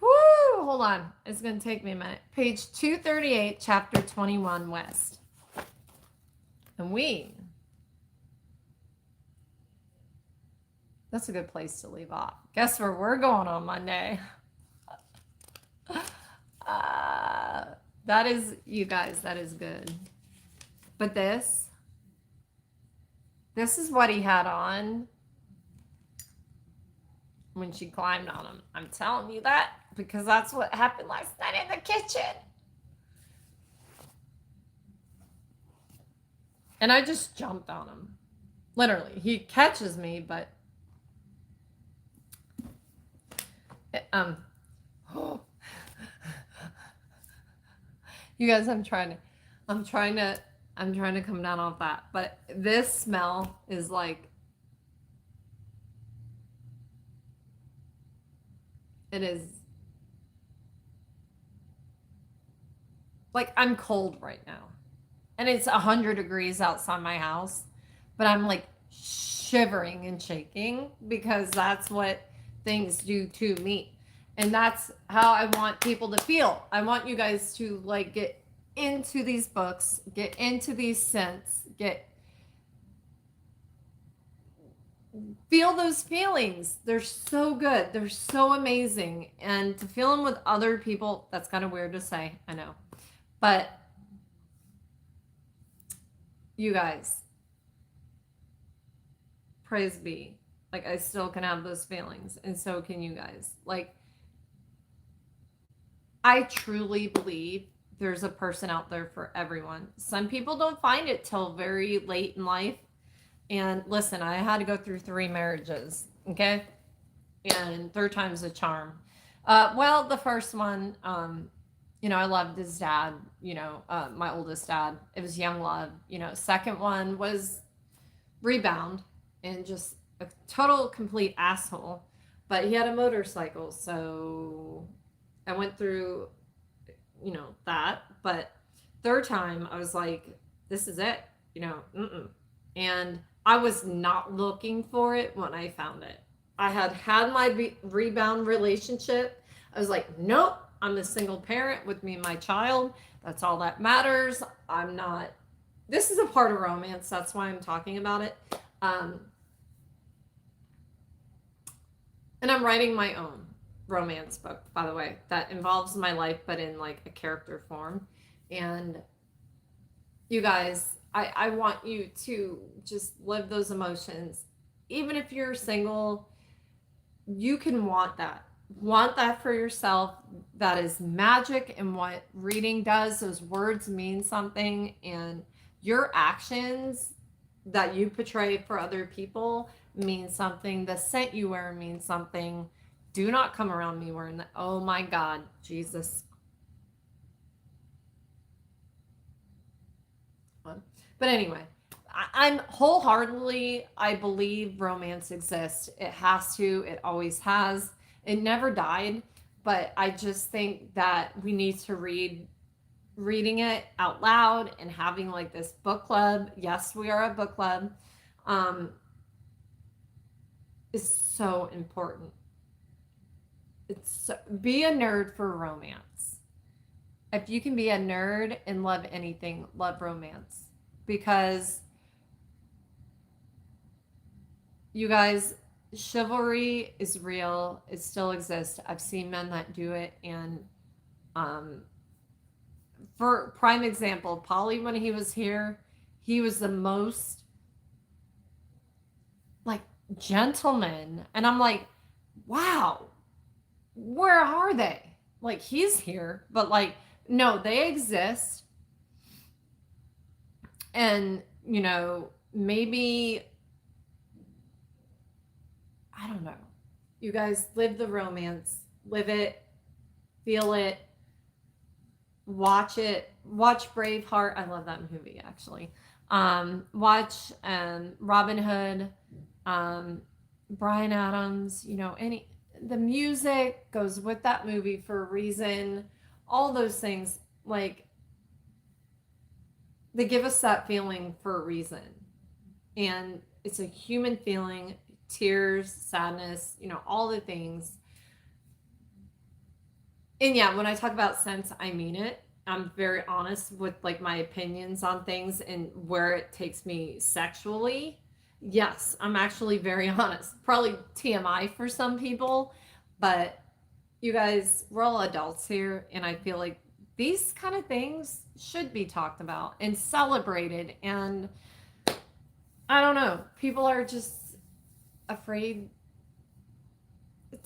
Woo! Hold on. It's going to take me a minute. Page 238, chapter 21, West. And that's a good place to leave off. Guess where we're going on Monday? That is, you guys, that is good. But this is what he had on when she climbed on him. I'm telling you that because that's what happened last night in the kitchen. And I just jumped on him. Literally. He catches me, but you guys, I'm trying to come down off that. But this smell is like It is like I'm cold right now. And it's 100 degrees outside my house, but I'm like shivering and shaking because that's what things do to me. And that's how I want people to feel. I want you guys to like get into these books, get into these scents, get feel those feelings. They're so good. They're so amazing. And to feel them with other people, that's kind of weird to say, I know. But you guys, praise be. Like I still can have those feelings and so can you guys. Like I truly believe there's a person out there for everyone. Some people don't find it till very late in life. And listen, I had to go through 3 marriages, okay? And third time's a charm. Well, the first one, I loved his dad, my oldest dad. It was young love. Second one was rebound and just a total complete asshole. But he had a motorcycle, so I went through, that. But third time, I was like, this is it, mm-mm. And I was not looking for it when I found it. I had my rebound relationship. I was like, nope, I'm a single parent with me and my child. That's all that matters. I'm not. This is a part of romance. That's why I'm talking about it. And I'm writing my own romance book, by the way, that involves my life, but in like a character form. And you guys, I want you to just live those emotions. Even if you're single, you can want that. Want that for yourself. That is magic in what reading does. Those words mean something, and your actions that you portray for other people mean something. The scent you wear means something. Do not come around me wearing that. Oh my God, Jesus. But anyway, I'm wholeheartedly, I believe romance exists. It has to, it always has. It never died. But I just think that we need to reading it out loud and having like this book club. Yes, we are a book club. Is so important. Be a nerd for romance. If you can be a nerd and love anything, love romance. Because you guys, chivalry is real. It still exists. I've seen men that do it. And for prime example, Polly, when he was here, he was the most like gentleman. And I'm like, wow, where are they? Like, he's here, but like, no, they exist. And, maybe, I don't know. You guys live the romance, live it, feel it, watch it. Watch Braveheart. I love that movie, actually. Watch Robin Hood, Bryan Adams, the music goes with that movie for a reason. All those things, like, they give us that feeling for a reason. And it's a human feeling, tears, sadness, all the things. And yeah, when I talk about sense, I mean it. I'm very honest with like my opinions on things and where it takes me sexually. Yes, I'm actually very honest. Probably TMI for some people, but you guys, we're all adults here, and I feel like these kind of things should be talked about and celebrated. And I don't know, people are just afraid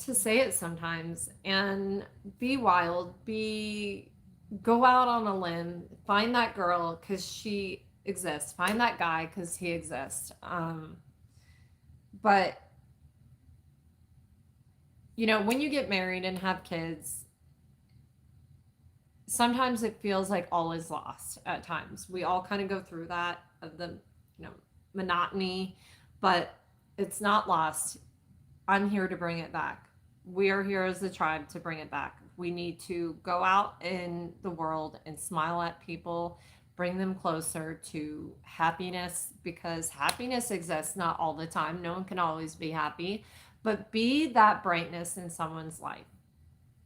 to say it sometimes. And be wild, go out on a limb, find that girl because she exists, find that guy because he exists. But when you get married and have kids, sometimes it feels like all is lost at times. We all kind of go through that, of the monotony, but it's not lost. I'm here to bring it back. we are here as a tribe to bring it back. We need to go out in the world and smile at people, bring them closer to happiness, because happiness exists not all the time. No one can always be happy, but be that brightness in someone's life.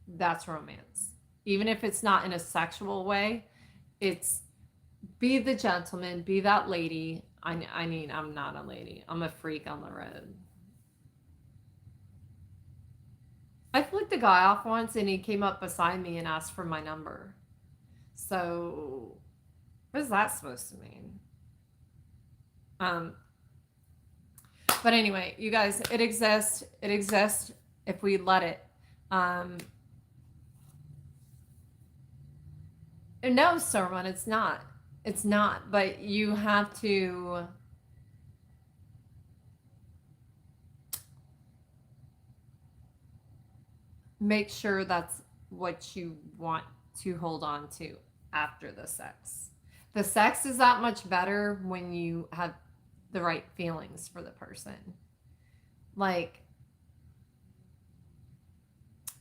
That's romance. Even if it's not in a sexual way, it's be the gentleman, be that lady. I mean, I'm not a lady. I'm a freak on the road. I flicked a guy off once and he came up beside me and asked for my number. So, what is that supposed to mean? Um, but anyway, you guys, it exists. It exists if we let it. No, Sermon, it's not. It's not. But you have to make sure that's what you want to hold on to after the sex. The sex is that much better when you have the right feelings for the person. Like,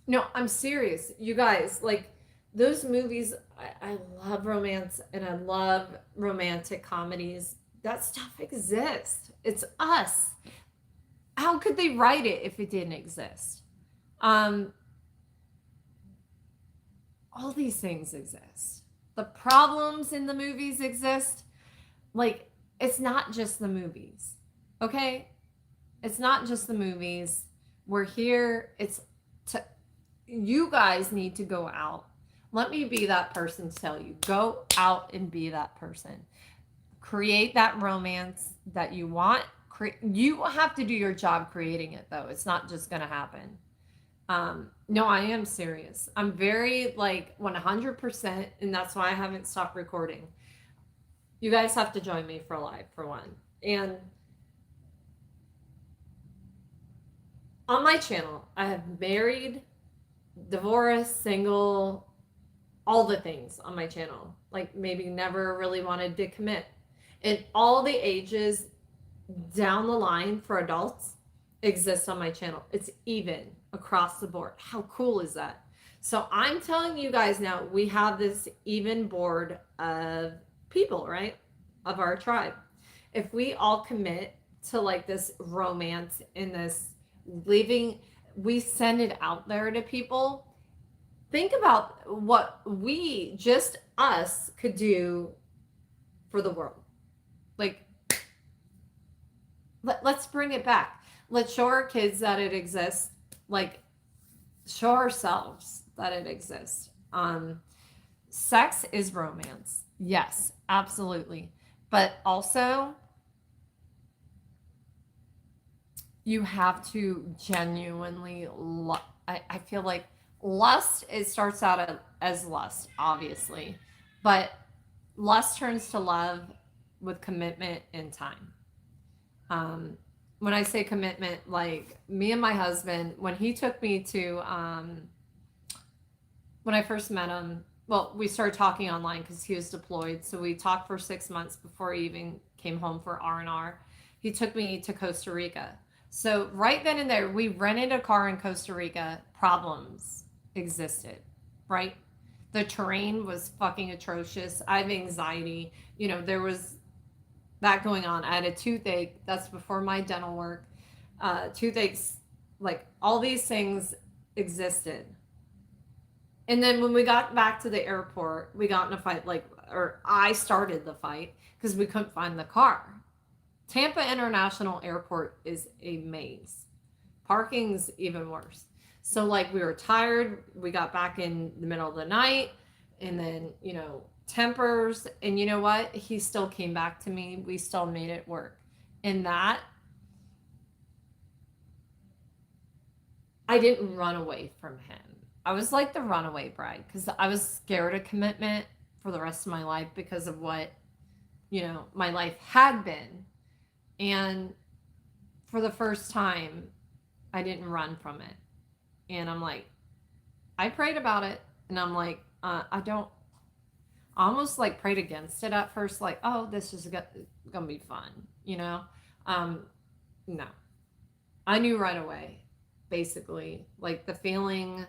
no, I'm serious. You guys, like, those movies, I love romance and I love romantic comedies. That stuff exists. It's us. How could they write it if it didn't exist? All these things exist. The problems in the movies exist. Like, it's not just the movies. Okay? It's not just the movies. We're here. You guys need to go out. Let me be that person to tell you. Go out and be that person. Create that romance that you want. You have to do your job creating it, though. It's not just going to happen. No, I am serious. I'm very, like, 100%, and that's why I haven't stopped recording. You guys have to join me for live, for one. And on my channel, I have married, divorced, single, all the things on my channel. Like, maybe never really wanted to commit. And all the ages down the line for adults exist on my channel. It's even across the board. How cool is that? So I'm telling you guys now, we have this even board of people, right? Of our tribe. If we all commit to like this romance and this living, we send it out there to people. Think about what we, just us, could do for the world. Like, let's bring it back. Let's show our kids that it exists. Like, show ourselves that it exists. Sex is romance. Yes, absolutely. But also, you have to genuinely I feel like lust, it starts out as lust, obviously. But lust turns to love with commitment and time. When I say commitment, like me and my husband, when he took me to, when I first met him, well, we started talking online because he was deployed. So we talked for 6 months before he even came home for R&R. He took me to Costa Rica. So right then and there, we rented a car in Costa Rica. Problems existed, right? The terrain was fucking atrocious. I have anxiety. You know, there was that going on. I had a toothache. That's before my dental work. Toothaches, like all these things existed. And then when we got back to the airport, we got in a fight, or I started the fight because we couldn't find the car. Tampa International Airport is a maze. Parking's even worse. So like we were tired. We got back in the middle of the night, and then, you know, tempers, and you know what? He still came back to me. We still made it work. And that, I didn't run away from him. I was like the runaway bride because I was scared of commitment for the rest of my life because of what, you know, my life had been. And for the first time, I didn't run from it. And I'm like, I prayed about it. And I'm like, I don't, almost like prayed against it at first. Like, oh, this is going to be fun, you know? No. I knew right away basically. Like the feeling,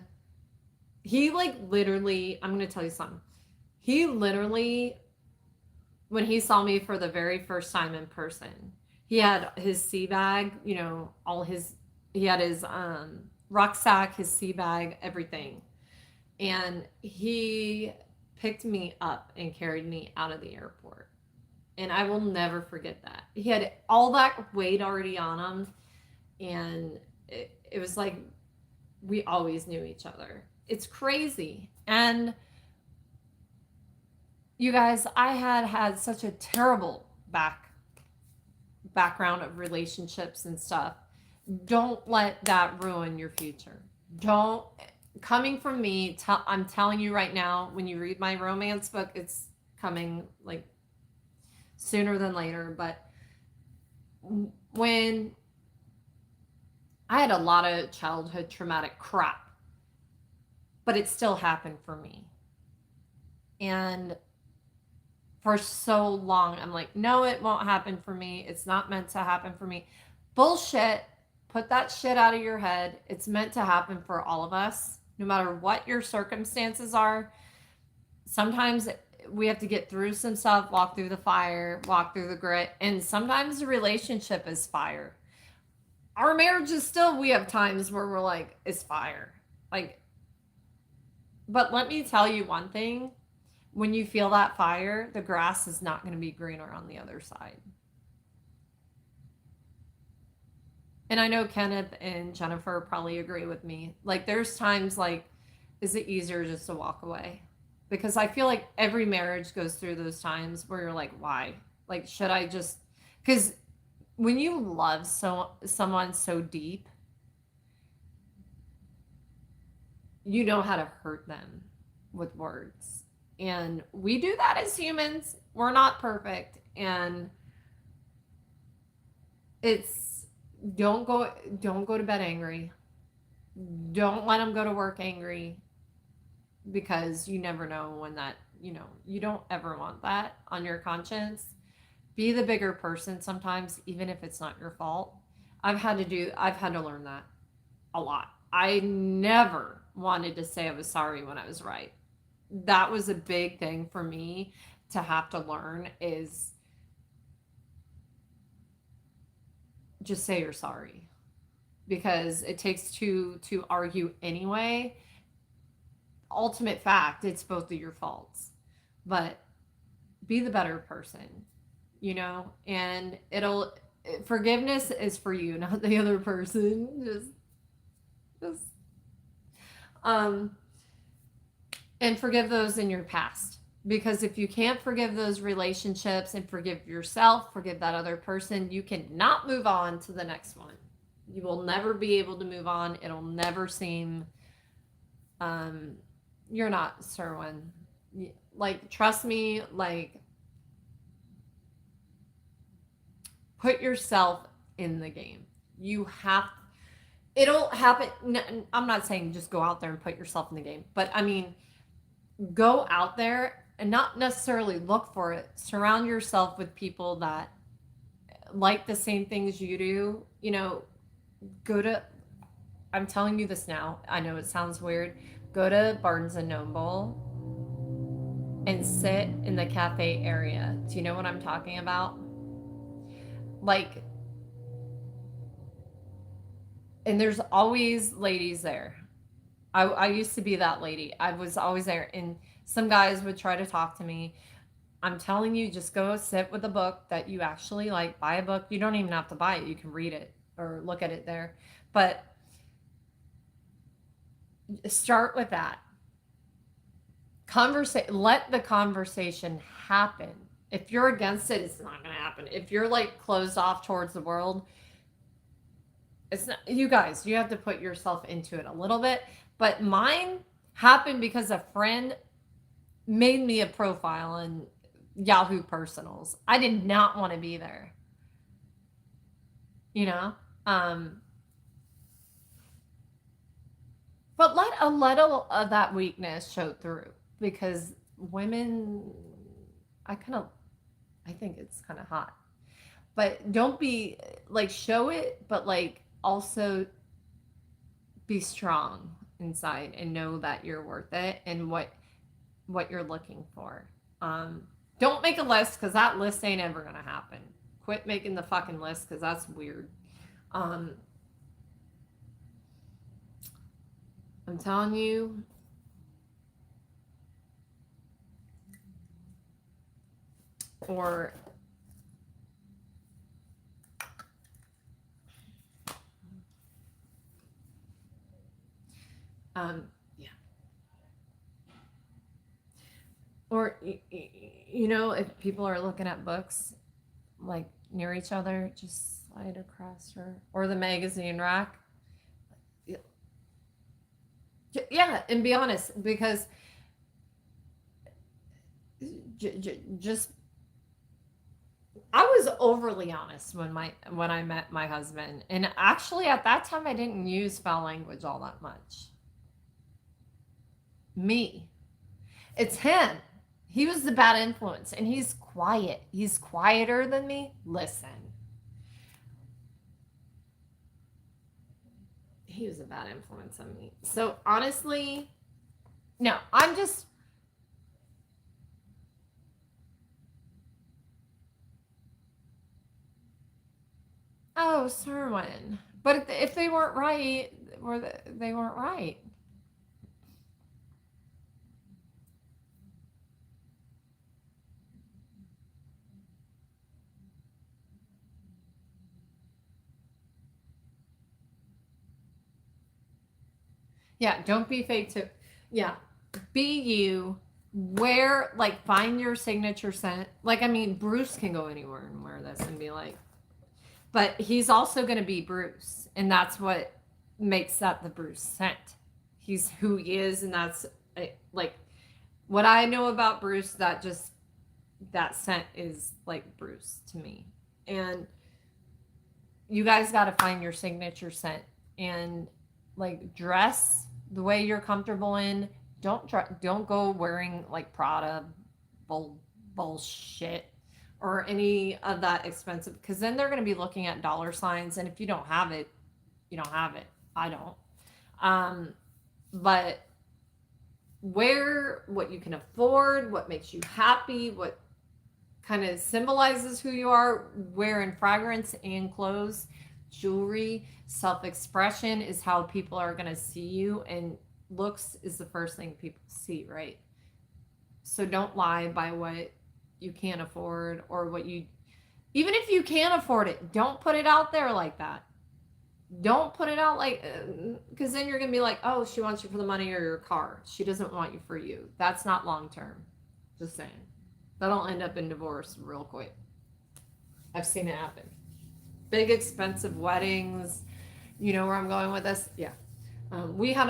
he like literally, I'm going to tell you something. He literally, when he saw me for the very first time in person, he had his sea bag, you know, he had his rucksack, his sea bag, everything. And he picked me up and carried me out of the airport. And I will never forget that. He had all that weight already on him. And it was like we always knew each other. It's crazy. And you guys, I had such a terrible background of relationships and stuff. Don't let that ruin your future. Don't, coming from me, I'm telling you right now, when you read my romance book, it's coming like sooner than later. But when I had a lot of childhood traumatic crap, but it still happened for me. And for so long, I'm like, no, it won't happen for me. It's not meant to happen for me. Bullshit. Put that shit out of your head. It's meant to happen for all of us, no matter what your circumstances are. Sometimes we have to get through some stuff, walk through the fire, walk through the grit. And sometimes the relationship is fire. Our marriage is still, we have times where we're like, it's fire. Like, but let me tell you one thing. When you feel that fire, the grass is not going to be greener on the other side. And I know Kenneth and Jennifer probably agree with me. Like, there's times like, is it easier just to walk away? Because I feel like every marriage goes through those times where you're like, why? Like, should I just, because when you love someone so deep, you know how to hurt them with words. And we do that as humans. We're not perfect. And it's, don't go to bed angry. Don't let them go to work angry, because you never know when that, you don't ever want that on your conscience. Be the bigger person sometimes, even if it's not your fault. I've had to learn that a lot. I never wanted to say I was sorry when I was right. That was a big thing for me to have to learn, is just say you're sorry, because it takes two to argue anyway. Ultimate fact, it's both of your faults. But be the better person, and forgiveness is for you, not the other person. Just and forgive those in your past. Because if you can't forgive those relationships and forgive yourself, forgive that other person, you cannot move on to the next one. You will never be able to move on. It'll never seem, you're not Serwin. Like, trust me, like, put yourself in the game. It'll happen. I'm not saying just go out there and put yourself in the game, but I mean, go out there and not necessarily look for it. Surround yourself with people that like the same things you do. I'm telling you this now. I know it sounds weird. Go to Barnes and Noble and sit in the cafe area. Do you know what I'm talking about? Like, and there's always ladies there. I used to be that lady. I was always there, and some guys would try to talk to me. I'm telling you, just go sit with a book that you actually like. Buy a book. You don't even have to buy it. You can read it or look at it there. But start with that. Let the conversation happen. If you're against it, it's not going to happen. If you're like closed off towards the world, it's not. You guys, you have to put yourself into it a little bit. But mine happened because a friend made me a profile in Yahoo Personals. I did not want to be there. But let a little of that weakness show through, because women, I think it's kind of hot. But don't be like, show it, but like also be strong inside and know that you're worth it and what you're looking for. Don't make a list, because that list ain't ever gonna happen. Quit making the fucking list, because that's weird. I'm telling you, or yeah, or you know, if people are looking at books like near each other, just slide across or the magazine rack. Yeah, and be honest, because just I was overly honest when I met my husband, and actually at that time I didn't use foul language all that much. Me, it's him. He was the bad influence, and he's quiet. He's quieter than me. Listen, he was a bad influence on me. So honestly, no, I'm just. Oh, Serwin. But if they weren't right, they weren't right. Yeah, don't be fake too. Yeah, be you. Wear, like, find your signature scent. Like, I mean, Bruce can go anywhere and wear this and be like, but he's also going to be Bruce, and that's what makes that the Bruce scent. He's who he is, and that's like what I know about Bruce. That scent is like Bruce to me. And you guys got to find your signature scent and like dress the way you're comfortable in. Don't go wearing like Prada bullshit or any of that expensive, because then they're going to be looking at dollar signs, and if you don't have it, you don't have it. I don't. But wear what you can afford, what makes you happy, what kind of symbolizes who you are. Wearing fragrance and clothes, jewelry, self-expression is how people are going to see you, and looks is the first thing people see, right? So don't lie by what you can't afford, or what you, even if you can't afford it, don't put it out there like that. Don't put it out like, because then you're going to be like, oh, she wants you for the money or your car. She doesn't want you for you. That's not long term. Just saying. That'll end up in divorce real quick. I've seen it happen. Big expensive weddings. You know where I'm going with this? Yeah. We had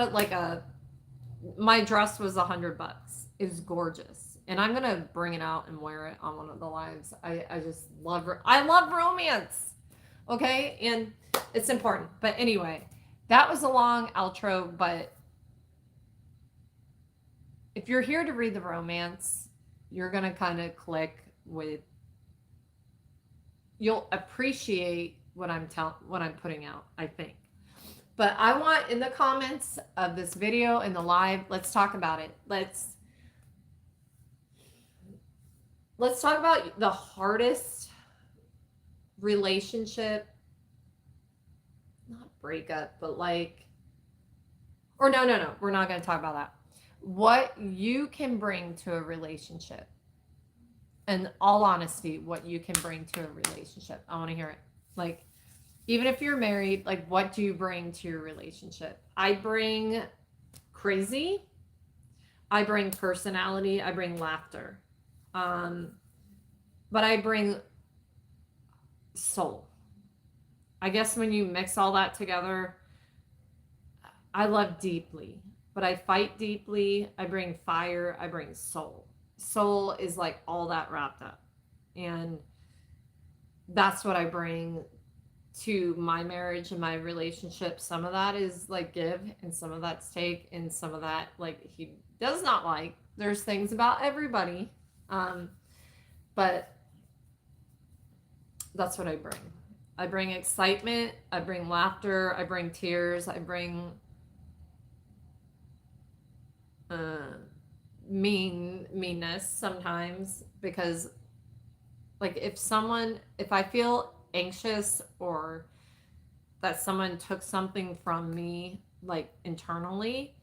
my dress was $100. It was gorgeous, and I'm gonna bring it out and wear it on one of the lives. I just love I love romance. Okay, and it's important. But anyway, that was a long outro. But if you're here to read the romance, you're gonna kind of click with. You'll appreciate what I'm putting out, I think. But I want, in the comments of this video and the live, let's talk about it. Let's talk about the hardest relationship, not breakup, but like, or no, we're not going to talk about that. What you can bring to a relationship. In all honesty, what you can bring to a relationship. I want to hear it. Like, even if you're married, like, what do you bring to your relationship? I bring crazy. I bring personality. I bring laughter. But I bring soul. I guess when you mix all that together, I love deeply, but I fight deeply. I bring fire. I bring soul. Soul is like all that wrapped up. And that's what I bring to my marriage and my relationship. Some of that is like give, and some of that's take, and some of that like he does not like. There's things about everybody, but that's what I bring. I bring excitement, I bring laughter, I bring tears, I bring meanness sometimes, because like if I feel anxious or that someone took something from me, like internally,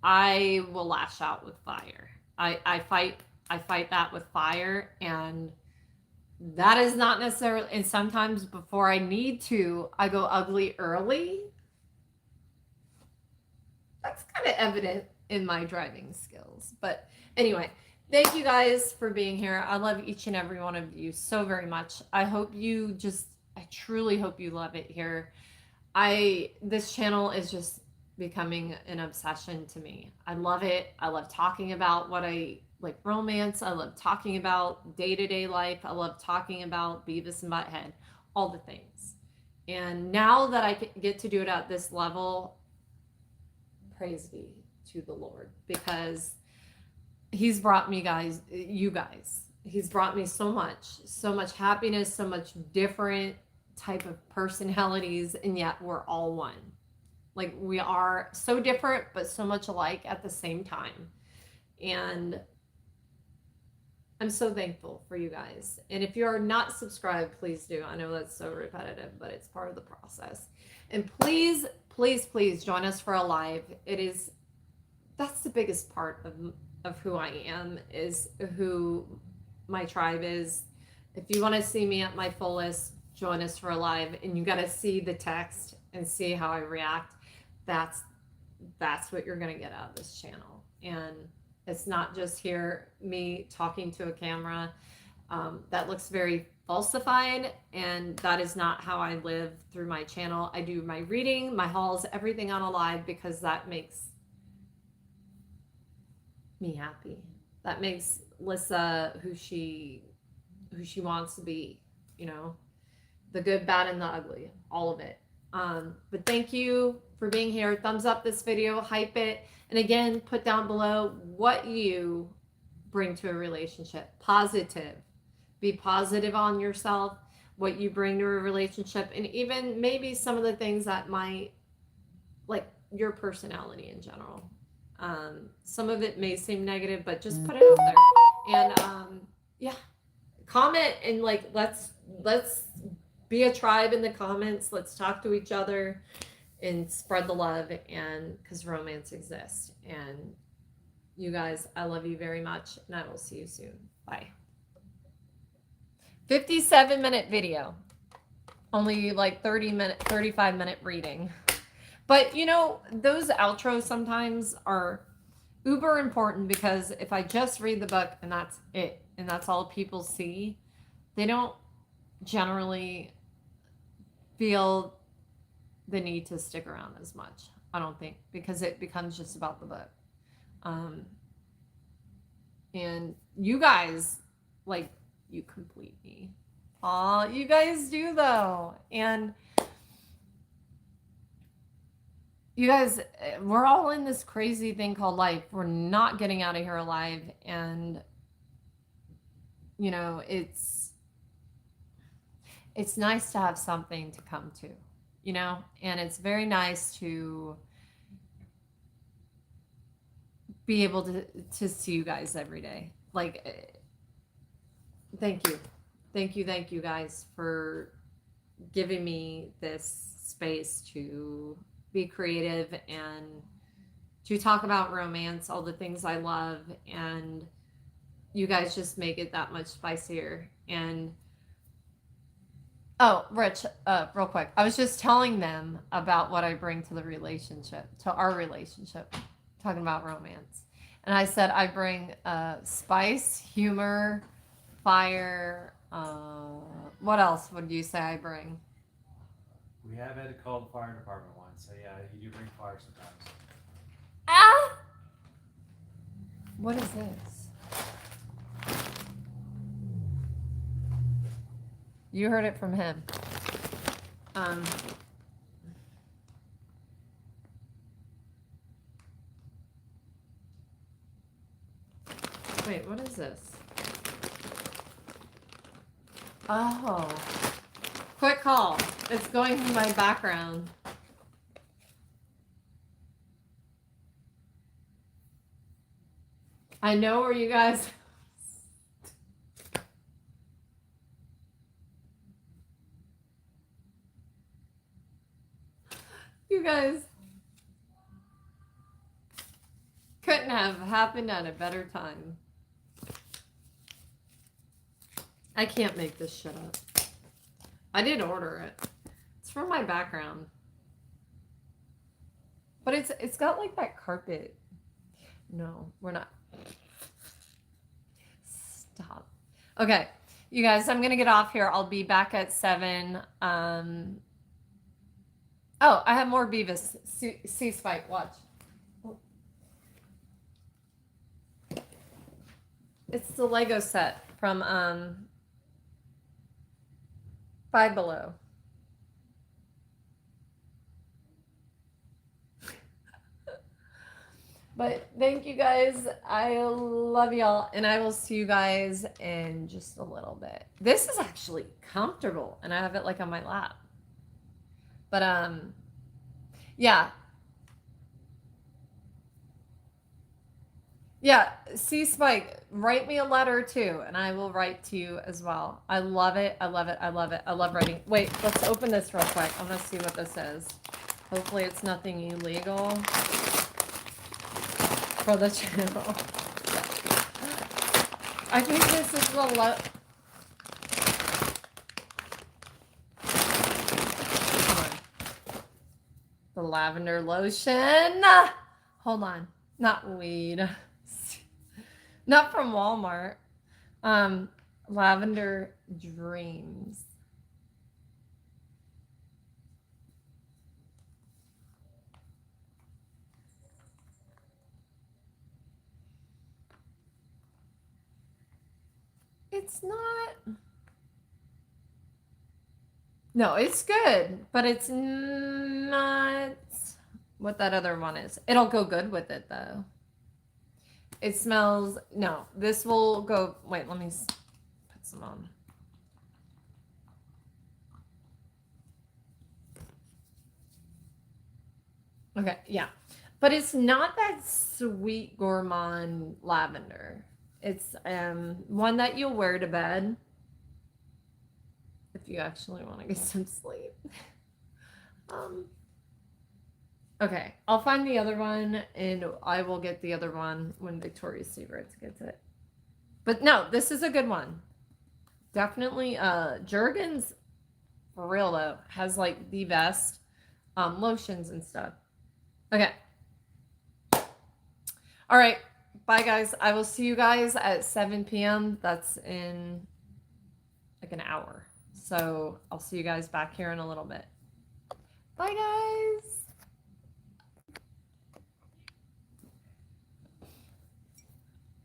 I will lash out with fire. I fight that with fire, and that is not necessarily, and sometimes before I need to, I go ugly early. That's kind of evident in my driving skills. But anyway, thank you guys for being here. I love each and every one of you so very much. I truly hope you love it here. This channel is just becoming an obsession to me. I love it. I love talking about what I like, romance. I love talking about day-to-day life. I love talking about Beavis and Butthead, all the things. And now that I get to do it at this level, praise be to the Lord, because he's brought me you guys. He's brought me so much happiness, so much different type of personalities, and yet we're all one. Like, we are so different but so much alike at the same time. And I'm so thankful for you guys. And if you are not subscribed, please do. I know that's so repetitive, but it's part of the process. And please, please, please join us for a live. That's the biggest part of who I am, is who my tribe is. If you want to see me at my fullest, join us for a live, and you got to see the text and see how I react. That's what you're going to get out of this channel. And it's not just me talking to a camera. That looks very falsified, and that is not how I live through my channel. I do my reading, my hauls, everything on a live, because that makes me happy. That makes Lissa who she wants to be, the good, bad, and the ugly, all of it. But thank you for being here. Thumbs up this video, hype it. And again, put down below what you bring to a relationship. Positive. Be positive on yourself, what you bring to a relationship, and even maybe some of the things that might, like, your personality in general. Some of it may seem negative, but just put it out there. And yeah, comment, and like, let's be a tribe in the comments. Let's talk to each other and spread the love, and because romance exists. And you guys, I love you very much, and I will see you soon. Bye. 57-minute video, only like 35-minute reading. But those outros sometimes are uber important, because if I just read the book and that's it, and that's all people see, they don't generally feel the need to stick around as much, I don't think, because it becomes just about the book. And you guys, like, you complete me. Aw, you guys do though. And you guys, we're all in this crazy thing called life. We're not getting out of here alive. And it's nice to have something to come to, and it's very nice to be able to see you guys every day. Like, thank you guys for giving me this space to be creative and to talk about romance, all the things I love, and you guys just make it that much spicier. And oh, Rich, real quick, I was just telling them about what I bring to our relationship, talking about romance. And I said I bring spice, humor, fire. What else would you say I bring? We have had to call the fire department once, so yeah, you do bring fire sometimes. Ah! What is this? You heard it from him. Wait, what is this? Oh. Quick call. It's going to my background. I know where you guys. You guys couldn't have happened at a better time. I can't make this shit up. I did order it. It's from my background. But it's got like that carpet. No, we're not. Stop. Okay. You guys, I'm going to get off here. I'll be back at 7. Oh, I have more Beavis. Sea Spike, watch. It's the Lego set from Five Below. But thank you guys. I love y'all. And I will see you guys in just a little bit. This is actually comfortable. And I have it like on my lap. But yeah. Yeah, C Spike, write me a letter too, and I will write to you as well. I love it. I love it. I love it. I love writing. Wait, let's open this real quick. I'm gonna see what this is. Hopefully it's nothing illegal for the channel. I think this is the lavender lotion. Hold on. Not weed. Not from Walmart. Lavender Dreams. It's not. No, it's good, but it's not what that other one is. It'll go good with it though. It smells, no, this will go, wait, let me put some on. Okay, yeah. But it's not that sweet gourmand lavender. It's one that you'll wear to bed if you actually want to get some sleep. Okay, I'll find the other one and I will get the other one when Victoria's Secret gets it. But no, this is a good one. Definitely Jergens, for real though, has like the best lotions and stuff. Okay. All right. Bye guys. I will see you guys at 7 p.m. That's in like an hour. So I'll see you guys back here in a little bit. Bye guys.